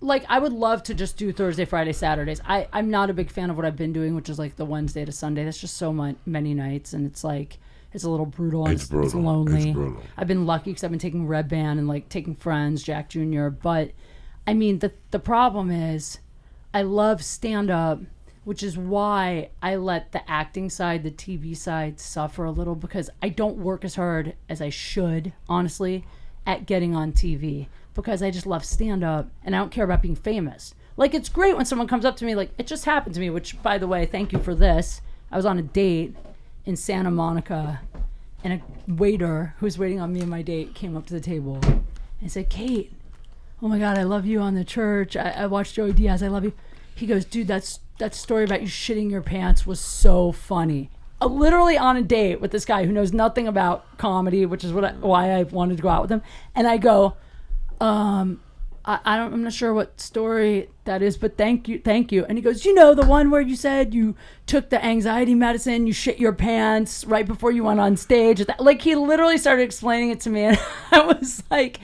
Like I would love to just do Thursday, Friday, Saturdays. I'm not a big fan of what I've been doing, which is like the Wednesday to Sunday. That's just so many nights, and it's like it's a little brutal. It's brutal. It's lonely. It's brutal. I've been lucky because I've been taking Red Band and like taking Friends, Jack Jr. But I mean, the problem is, I love stand up, which is why I let the acting side, the TV side, suffer a little because I don't work as hard as I should, honestly, at getting on TV. Because I just love stand-up, and I don't care about being famous. Like, it's great when someone comes up to me, like, it just happened to me, which, by the way, thank you for this. I was on a date in Santa Monica, and a waiter who was waiting on me and my date came up to the table and said, Kate, oh my God, I love you on the church. I watched Joey Diaz. I love you. He goes, dude, that story about you shitting your pants was so funny. Literally on a date with this guy who knows nothing about comedy, which is why I wanted to go out with him. And I go... I'm not sure what story that is, but thank you. And he goes, you know, the one where you said you took the anxiety medicine, you shit your pants right before you went on stage. Like, he literally started explaining it to me, and I was like,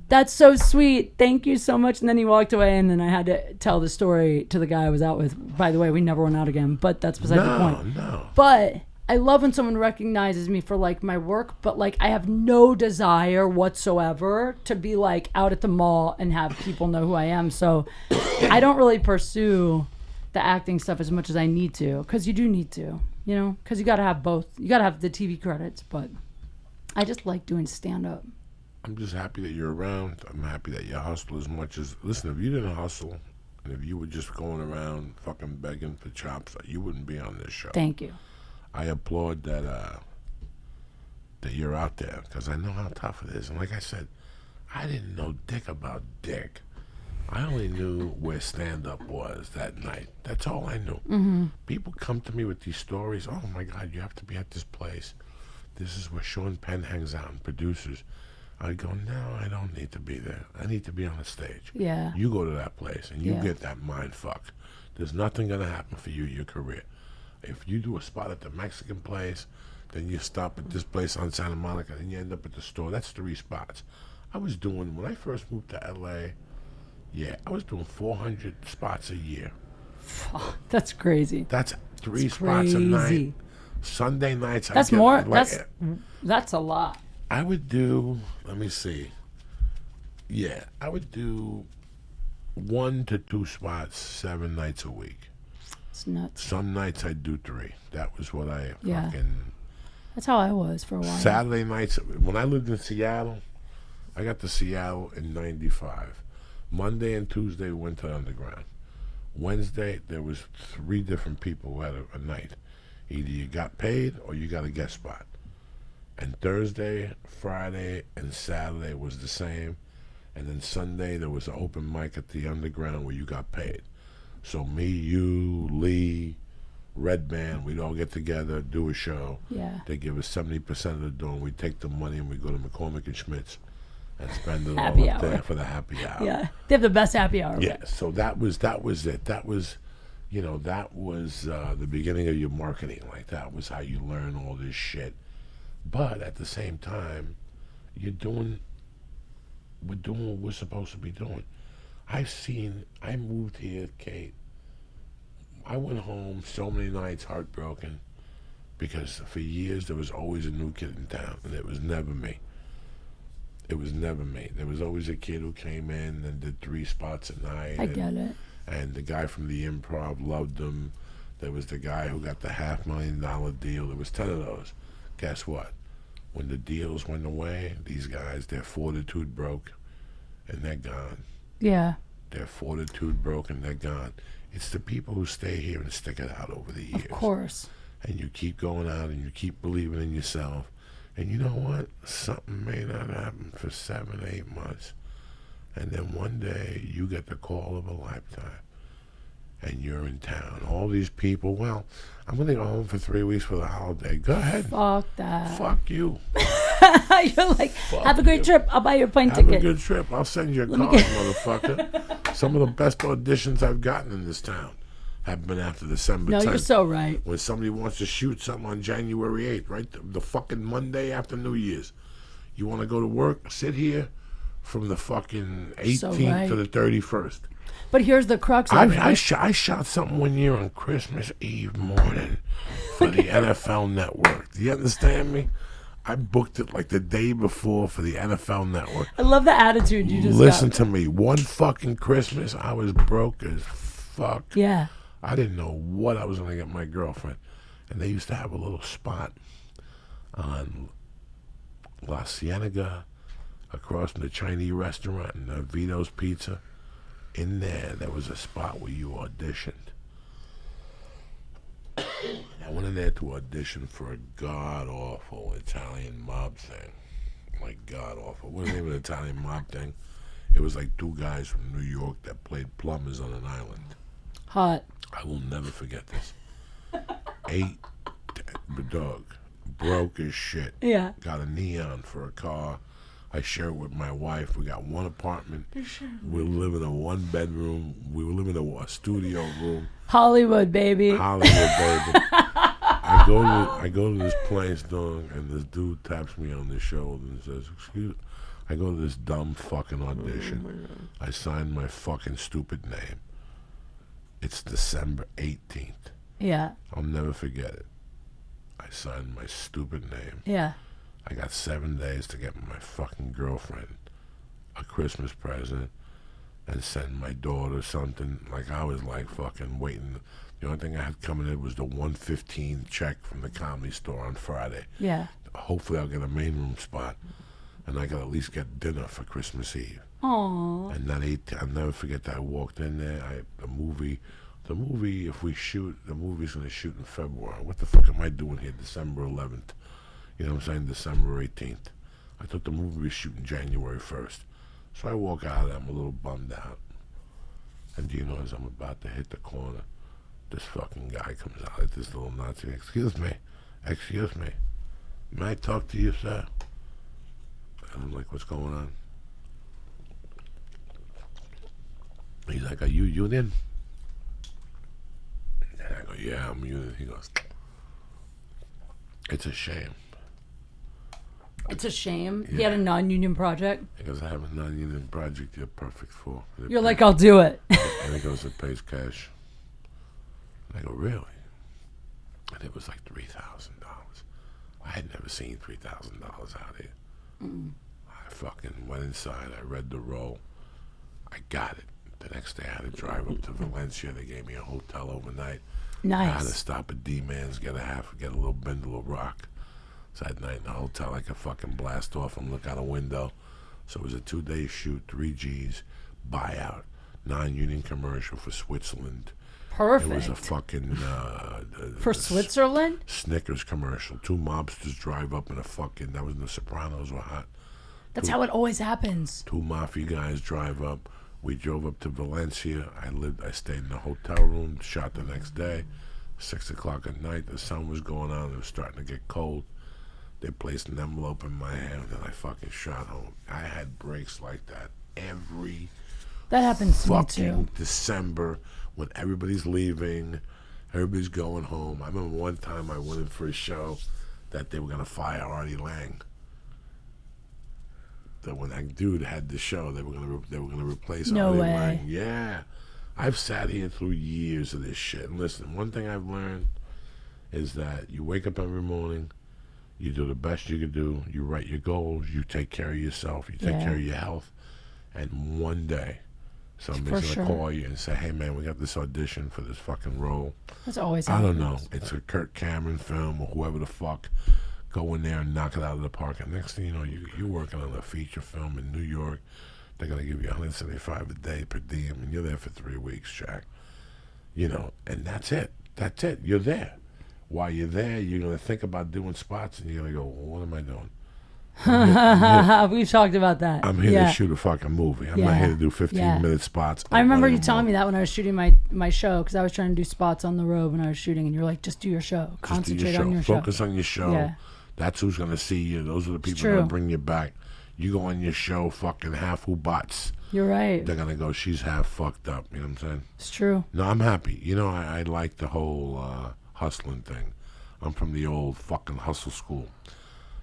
that's so sweet. Thank you so much. And then he walked away, and then I had to tell the story to the guy I was out with. By the way, we never went out again, but that's beside the point. No. But I love when someone recognizes me for like my work, but like I have no desire whatsoever to be like out at the mall and have people know who I am. So I don't really pursue the acting stuff as much as I need to, because you do need to, you know, because you got to have both. You got to have the TV credits, but I just like doing stand-up. I'm just happy that you're around. I'm happy that you hustle as much as... Listen, if you didn't hustle, and if you were just going around fucking begging for chops, you wouldn't be on this show. Thank you. I applaud that you're out there, because I know how tough it is. And like I said, I didn't know dick about dick. I only knew where stand-up was that night. That's all I knew. Mm-hmm. People come to me with these stories. Oh, my God, you have to be at this place. This is where Sean Penn hangs out and producers. I go, no, I don't need to be there. I need to be on the stage. Yeah. You go to that place, and you get that mind fucked. There's nothing going to happen for you in your career. If you do a spot at the Mexican place, then you stop at this place on Santa Monica, and you end up at the store. That's 3 spots. I was doing, when I first moved to L.A., I was doing 400 spots a year. That's crazy. That's 3 spots a night. Sunday nights. That's more. That's a lot. I would do, let me see. Yeah, I would do 1 to 2 spots 7 nights a week. It's nuts. Some nights I'd do 3. That was what I Yeah. fucking... That's how I was for a while. Saturday nights, when I lived in Seattle, I got to Seattle in 95. Monday and Tuesday we went to the Underground. Wednesday, there was 3 different people who had a night. Either you got paid or you got a guest spot. And Thursday, Friday, and Saturday was the same. And then Sunday, there was an open mic at the Underground where you got paid. So me, you, Lee, Red Band, we'd all get together, do a show. Yeah. They give us 70% of the dough, and we take the money and we go to McCormick and Schmidt's and spend it Happy all up hour. there for the happy hour. Yeah. They have the best happy hour. Yeah, so that was it. That was, the beginning of your marketing. Like, that was how you learn all this shit. But at the same time, we're doing what we're supposed to be doing. I moved here, Kate. I went home so many nights heartbroken because for years there was always a new kid in town, and it was never me. It was never me. There was always a kid who came in and did 3 spots a night. I get it. And the guy from the Improv loved them. There was the guy who got the $500,000 deal. There was 10 of those. Guess what? When the deals went away, these guys, their fortitude broke, and they're gone. Yeah. Their fortitude broke, and they're gone. It's the people who stay here and stick it out over the years. Of course. And you keep going out, and you keep believing in yourself. And you know what? Something may not happen for 7, 8 months. And then one day, you get the call of a lifetime. And you're in town. All these people, well, I'm going to go home for 3 weeks for the holiday. Go ahead. Fuck that. Fuck you. You're like, have a great trip. I'll buy your plane Have ticket. a good trip. I'll send you a card, motherfucker. Some of the best auditions I've gotten in this town have been after December 10th. No, you're so right. When somebody wants to shoot something on January 8th, right? The fucking Monday after New Year's. You want to go to work? Sit here from the fucking 18th to the 31st. But here's the crux of it. I shot something one year on Christmas Eve morning for the NFL Network. Do you understand me? I booked it like the day before for the NFL Network. I love the attitude you just Listen got. to me. One fucking Christmas, I was broke as fuck. Yeah. I didn't know what I was going to get my girlfriend. And they used to have a little spot on La Cienega across from the Chinese restaurant and Vito's Pizza. In there was a spot where you auditioned. I went in there to audition for a god-awful Italian mob thing. Like, god-awful. It wasn't even an Italian mob thing. It was like 2 guys from New York that played plumbers on an island. Hot. I will never forget this. 8, dog, broke as shit. Yeah. Got a neon for a car. I share it with my wife. We got one apartment. We live in a 1-bedroom. We live in a studio room. Hollywood, baby. Hollywood, baby. I go to this place, dog, and this dude taps me on the shoulder and says, "Excuse." I go to this dumb fucking audition. I sign my fucking stupid name. It's December 18th. Yeah. I'll never forget it. I signed my stupid name. Yeah. I got 7 days to get my fucking girlfriend a Christmas present and send my daughter something. Like, I was like fucking waiting. The only thing I had coming in was the $115 check from the Comedy Store on Friday. Yeah. Hopefully I'll get a main room spot, and I could at least get dinner for Christmas Eve. Aww. And I'll never forget that I walked in there. The movie, if we shoot, the movie's going to shoot in February. What the fuck am I doing here December 11th? You know what I'm saying? December 18th. I thought the movie was shooting January 1st. So I walk out of there, I'm a little bummed out. And do you know, as I'm about to hit the corner, this fucking guy comes out like this little Nazi. Excuse me. May I talk to you, sir? And I'm like, what's going on? He's like, are you union? And I go, yeah, I'm union. He goes, it's a shame. It's a shame. He Yeah. had a non-union project. He goes, I have a non-union project you're perfect for. You're like, I'll do it. And he goes, it pays cash. And I go, really? And it was like $3,000. I had never seen $3,000 out here. I fucking went inside. I read the role. I got it. The next day I had to drive up to Valencia. They gave me a hotel overnight. Nice. I had to stop at D-Man's, get a little bundle of rock. So at night in the hotel, I could fucking blast off and look out a window. So it was a 2-day shoot, 3 Gs, buyout, non-union commercial for Switzerland. Perfect. It was a fucking for Switzerland? Snickers commercial. 2 mobsters drive up in a fucking, that was when The Sopranos were hot. That's how it always happens. 2 mafia guys drive up. We drove up to Valencia. I stayed in the hotel room, shot the next day. 6 o'clock at night, the sun was going on. It was starting to get cold. They placed an envelope in my hand, and I fucking shot home. I had breaks like that every that happens to me fucking too. December when everybody's leaving, everybody's going home. I remember one time I went in for a show that they were gonna fire Artie Lang. That when that dude had the show, they were gonna replace Artie Lang. Yeah, I've sat here through years of this shit. And listen, one thing I've learned is that you wake up every morning. You do the best you can do. You write your goals. You take care of yourself. You take care of your health. And one day, somebody's going to call you and say, hey, man, we got this audition for this fucking role. That's always I don't know. It's a Kirk Cameron film or whoever the fuck. Go in there and knock it out of the park. And next thing you know, you're working on a feature film in New York. They're going to give you $175 a day per diem. And you're there for 3 weeks, Jack. You know, and that's it. That's it. You're there. While you're there, you're going to think about doing spots, and you're going to go, well, what am I doing? We've talked about that. I'm here to shoot a fucking movie. I'm not here to do 15-minute spots. I remember you telling me that when I was shooting my show, because I was trying to do spots on the road when I was shooting, and you're like, just do your show. Concentrate on your show. Focus on your show. Yeah. That's who's going to see you. Those are the people that bring you back. You go on your show fucking half who bots. You're right. They're going to go, she's half fucked up. You know what I'm saying? It's true. No, I'm happy. You know, I like the whole hustling thing. I'm from the old fucking hustle school.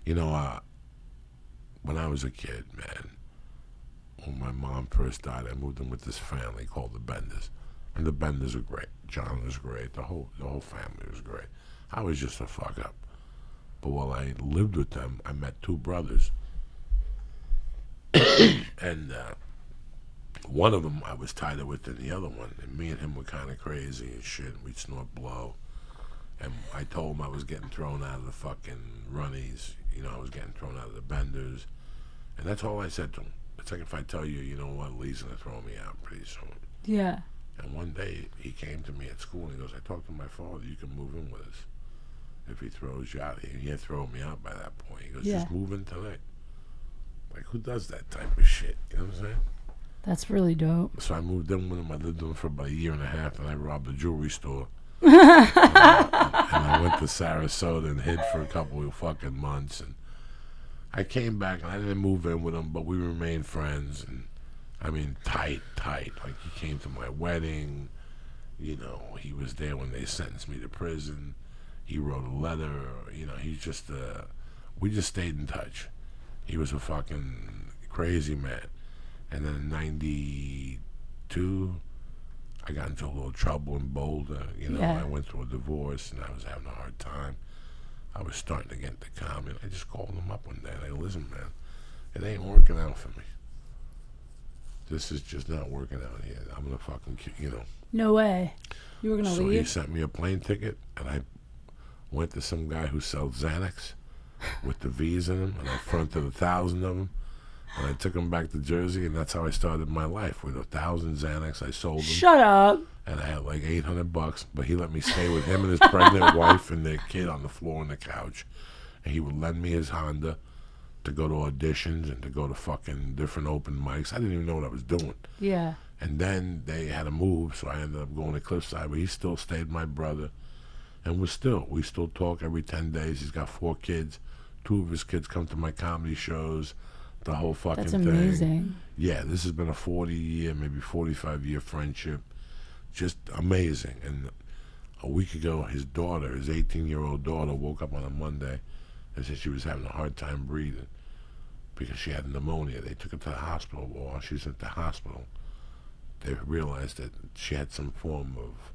You know, when I was a kid, man, when my mom first died, I moved in with this family called the Benders. And the Benders were great. John was great. The whole family was great. I was just a fuck up. But while I lived with them, I met 2 brothers. And one of them I was tighter with than the other one. And me and him were kind of crazy and shit. We'd snort blow. And I told him I was getting thrown out of the fucking runnies. You know, I was getting thrown out of the Benders. And that's all I said to him. It's like if I tell you, you know what, Lee's going to throw me out pretty soon. Yeah. And one day he came to me at school and he goes, I talked to my father, you can move in with us. If he throws you out, he had thrown me out by that point. He goes, just move in tonight. Like, who does that type of shit? You know what I'm saying? That's really dope. So I moved in with him. I lived with him for about 1.5 years, and I robbed a jewelry store. And I went to Sarasota and hid for a couple of fucking months, and I came back and I didn't move in with him, but we remained friends, and I mean tight. Like he came to my wedding, you know, he was there when they sentenced me to prison. He wrote a letter, you know, he's just we just stayed in touch. He was a fucking crazy man. And then in 92 I got into a little trouble in Boulder. You know, I went through a divorce and I was having a hard time. I was starting to get into comedy. I just called him up one day and I go, listen, man, it ain't working out for me. This is just not working out here. I'm going to fucking, you know. No way. You were going to leave? So he sent me a plane ticket and I went to some guy who sells Xanax with the V's in them, and I fronted 1,000 of them. And I took them back to Jersey, and that's how I started my life. With 1,000 Xanax, I sold them. Shut up. And I had like $800, but he let me stay with him and his pregnant wife and their kid on the floor on the couch. And he would lend me his Honda to go to auditions and to go to fucking different open mics. I didn't even know what I was doing. Yeah. And then they had to move, so I ended up going to Cliffside, but he still stayed with my brother. And we still talk every 10 days. He's got 4 kids. 2 of his kids come to my comedy shows. The whole fucking thing. That's amazing. Yeah, this has been a 40-year, maybe 45-year friendship. Just amazing. And a week ago, his daughter, his 18-year-old daughter, woke up on a Monday and said she was having a hard time breathing because she had pneumonia. They took her to the hospital. While she was at the hospital, they realized that she had some form of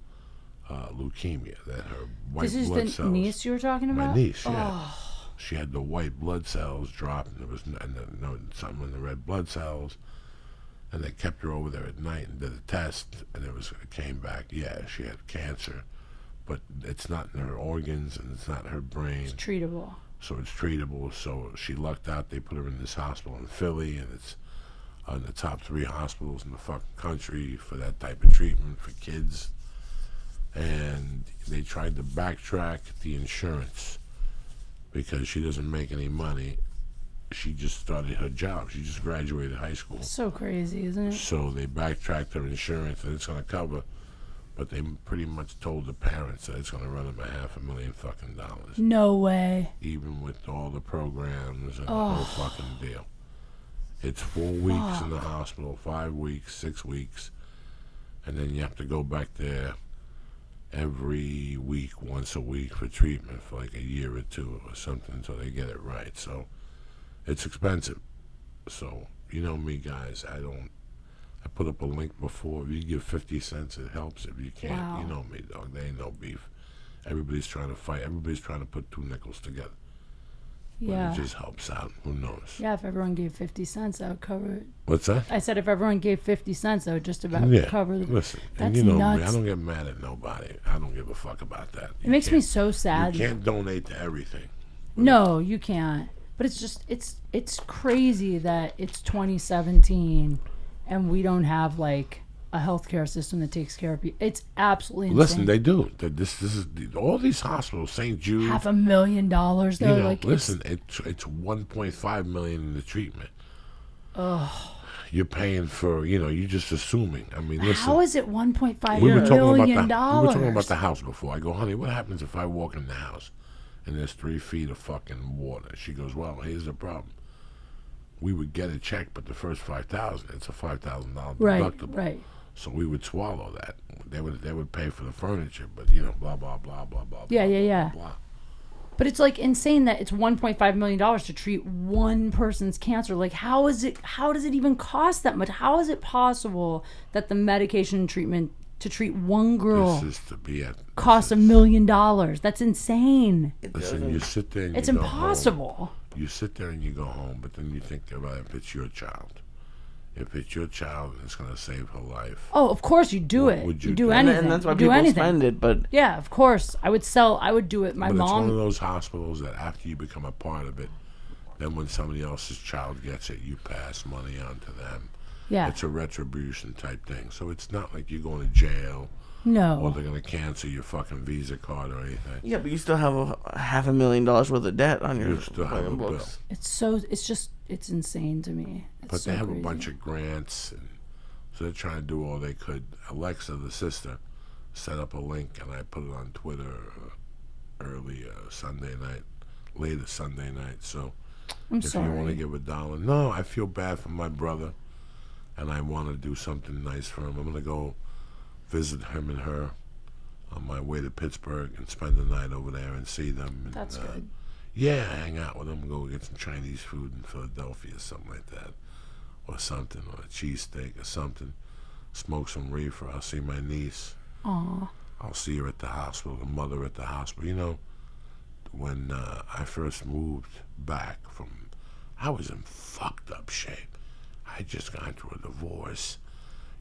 leukemia, that her white blood cells... This is the niece you were talking about? My niece, yeah. She had the white blood cells drop, and there was something in the red blood cells. And they kept her over there at night and did a test, and it came back, yeah, she had cancer, but it's not in her organs and it's not in her brain. It's treatable. So it's treatable. So she lucked out. They put her in this hospital in Philly, and it's in the top 3 hospitals in the fucking country for that type of treatment for kids. And they tried to backtrack the insurance because she doesn't make any money. She just started her job. She just graduated high school. So crazy, isn't it? So they backtracked her insurance, and it's going to cover. But they pretty much told the parents that it's going to run them $500,000 fucking dollars. No way. Even with all the programs and the whole fucking deal. It's 4 weeks in the hospital, 5 weeks, 6 weeks, and then you have to go back there every week, once a week for treatment for like a year or 2 or something until they get it right. So it's expensive. So you know me, guys. I put up a link before. If you give 50 cents, it helps. If you can't, you know me, dog. There ain't no beef. Everybody's trying to fight. Everybody's trying to put 2 nickels together. Yeah. But it just helps out. Who knows? Yeah, if everyone gave 50 cents, that would cover it. What's that? I said if everyone gave 50 cents, that would just about cover the... Listen, That's and you know nuts. me, I don't get mad at nobody. I don't give a fuck about that. It makes me so sad. You can't donate to everything. No, you can't. But it's just, it's crazy that it's 2017 and we don't have like a healthcare system that takes care of people. It's absolutely insane. Listen, they do. This is all these hospitals. St. Jude. $500,000 though. You know, like listen, it's $1.5 million in the treatment. Oh. You're paying for, you're just assuming. I mean, listen. How is it $1.5 we were million? talking about the house before. I go, honey, what happens if I walk in the house and there's 3 feet of fucking water? She goes, well, here's the problem. We would get a check, but the first $5,000, it's a $5,000 deductible. Right. So we would swallow that. They would pay for the furniture, but blah blah blah blah blah. Yeah. Blah. But it's like insane that it's $1.5 million to treat one person's cancer. Like, how does it even cost that much? How is it possible that the medication and treatment to treat one girl costs $1 million? That's insane. Listen, you sit there and it's you go impossible. Home. You sit there and you go home, but then you think about if it's your child. If it's your child and it's going to save her life. Oh, of course you do it. Would you do anything. And that's why you people spend it. But yeah, of course. I would do it. My but mom. It's one of those hospitals that after you become a part of it, then when somebody else's child gets it, you pass money on to them. Yeah. It's a retribution type thing. So it's not like you're going to jail. No. Or they're going to cancel your fucking Visa card or anything. Yeah, but you still have $500,000 worth of debt on your still have a books. bill. It's insane to me. But they have a bunch of grants, and so they're trying to do all they could. Alexa, the sister, set up a link, and I put it on Twitter early Sunday night, later Sunday night. So if you want to give $1, no, I feel bad for my brother, and I want to do something nice for him. I'm going to go visit him and her on my way to Pittsburgh and spend the night over there and see them. And, that's good. Yeah, hang out with them, go get some Chinese food in Philadelphia or something like that. Or something, or a cheesesteak or something. Smoke some reefer. I'll see my niece. Aww. I'll see her at the hospital, the mother at the hospital. When I first moved back I was in fucked up shape. I had just gone through a divorce.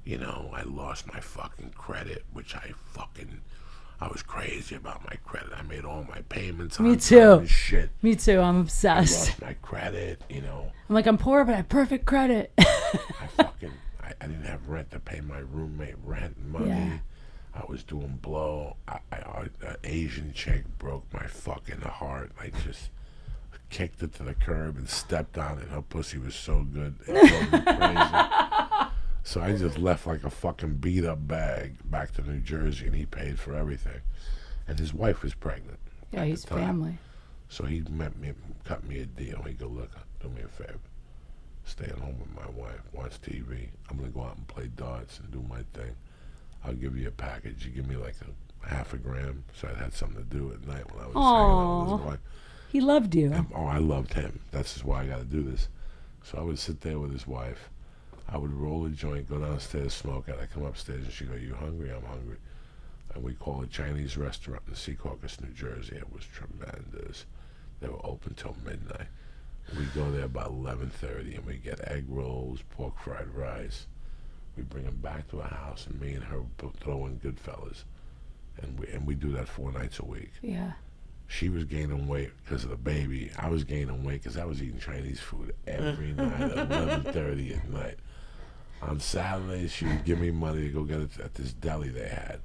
I lost my fucking credit, which I was crazy about my credit. I made all my payments on time and shit. Me too. I'm obsessed. I lost my credit, I'm like, I'm poor, but I have perfect credit. I didn't have rent to pay my roommate rent money. Yeah. I was doing blow. An Asian chick broke my fucking heart. I just kicked it to the curb and stepped on it. Her pussy was so good. It drove me crazy. So I just left like a fucking beat up bag back to New Jersey, and he paid for everything. And his wife was pregnant. Yeah, he's family. So he cut me a deal. He go, look, do me a favor. Stay at home with my wife, watch TV. I'm going to go out and play darts and do my thing. I'll give you a package. You give me like a half a gram, so I had something to do at night when I was hanging out with his wife. He loved you. And, I loved him. That's why I got to do this. So I would sit there with his wife. I would roll a joint, go downstairs, smoke it. I come upstairs and she go, you hungry? I'm hungry. And we call a Chinese restaurant in Secaucus, New Jersey. It was tremendous. They were open till midnight. We go there about 11:30 and we get egg rolls, pork fried rice, We bring him back to our house, and me and her throw in Goodfellas, and we do that 4 nights a week. Yeah. She was gaining weight because of the baby. I was gaining weight because I was eating Chinese food every night at 11:30 at night. On Saturdays, she would give me money to go get it at this deli they had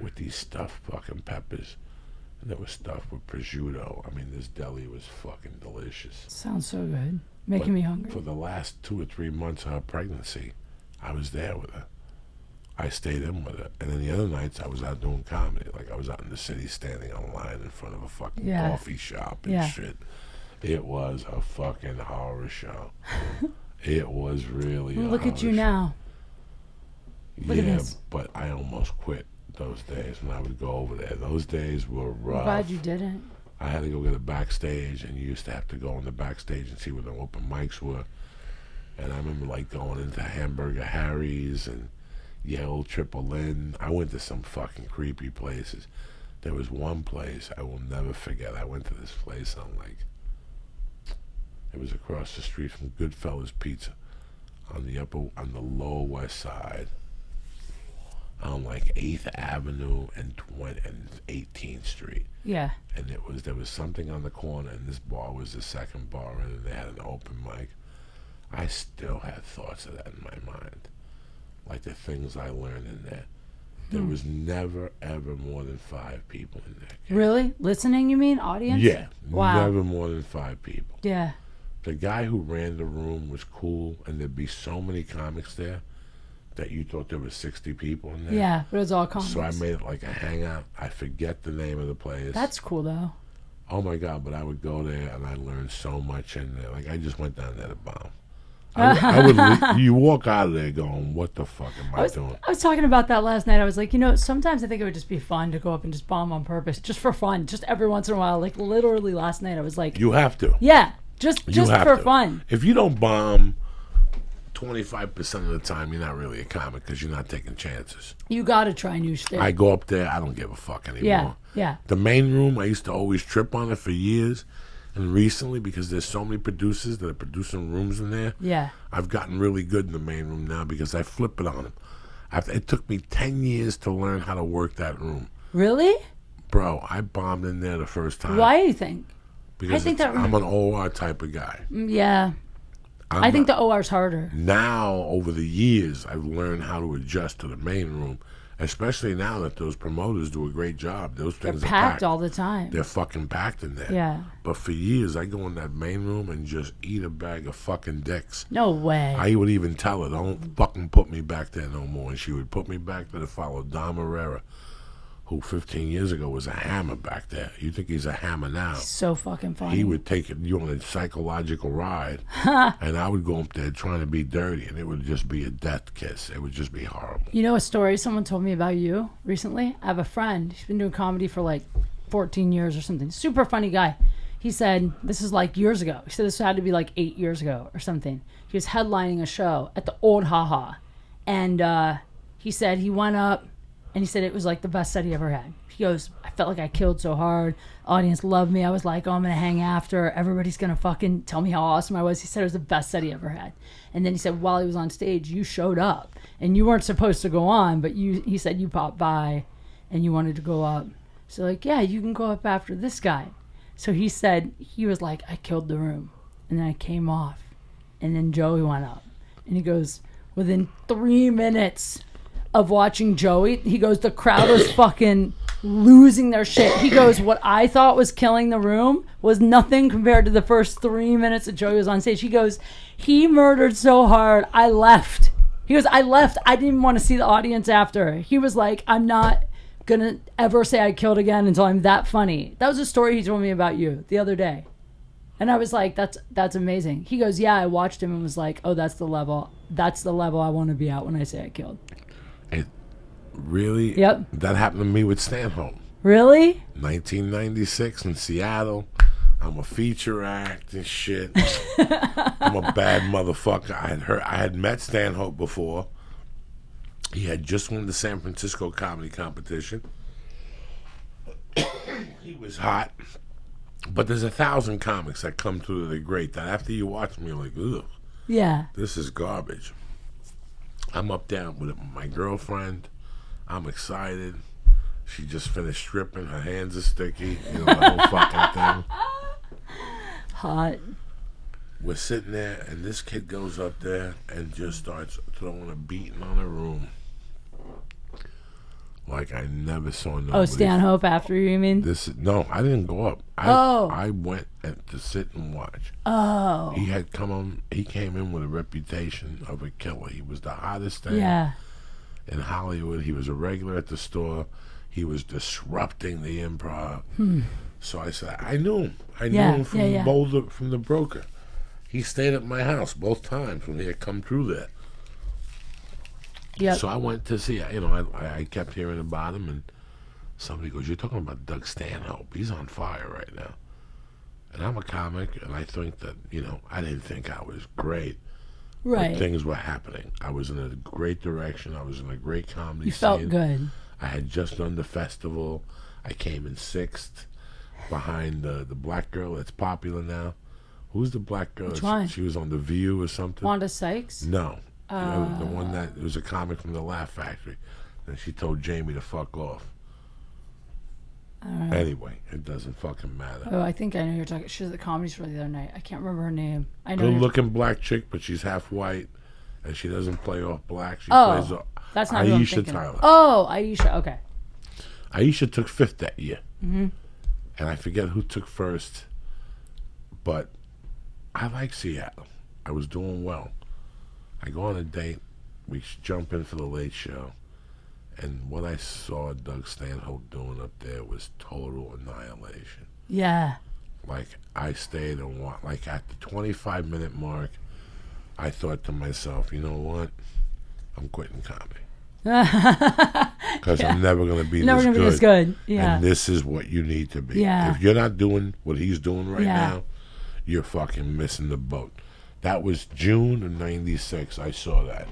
with these stuffed fucking peppers. And it was stuffed with prosciutto. I mean, this deli was fucking delicious. Sounds so good. Making me hungry. For the last 2 or 3 months of her pregnancy, I was there with her. I stayed in with her. And then the other nights, I was out doing comedy. Like, I was out in the city standing on line in front of a fucking coffee shop and shit. It was a fucking horror show. It was really a Look at you horror now. Look at this. But I almost quit those days when I would go over there. Those days were rough. I'm glad you didn't. I had to go get a backstage, and you used to have to go in the backstage and see where the open mics were. And I remember, like, going into Hamburger Harry's and Yale Triple N. I went to some fucking creepy places. There was one place I will never forget. I went to this place on, like, it was across the street from Goodfellas Pizza on the lower west side, on like 8th Avenue and 18th Street. Yeah. And there was something on the corner, and this bar was the second bar, and they had an open mic. I still had thoughts of that in my mind, like the things I learned in there. There was never, ever more than 5 people in there. Okay? Really? Listening, you mean? Audience? Yeah. Wow. Never more than 5 people. Yeah. The guy who ran the room was cool, and there'd be so many comics there that you thought there were 60 people in there. Yeah, but it was all comics. So I made it like a hangout. I forget the name of the place. That's cool, though. Oh, my God, but I would go there, and I learned so much in there. Like, I just went down there to bomb. You walk out of there going, what the fuck am I doing? I was talking about that last night. I was like, sometimes I think it would just be fun to go up and just bomb on purpose, just for fun, just every once in a while. Like, literally last night, I was like... You have to. Yeah, just for fun. If you don't bomb 25% of the time, you're not really a comic because you're not taking chances. You got to try new shit. I go up there, I don't give a fuck anymore. Yeah. The main room, I used to always trip on it for years. And recently, because there's so many producers that are producing rooms in there, I've gotten really good in the main room now because I flip it on them. It took me 10 years to learn how to work that room. Really? Bro, I bombed in there the first time. Why do you think? Because I'm an OR type of guy. Yeah. I think the OR's harder. Now, over the years, I've learned how to adjust to the main room. Especially now that those promoters do a great job. Those things They're are packed all the time. They're fucking packed in there. Yeah. But for years, I go in that main room and just eat a bag of fucking dicks. No way. I would even tell her, don't fucking put me back there no more. And she would put me back there to follow Dom Herrera, who 15 years ago was a hammer back there. You think he's a hammer now. He's so fucking funny. He would take you on a psychological ride, and I would go up there trying to be dirty, and it would just be a death kiss. It would just be horrible. You know a story someone told me about you recently? I have a friend. He's been doing comedy for like 14 years or something. Super funny guy. He said, this is like years ago. He said this had to be like 8 years ago or something. He was headlining a show at the old Haha. And he said he went up, and he said it was like the best set he ever had. He goes, I felt like I killed so hard. Audience loved me. I was like, oh, I'm going to hang after. Everybody's going to fucking tell me how awesome I was. He said it was the best set he ever had. And then he said while he was on stage, you showed up. And you weren't supposed to go on, but he said you popped by and you wanted to go up. So like, yeah, you can go up after this guy. So he said, he was like, I killed the room. And then I came off. And then Joey went up. And he goes, within 3 minutes of watching Joey, he goes, the crowd was fucking losing their shit. He goes, what I thought was killing the room was nothing compared to the first 3 minutes that Joey was on stage. He goes, he murdered so hard, I left. He goes, I left. I didn't even want to see the audience after. He was like, I'm not gonna ever say I killed again until I'm that funny. That was a story he told me about you the other day. And I was like, that's amazing. He goes, yeah, I watched him and was like, oh, that's the level I want to be at when I say I killed. It really? Yep. That happened to me with Stanhope. Really? 1996 in Seattle. I'm a feature act and shit. I'm a bad motherfucker. I had met Stanhope before. He had just won the San Francisco comedy competition. He was hot. But there's 1,000 comics that come through that are great. That after you watch them, you're like, ugh. Yeah. This is garbage. I'm up there with my girlfriend. I'm excited. She just finished stripping. Her hands are sticky. You know, the whole fucking thing. Hot. We're sitting there, and this kid goes up there and just starts throwing a beating on the room. Like I never saw nobody. Oh, Stanhope after you mean? No, I didn't go up. I went to sit and watch. Oh. He came in with a reputation of a killer. He was the hottest thing in Hollywood. He was a regular at the store. He was disrupting the improv. So I said, I knew him. I knew him from Boulder, from the broker. He stayed at my house both times when he had come through there. Yep. So I went to see, I kept hearing about him, and somebody goes, you're talking about Doug Stanhope. He's on fire right now. And I'm a comic, and I think that, I didn't think I was great. Right. But things were happening. I was in a great direction. I was in a great comedy You scene. felt good. I had just done the festival. I came in 6th behind the black girl that's popular now. Who's the black girl? Which one? She was on The View or something. Wanda Sykes? No. The one that was a comic from the Laugh Factory. And she told Jamie to fuck off. Anyway, it doesn't fucking matter. Oh, I think I know you're talking. She was at the Comedy Store the other night. I can't remember her name. I know. Good-looking black chick, but she's half white, and she doesn't play off black. She plays off. That's not who I'm Aisha thinking Tyler. of. Oh, Aisha. Okay. Aisha took 5th that year. Mm-hmm. And I forget who took 1st, but I like Seattle. I was doing well. I go on a date. We jump in for the late show. And what I saw Doug Stanhope doing up there was total annihilation. Yeah. Like, I stayed and watched. Like, at the 25-minute mark, I thought to myself, you know what? I'm quitting comedy. Because I'm never going to be this good. Yeah. And this is what you need to be. Yeah. If you're not doing what he's doing right now, you're fucking missing the boat. That was June of 96. I saw that.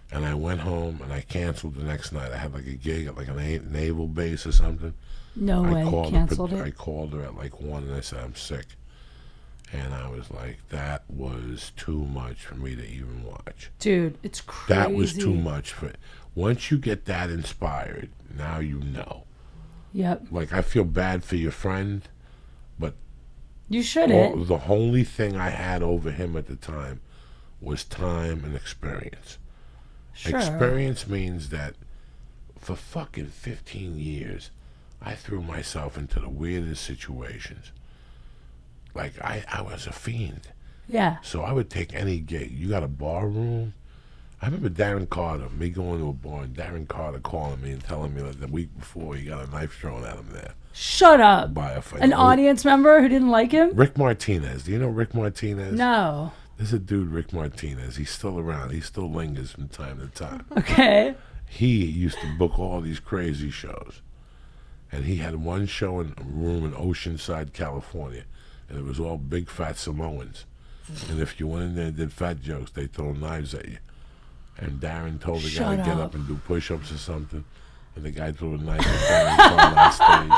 And I went home and I canceled the next night. I had like a gig at like a naval base or something. No way. Canceled it? I called her at like 1 and I said, I'm sick. And I was like, that was too much for me to even watch. Dude, it's crazy. That was too much for it. Once you get that inspired, now you know. Yep. Like, I feel bad for your friend, but you shouldn't. The only thing I had over him at the time was time and experience. Sure. Experience means that for fucking 15 years, I threw myself into the weirdest situations. Like, I was a fiend. Yeah. So I would take any gig. You got a bar room? I remember Darren Carter, me going to a bar, and Darren Carter calling me and telling me that the week before he got a knife thrown at him there. Shut up. By an audience member who didn't like him? Rick Martinez. Do you know Rick Martinez? No. There's a dude, Rick Martinez. He's still around. He still lingers from time to time. Okay. He used to book all these crazy shows. And he had one show in a room in Oceanside, California. And it was all big fat Samoans. And if you went in there and did fat jokes, they throw knives at you. And Darren told the guy to get up and do push-ups or something. And the guy threw a knife at Darren on stage.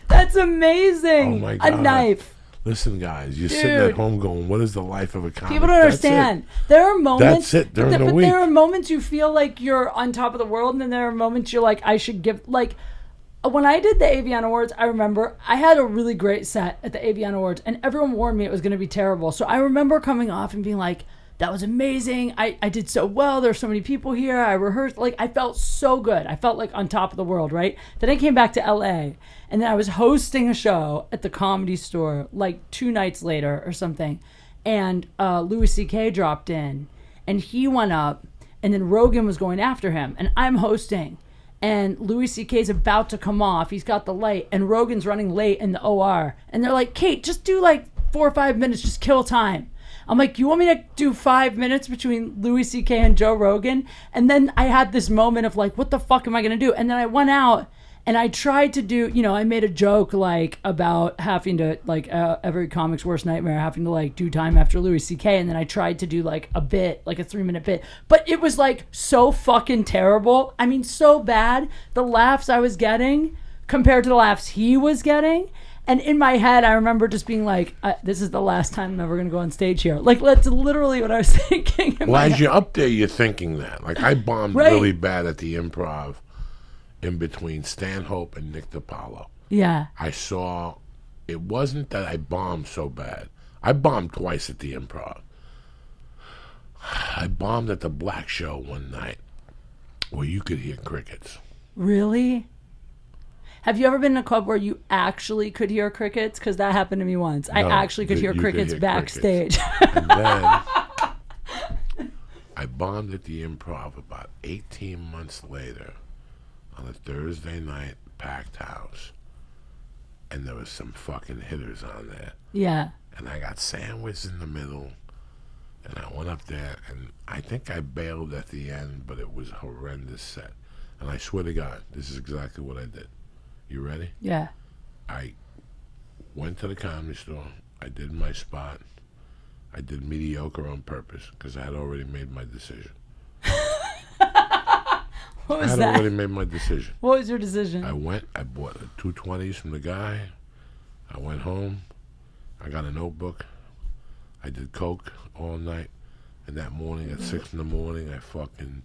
That's amazing. Oh, my God. A knife. Listen, guys, you're sitting at home going, what is the life of a comic? People don't understand. There are moments. That's it, during the week. There are moments you feel like you're on top of the world, and then there are moments you're like, I should give, like, when I did the Avion Awards, I remember I had a really great set at the Avion Awards, and everyone warned me it was going to be terrible. So I remember coming off and being like, that was amazing. I did so well. There were so many people here. I rehearsed. Like, I felt so good. I felt like on top of the world, right? Then I came back to LA, and then I was hosting a show at the Comedy Store like 2 nights later or something. And Louis C.K. dropped in, and he went up, and then Rogan was going after him, and I'm hosting. And Louis C.K.'s about to come off. He's got the light, and Rogan's running late in the OR. And they're like, Kate, just do like 4 or 5 minutes. Just kill time. I'm like, you want me to do 5 minutes between Louis C.K. and Joe Rogan? And then I had this moment of like, what the fuck am I going to do? And then I went out and I tried to do, I made a joke like about having to, like every comic's worst nightmare, having to like do time after Louis C.K. And then I tried to do like a bit, like a 3-minute bit. But it was like so fucking terrible. I mean, so bad. The laughs I was getting compared to the laughs he was getting. And in my head, I remember just being like, this is the last time I'm ever going to go on stage here. Like, that's literally what I was thinking. Well, as you're up there, you're thinking that. Like, I bombed really bad at the Improv in between Stanhope and Nick DiPaolo. Yeah. I saw, it wasn't that I bombed so bad. I bombed twice at the Improv. I bombed at the Black Show one night where you could hear crickets. Really? Have you ever been in a club where you actually could hear crickets? Because that happened to me once. I actually could hear crickets backstage. And then I bombed at the Improv about 18 months later on a Thursday night, packed house. And there was some fucking hitters on there. Yeah. And I got sandwiched in the middle. And I went up there, and I think I bailed at the end, but it was a horrendous set. And I swear to God, this is exactly what I did. You ready? Yeah. I went to the Comedy Store. I did my spot. I did mediocre on purpose because I had already made my decision. What was I had that? already made my decision. What was your decision? I went. I bought 220s from the guy. I went home. I got a notebook. I did coke all night. And that morning at 6 in the morning, I fucking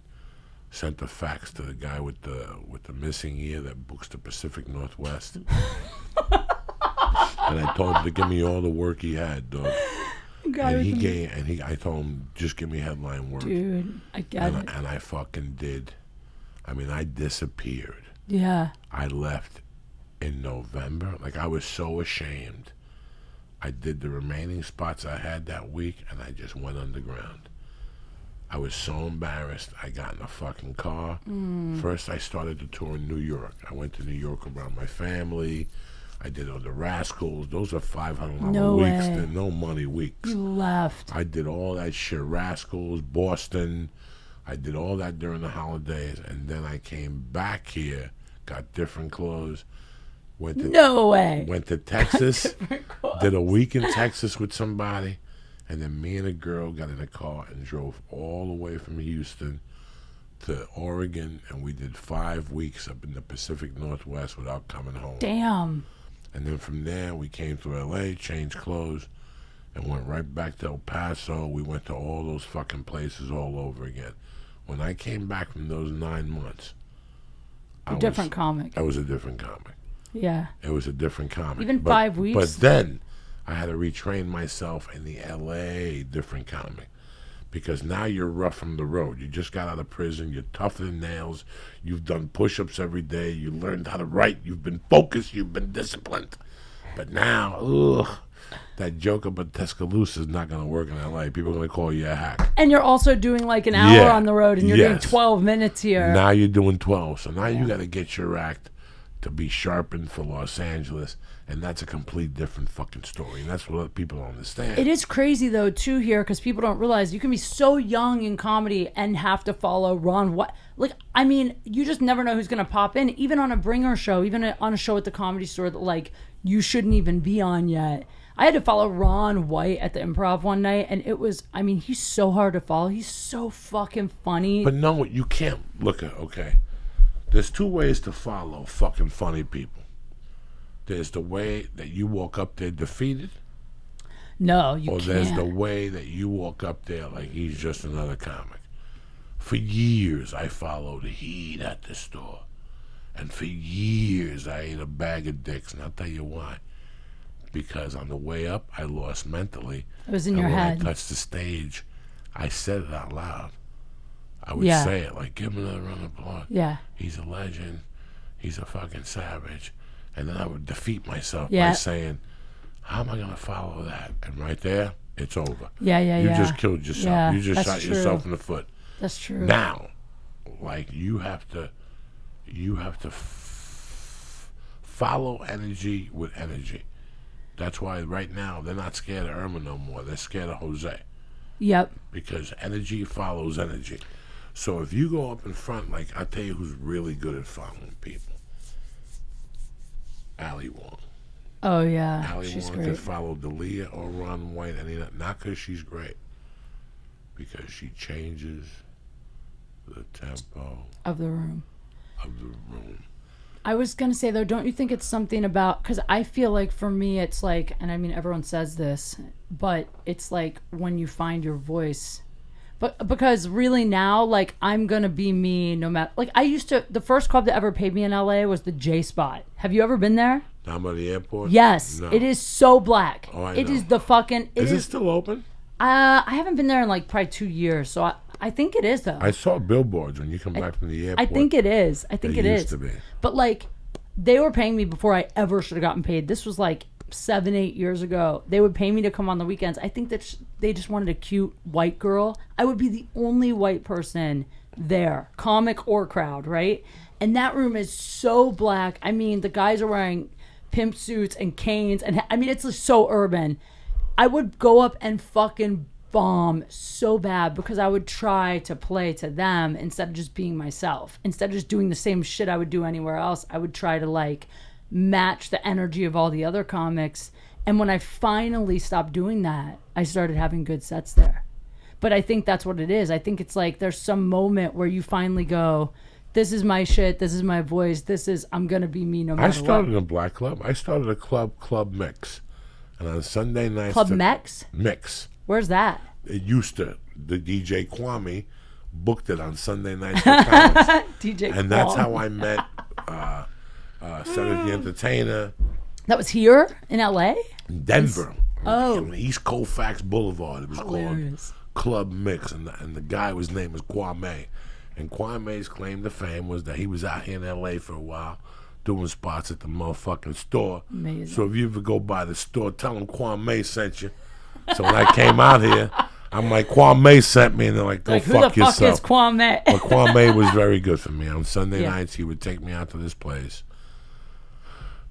sent the fax to the guy with the missing ear that books the Pacific Northwest. And I told him to give me all the work he had, dog. I told him, just give me headline work. Dude, I get it. And I fucking did. I mean, I disappeared. Yeah. I left in November. Like, I was so ashamed. I did the remaining spots I had that week, and I just went underground. I was so embarrassed. I got in a fucking car. First, I started the tour in New York. I went to New York around my family. I did all the Rascals. Those are $500 No weeks. way. They're no money weeks. You left. I did all that shit. Rascals, Boston. I did all that during the holidays. And then I came back here, got different clothes. No way. Went to Texas. Did a week in Texas with somebody. And then me and a girl got in a car and drove all the way from Houston to Oregon, and we did 5 weeks up in the Pacific Northwest without coming home. Damn. And then from there, we came to L.A., changed clothes, and went right back to El Paso. We went to all those fucking places all over again. When I came back from those 9 months, A different comic. I was a different comic. Yeah. It was a different comic. Even 5 weeks? But then I had to retrain myself in the L.A. different comic. Because now you're rough from the road. You just got out of prison. You're tougher than nails. You've done push-ups every day. You learned how to write. You've been focused. You've been disciplined. But now, that joke about Tuscaloosa is not going to work in L.A. People are going to call you a hack. And you're also doing like an hour on the road, and you're doing 12 minutes here. Now you're doing 12. So now you got to get your act to be sharpened for Los Angeles. And that's a complete different fucking story. And that's what people don't understand. It is crazy, though, too, here, because people don't realize you can be so young in comedy and have to follow Ron. Like, I mean, you just never know who's going to pop in, even on a bringer show, even on a show at the Comedy Store that, like, you shouldn't even be on yet. I had to follow Ron White at the Improv one night, and it was, I mean, he's so hard to follow. He's so fucking funny. But no, you can't look at, okay, there's 2 ways to follow fucking funny people. There's the way that you walk up there defeated. No, you can't. Or there's the can't. way that you walk up there like he's just another comic. For years, I followed Heat at the store. And for years, I ate a bag of dicks. And I'll tell you why. Because on the way up, I lost mentally. It was in your head. When I touched the stage, I said it out loud. I would say it like, give him another round of applause. Yeah. He's a legend. He's a fucking savage. And then I would defeat myself by saying, how am I going to follow that? And right there, it's over. You just killed yourself. Yeah, you just shot true. yourself in the foot. That's true. Now, like, you have to follow energy with energy. That's why right now they're not scared of Irma no more. They're scared of Jose. Yep. Because energy follows energy. So if you go up in front, like, I'll tell you who's really good at following people. Ali Wong. Oh, yeah. Ali she's Wong great. could follow D'Elia or Ron White, and not because she's great, because she changes the tempo of the room. I was going to say, though, don't you think it's something about, because I feel like for me, it's like, and I mean, everyone says this, but it's like when you find your voice. But because really now, like, I'm going to be me no matter, like, I used to, the first club that ever paid me in LA was the J Spot. Have you ever been there? Down by the airport? Yes. No. It is so black. Oh, I it know. is the fucking, Is it still open? I haven't been there in like probably 2 years, so I think it is though. I saw billboards when you come back from the airport. I think it is. I think it is. Used to be. But like, they were paying me before I ever should have gotten paid. This was like 7-8 years ago. They would pay me to come on the weekends. I think that they just wanted a cute white girl. I would be the only white person there, comic or crowd, right? And that room is so black. I mean, the guys are wearing pimp suits and canes, and I mean, it's just so urban. I would go up and fucking bomb so bad because I would try to play to them instead of just being myself. Instead of just doing the same shit I would do anywhere else, I would try to like match the energy of all the other comics. And when I finally stopped doing that, I started having good sets there. But I think that's what it is. I think it's like there's some moment where you finally go, this is my shit, this is my voice, I'm gonna be me no matter what. I started a black club. I started a Club Mix. And on Sunday nights... Club Mex? Mix. Where's that? It used to. The DJ Kwame booked it on Sunday nights for comics. DJ And that's how I met Cedric the Entertainer. That was here in LA? Denver. Oh. On East Colfax Boulevard. It was Hilarious. called Club Mix. And the guy, his name was Kwame. And Kwame's claim to fame was that he was out here in LA for a while doing spots at the motherfucking store. Amazing. So if you ever go by the store, tell them Kwame sent you. So when I came out here, I'm like, Kwame sent me, and they're like, go fuck yourself. Who the fuck is Kwame? But Kwame was very good for me. On Sunday Yeah. nights, he would take me out to this place.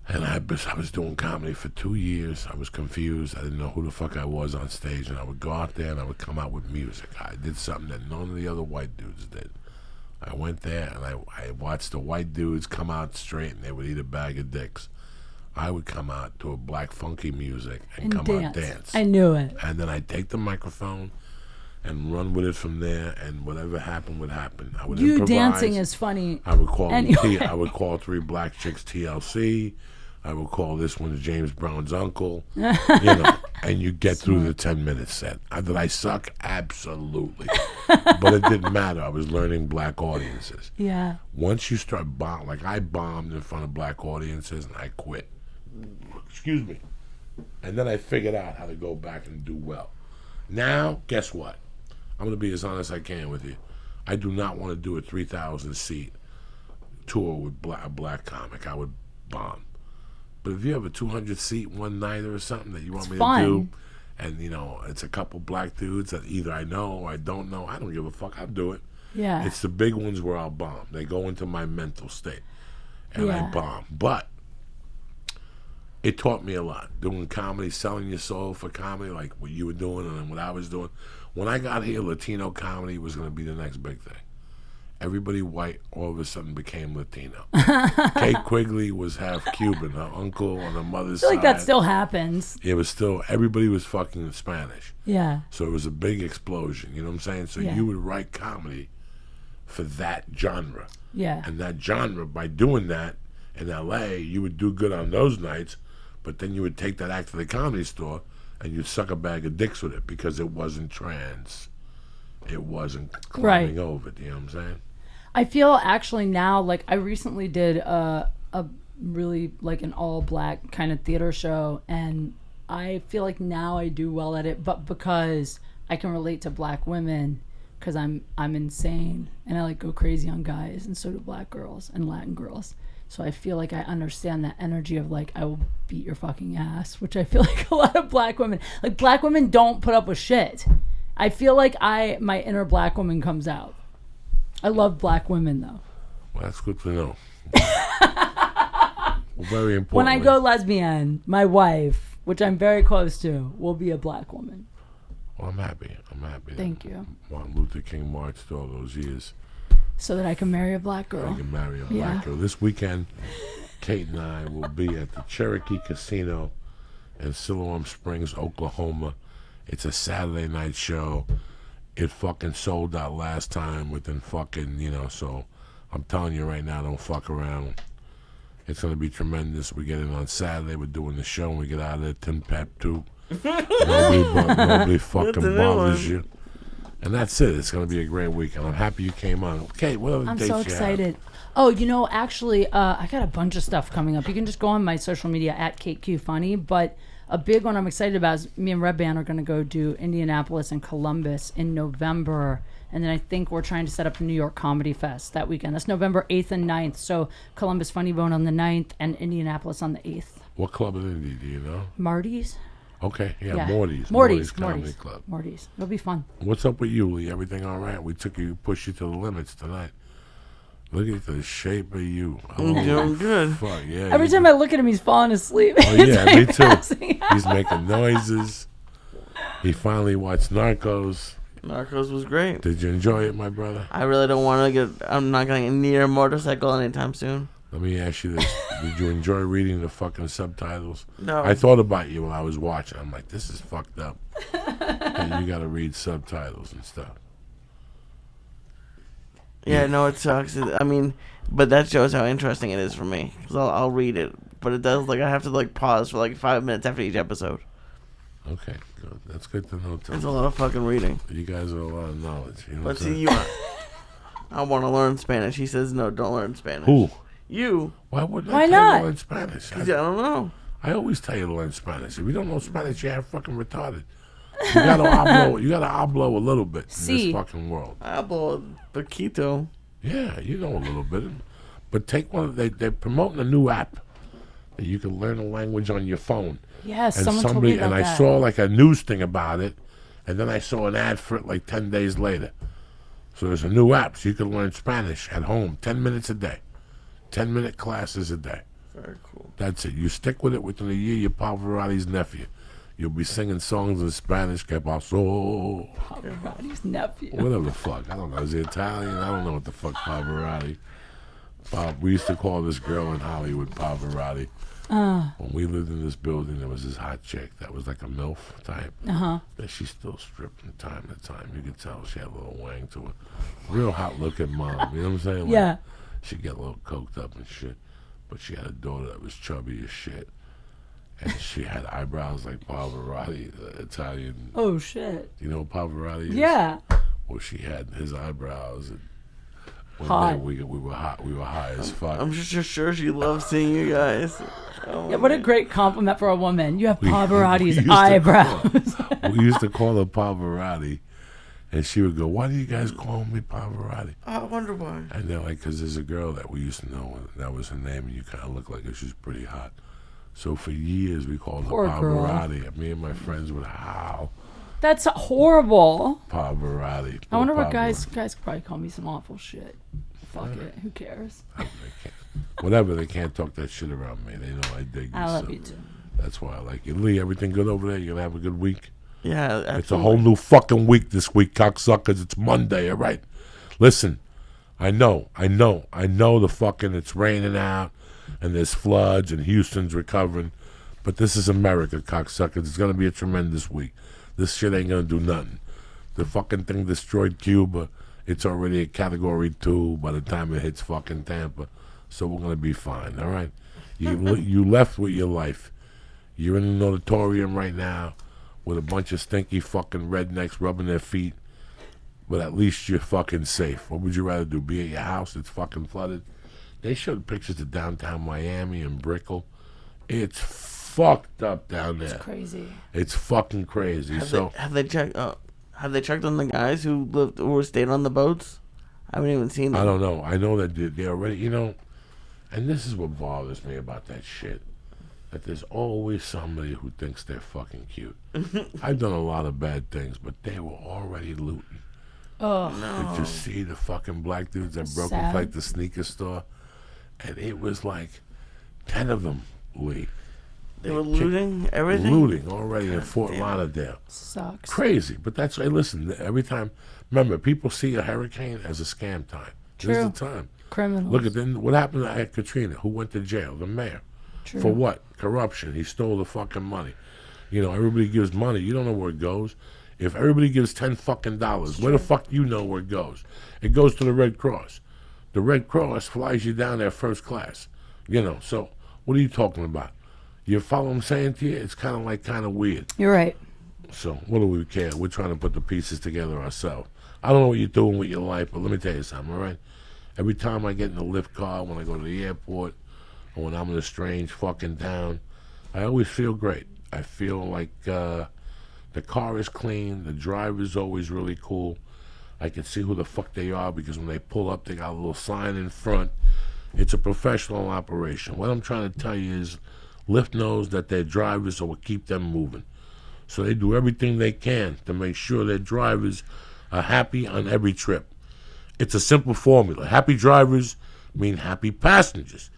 And I was doing comedy for 2 years. I was confused. I didn't know who the fuck I was on stage. And I would go out there and I would come out with music. I did something that none of the other white dudes did. I went there and I watched the white dudes come out straight and they would eat a bag of dicks. I would come out to a black funky music and come out dance. I knew it. And then I'd take the microphone and run with it from there, and whatever happened would happen. I would improvise. Dancing is funny. I would call anyway. I would call 3 black chicks TLC. I would call this one James Brown's uncle. And you get through the 10-minute set. Did I suck? Absolutely. But it didn't matter. I was learning black audiences. Yeah. Once you start like I bombed in front of black audiences and I quit. Excuse me. And then I figured out how to go back and do well. Now, guess what? I'm going to be as honest as I can with you. I do not want to do a 3,000-seat tour with a black comic. I would bomb. But if you have a 200-seat one-nighter or something that you want me to do, and, it's a couple black dudes that either I know or I don't know, I don't give a fuck. I'll do it. Yeah. It's the big ones where I'll bomb. They go into my mental state, and I bomb. But it taught me a lot. Doing comedy, selling your soul for comedy, like what you were doing and what I was doing. When I got here, Latino comedy was going to be the next big thing. Everybody white all of a sudden became Latino. Kate Quigley was half Cuban. Her uncle on her mother's side. I feel like that still happens. It was still, everybody was fucking Spanish. Yeah. So it was a big explosion. You know what I'm saying? So you would write comedy for that genre. Yeah. And that genre, by doing that in LA, you would do good on those nights, but then you would take that act to the Comedy Store and you'd suck a bag of dicks with it because it wasn't trans. It wasn't climbing over it. You know what I'm saying? I feel actually now, like I recently did a really like an all black kind of theater show, and I feel like now I do well at it, but because I can relate to black women, because I'm insane and I like go crazy on guys, and so do black girls and Latin girls. So I feel like I understand that energy of like, I will beat your fucking ass, which I feel like a lot of black women don't put up with shit. I feel like my inner black woman comes out. I love black women, though. Well, that's good to know. Very important. When I go lesbian, my wife, which I'm very close to, will be a black woman. Well, I'm happy. Thank you. Martin Luther King marched all those years. So that I can marry a black girl. I can marry a black girl. This weekend, Kate and I will be at the Cherokee Casino in Siloam Springs, Oklahoma. It's a Saturday night show. It fucking sold out last time within fucking, so I'm telling you right now, don't fuck around. It's going to be tremendous. We get in on Saturday. We're doing the show, and we get out of there. Tim Pep, too. Nobody fucking bothers you. And that's it. It's going to be a great week, and I'm happy you came on. Okay, what other I'm dates so you excited. Oh, actually, I got a bunch of stuff coming up. You can just go on my social media at KateQFunny, but a big one I'm excited about is me and Red Band are going to go do Indianapolis and Columbus in November. And then I think we're trying to set up a New York Comedy Fest that weekend. That's November 8th and 9th. So Columbus Funny Bone on the 9th and Indianapolis on the 8th. What club in Indy, do you know? Marty's. Okay, yeah. Morty's Comedy Club. Morty's. It'll be fun. What's up with you, Lee? Everything all right? We pushed you to the limits tonight. Look at the shape of you. I'm doing good. Fuck, yeah. Every time I look at him, he's falling asleep. Oh, yeah, me too. He's making noises. He finally watched Narcos. Narcos was great. Did you enjoy it, my brother? I really don't want to I'm not going to get near a motorcycle anytime soon. Let me ask you this. Did you enjoy reading the fucking subtitles? No. I thought about you when I was watching. I'm like, this is fucked up. And you got to read subtitles and stuff. Yeah, no, it sucks. I mean, but that shows how interesting it is for me. Because I'll read it. But it does, I have to, pause for, 5 minutes after each episode. Okay, good. That's good to know, too. It's a lot of fucking reading. You guys have a lot of knowledge. You know But see, I want to learn Spanish. He says, no, don't learn Spanish. Who? You. Why wouldn't Why I tell not? you to learn Spanish? I don't know. I always tell you to learn Spanish. If you don't know Spanish, you're fucking retarded. You gotta hablo a little bit in this fucking world. Hablo poquito. Yeah, you know a little bit. But take one. They're promoting a new app that you can learn a language on your phone. Yes, And someone told me about I that. saw a news thing about it, and then I saw an ad for it 10 days later. So there's a new app so you can learn Spanish at home, 10 minutes a day. 10-minute classes a day. Very cool. That's it. You stick with it. Within a year, you're Pavarotti's nephew. You'll be singing songs in Spanish. Que paso? Pavarotti's nephew. Whatever the fuck. I don't know. Is he Italian? I don't know what the fuck Pavarotti. We used to call this girl in Hollywood Pavarotti. When we lived in this building, there was this hot chick that was like a MILF type. That she still stripped from time to time. You could tell she had a little wang to her. Real hot looking mom. You know what I'm saying? Yeah. She'd get a little coked up and shit. But she had a daughter that was chubby as shit. And she had eyebrows like Pavarotti, the Italian. Oh, shit. You know what Pavarotti is? Yeah. Well, she had his eyebrows. And Hot. we were hot. We were high as fuck. I'm just sure she loves seeing you guys. Oh, Yeah, what a great compliment for a woman. You have We Pavarotti's used to eyebrows. We used to call her Pavarotti. And she would go, why do you guys call me Pavarotti? I wonder why. And they're like, because there's a girl that we used to know, and that was her name, and you kind of look like her. She was pretty hot. So for years, we called her Poor girl. Pavarotti. And me and my friends would howl, That's horrible. Pavarotti. I wonder what Pavarotti. guys could probably call me some awful shit. Fuck it. Who cares? They can't. Whatever, they can't talk that shit around me. They know I dig you. I love so you too. That's why I like you. Lee, everything good over there? You going to have a good week? Yeah, absolutely. It's a whole new fucking week this week, cocksuckers. It's Monday, all right? Listen, I know the fucking, it's raining out, and there's floods, and Houston's recovering, but this is America, cocksuckers. It's going to be a tremendous week. This shit ain't going to do nothing. The fucking thing destroyed Cuba. It's already a Category 2 by the time it hits fucking Tampa, so we're going to be fine, all right? You left with your life. You're in an auditorium right now with a bunch of stinky fucking rednecks rubbing their feet, but at least you're fucking safe. What would you rather do, be at your house that's fucking flooded? They showed pictures of downtown Miami and Brickell. It's fucked up down there. It's crazy. It's fucking crazy. Have they checked on the guys who stayed on the boats? I haven't even seen them. I don't know. I know that they already, and this is what bothers me about that shit. That there's always somebody who thinks they're fucking cute. I've done a lot of bad things, but they were already looting. Oh, Did you see the fucking black dudes that broke Sad. into like the sneaker store? And it was like 10 of them, Lee. They were looting everything? Looting already in Fort Lauderdale. sucks. Crazy. But that's, hey, listen, every time, remember, people see a hurricane as a scam time. This is the time. Criminals. Look at then what happened to Katrina? Who went to jail? The mayor. True. For what? Corruption. He stole the fucking money. Everybody gives money. You don't know where it goes. If everybody gives $10 fucking dollars, where the fuck do you know where it goes? It goes to the Red Cross. The Red Cross flies you down there first class. So what are you talking about? You follow what I'm saying to you? It's kind of weird. You're right. So what do we care? We're trying to put the pieces together ourselves. I don't know what you're doing with your life, but let me tell you something, all right? Every time I get in the Lyft car, when I go to the airport, or when I'm in a strange fucking town, I always feel great. I feel like the car is clean, the driver's always really cool. I can see who the fuck they are because when they pull up, they got a little sign in front. It's a professional operation. What I'm trying to tell you is Lyft knows that their drivers will keep them moving. So they do everything they can to make sure their drivers are happy on every trip. It's a simple formula. Happy drivers mean happy passengers.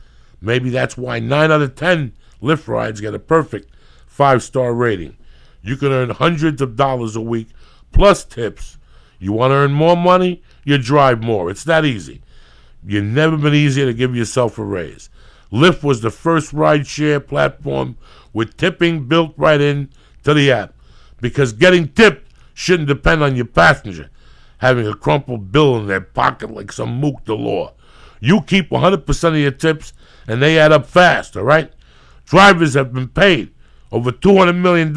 Maybe that's why 9 out of 10 Lyft rides get a perfect 5-star rating. You can earn hundreds of dollars a week plus tips. You want to earn more money? You drive more. It's that easy. You've never been easier to give yourself a raise. Lyft was the first rideshare platform with tipping built right in to the app, because getting tipped shouldn't depend on your passenger having a crumpled bill in their pocket like some mook the law. You keep 100% of your tips, and they add up fast, all right? Drivers have been paid over $200 million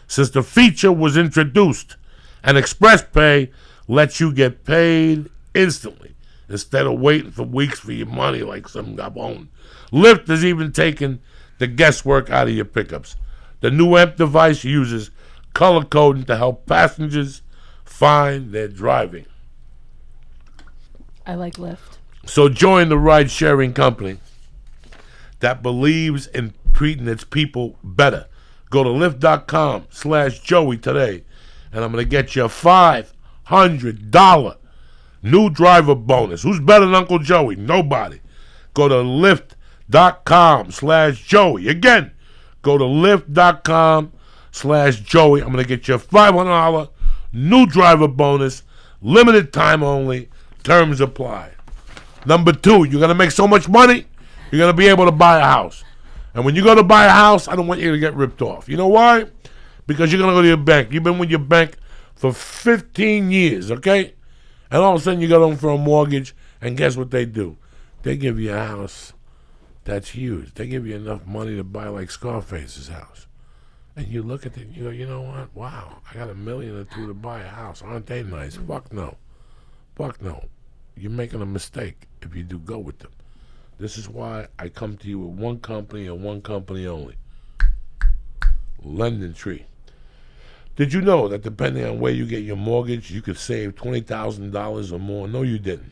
since the feature was introduced, and Express Pay lets you get paid instantly instead of waiting for weeks for your money like some gabon. Lyft has even taken the guesswork out of your pickups. The new app device uses color coding to help passengers find their driving. I like Lyft. So join the ride-sharing company that believes in treating its people better. Go to lyft.com/Joey today, and I'm going to get you a $500 new driver bonus. Who's better than Uncle Joey? Nobody. Go to lyft.com/Joey. Again, go to lyft.com/Joey. I'm going to get you a $500 new driver bonus. Limited time only. Terms apply. Number 2, you're going to make so much money, you're going to be able to buy a house. And when you go to buy a house, I don't want you to get ripped off. You know why? Because you're going to go to your bank. You've been with your bank for 15 years, okay? And all of a sudden you go home for a mortgage, and guess what they do? They give you a house that's huge. They give you enough money to buy like Scarface's house. And you look at it and you go, you know what? Wow, I got $1 million or $2 million to buy a house. Aren't they nice? Fuck no. Fuck no. You're making a mistake if you do go with them. This is why I come to you with one company and one company only. LendingTree. Did you know that depending on where you get your mortgage, you could save $20,000 or more? No, you didn't.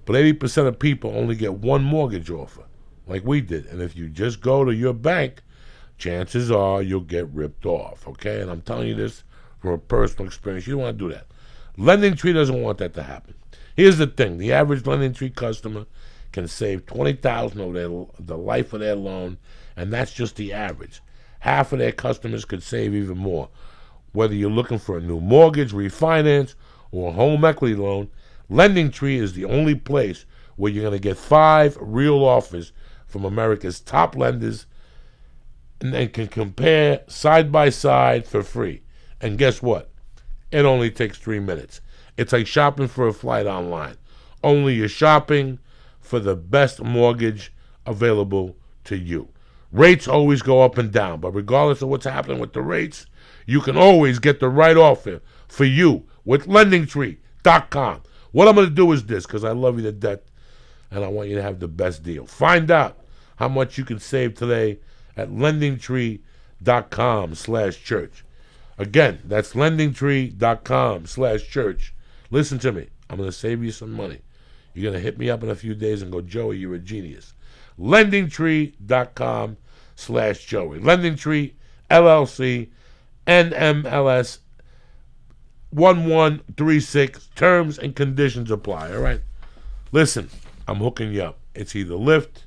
But 80% of people only get one mortgage offer, like we did. And if you just go to your bank, chances are you'll get ripped off, okay? And I'm telling you this from a personal experience. You don't want to do that. LendingTree doesn't want that to happen. Here's the thing. The average LendingTree customer can save $20,000 over the life of their loan, and that's just the average. Half of their customers could save even more. Whether you're looking for a new mortgage, refinance, or a home equity loan, LendingTree is the only place where you're going to get 5 real offers from America's top lenders and then can compare side by side for free. And guess what? It only takes 3 minutes. It's like shopping for a flight online. Only you're shopping for the best mortgage available to you. Rates always go up and down, but regardless of what's happening with the rates, you can always get the right offer for you with LendingTree.com. What I'm going to do is this, because I love you to death, and I want you to have the best deal. Find out how much you can save today at LendingTree.com/church. Again, that's LendingTree.com/church. Listen to me. I'm going to save you some money. You're going to hit me up in a few days and go, Joey, you're a genius. LendingTree.com/Joey. LendingTree, LLC, NMLS 1136. Terms and conditions apply, all right? Listen, I'm hooking you up. It's either Lyft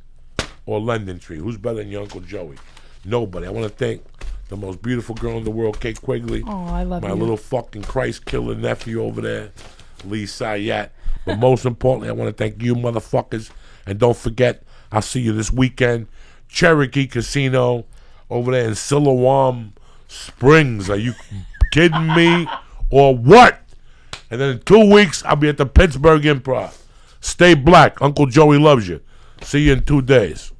or LendingTree. Who's better than your Uncle Joey? Nobody. I want to thank the most beautiful girl in the world, Quigley. Oh, I love my you. little fucking Christ killer nephew over there, Syatt. But most importantly, I want to thank you motherfuckers. And don't forget, I'll see you this weekend. Cherokee Casino over there in Siloam Springs. Are you kidding me or what? And then in 2 weeks, I'll be at the Pittsburgh Improv. Stay black. Uncle Joey loves you. See you in 2 days.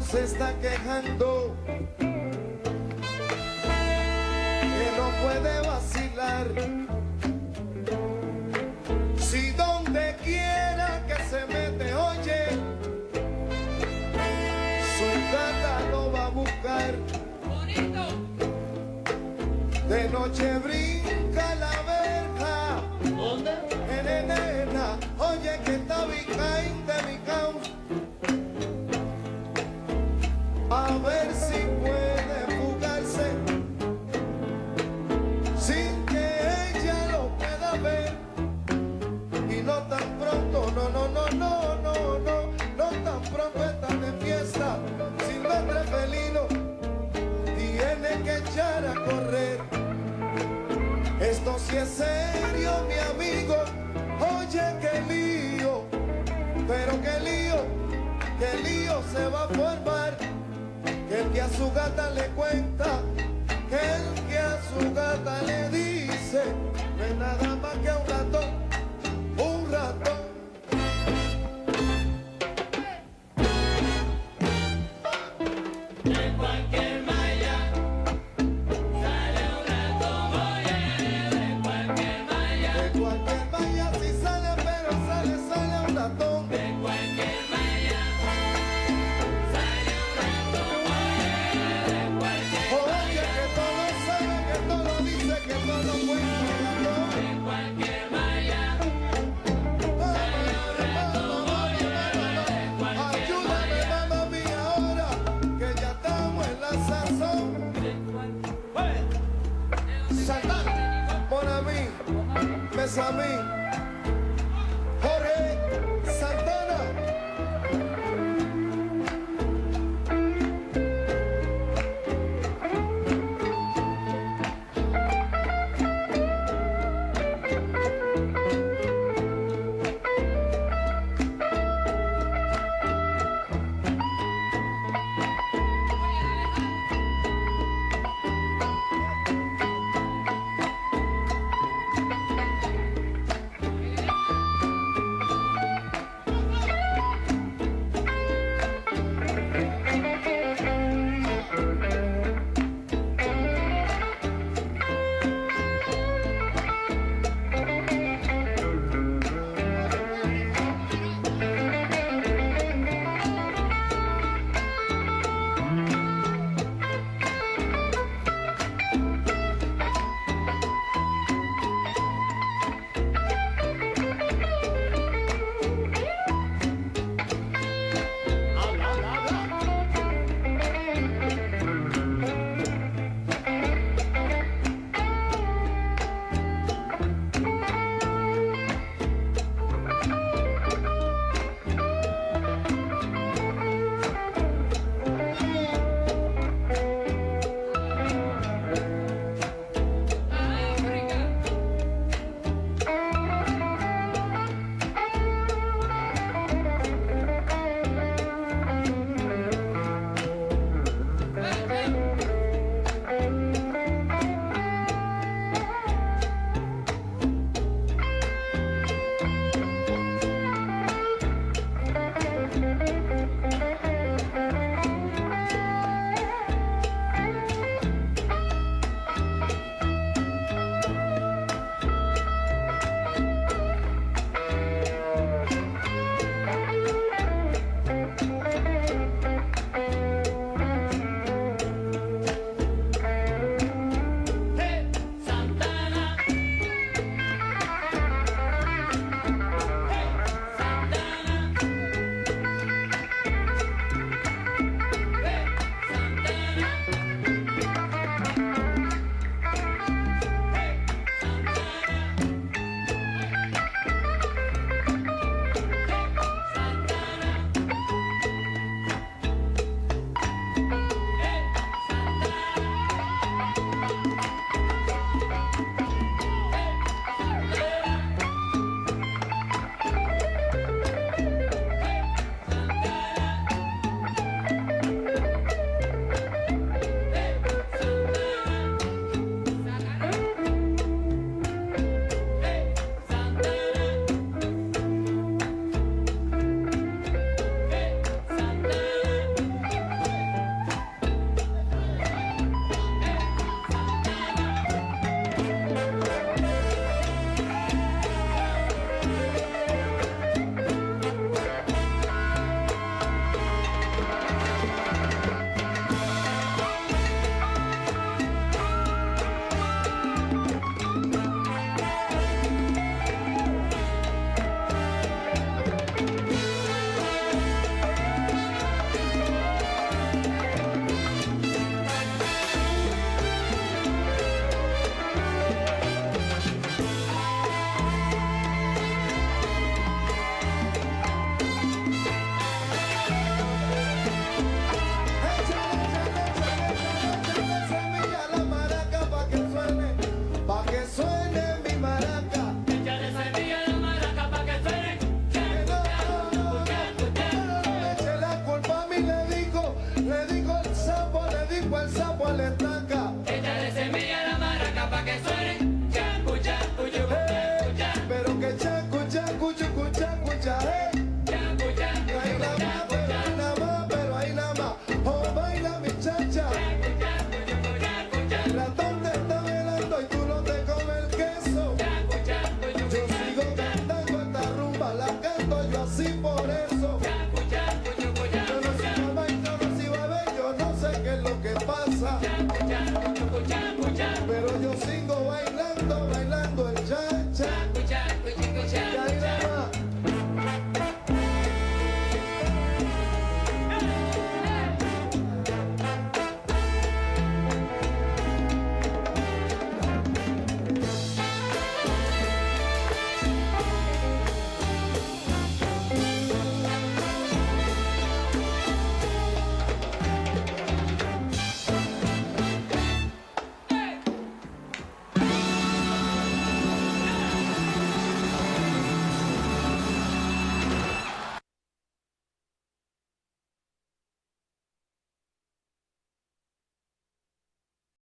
se está quejando que no puede vacilar. Si donde quiera que se mete, oye, su gata lo va a buscar. De noche brinca la verja. ¿Dónde? Nena, oye que está bicaín de bicao. A ver si puede fugarse sin que ella lo pueda ver. Y no tan pronto, no tan pronto están de fiesta. Silvestre felino tiene que echar a correr. Esto sí es serio, mi amigo. Oye, qué lío, pero qué lío se va a formar. Que el que a su gata le cuenta, que el que a su gata le dice, no es nada más que un ratón, un ratón. De cualquier malla sale un ratón, oye, de cualquier malla. De cualquier malla si sale, pero sale un ratón. De cualquier malla sale un ratón, oye, de cualquier Oye, que todo sabe, que todo dice, que todo cuenta un ratón. de cualquier malla sale un ratón, oye, de cualquier Ayúdame, mamá mía, ahora que ya estamos en la sazón. Saltar, por a mí, besa a mí.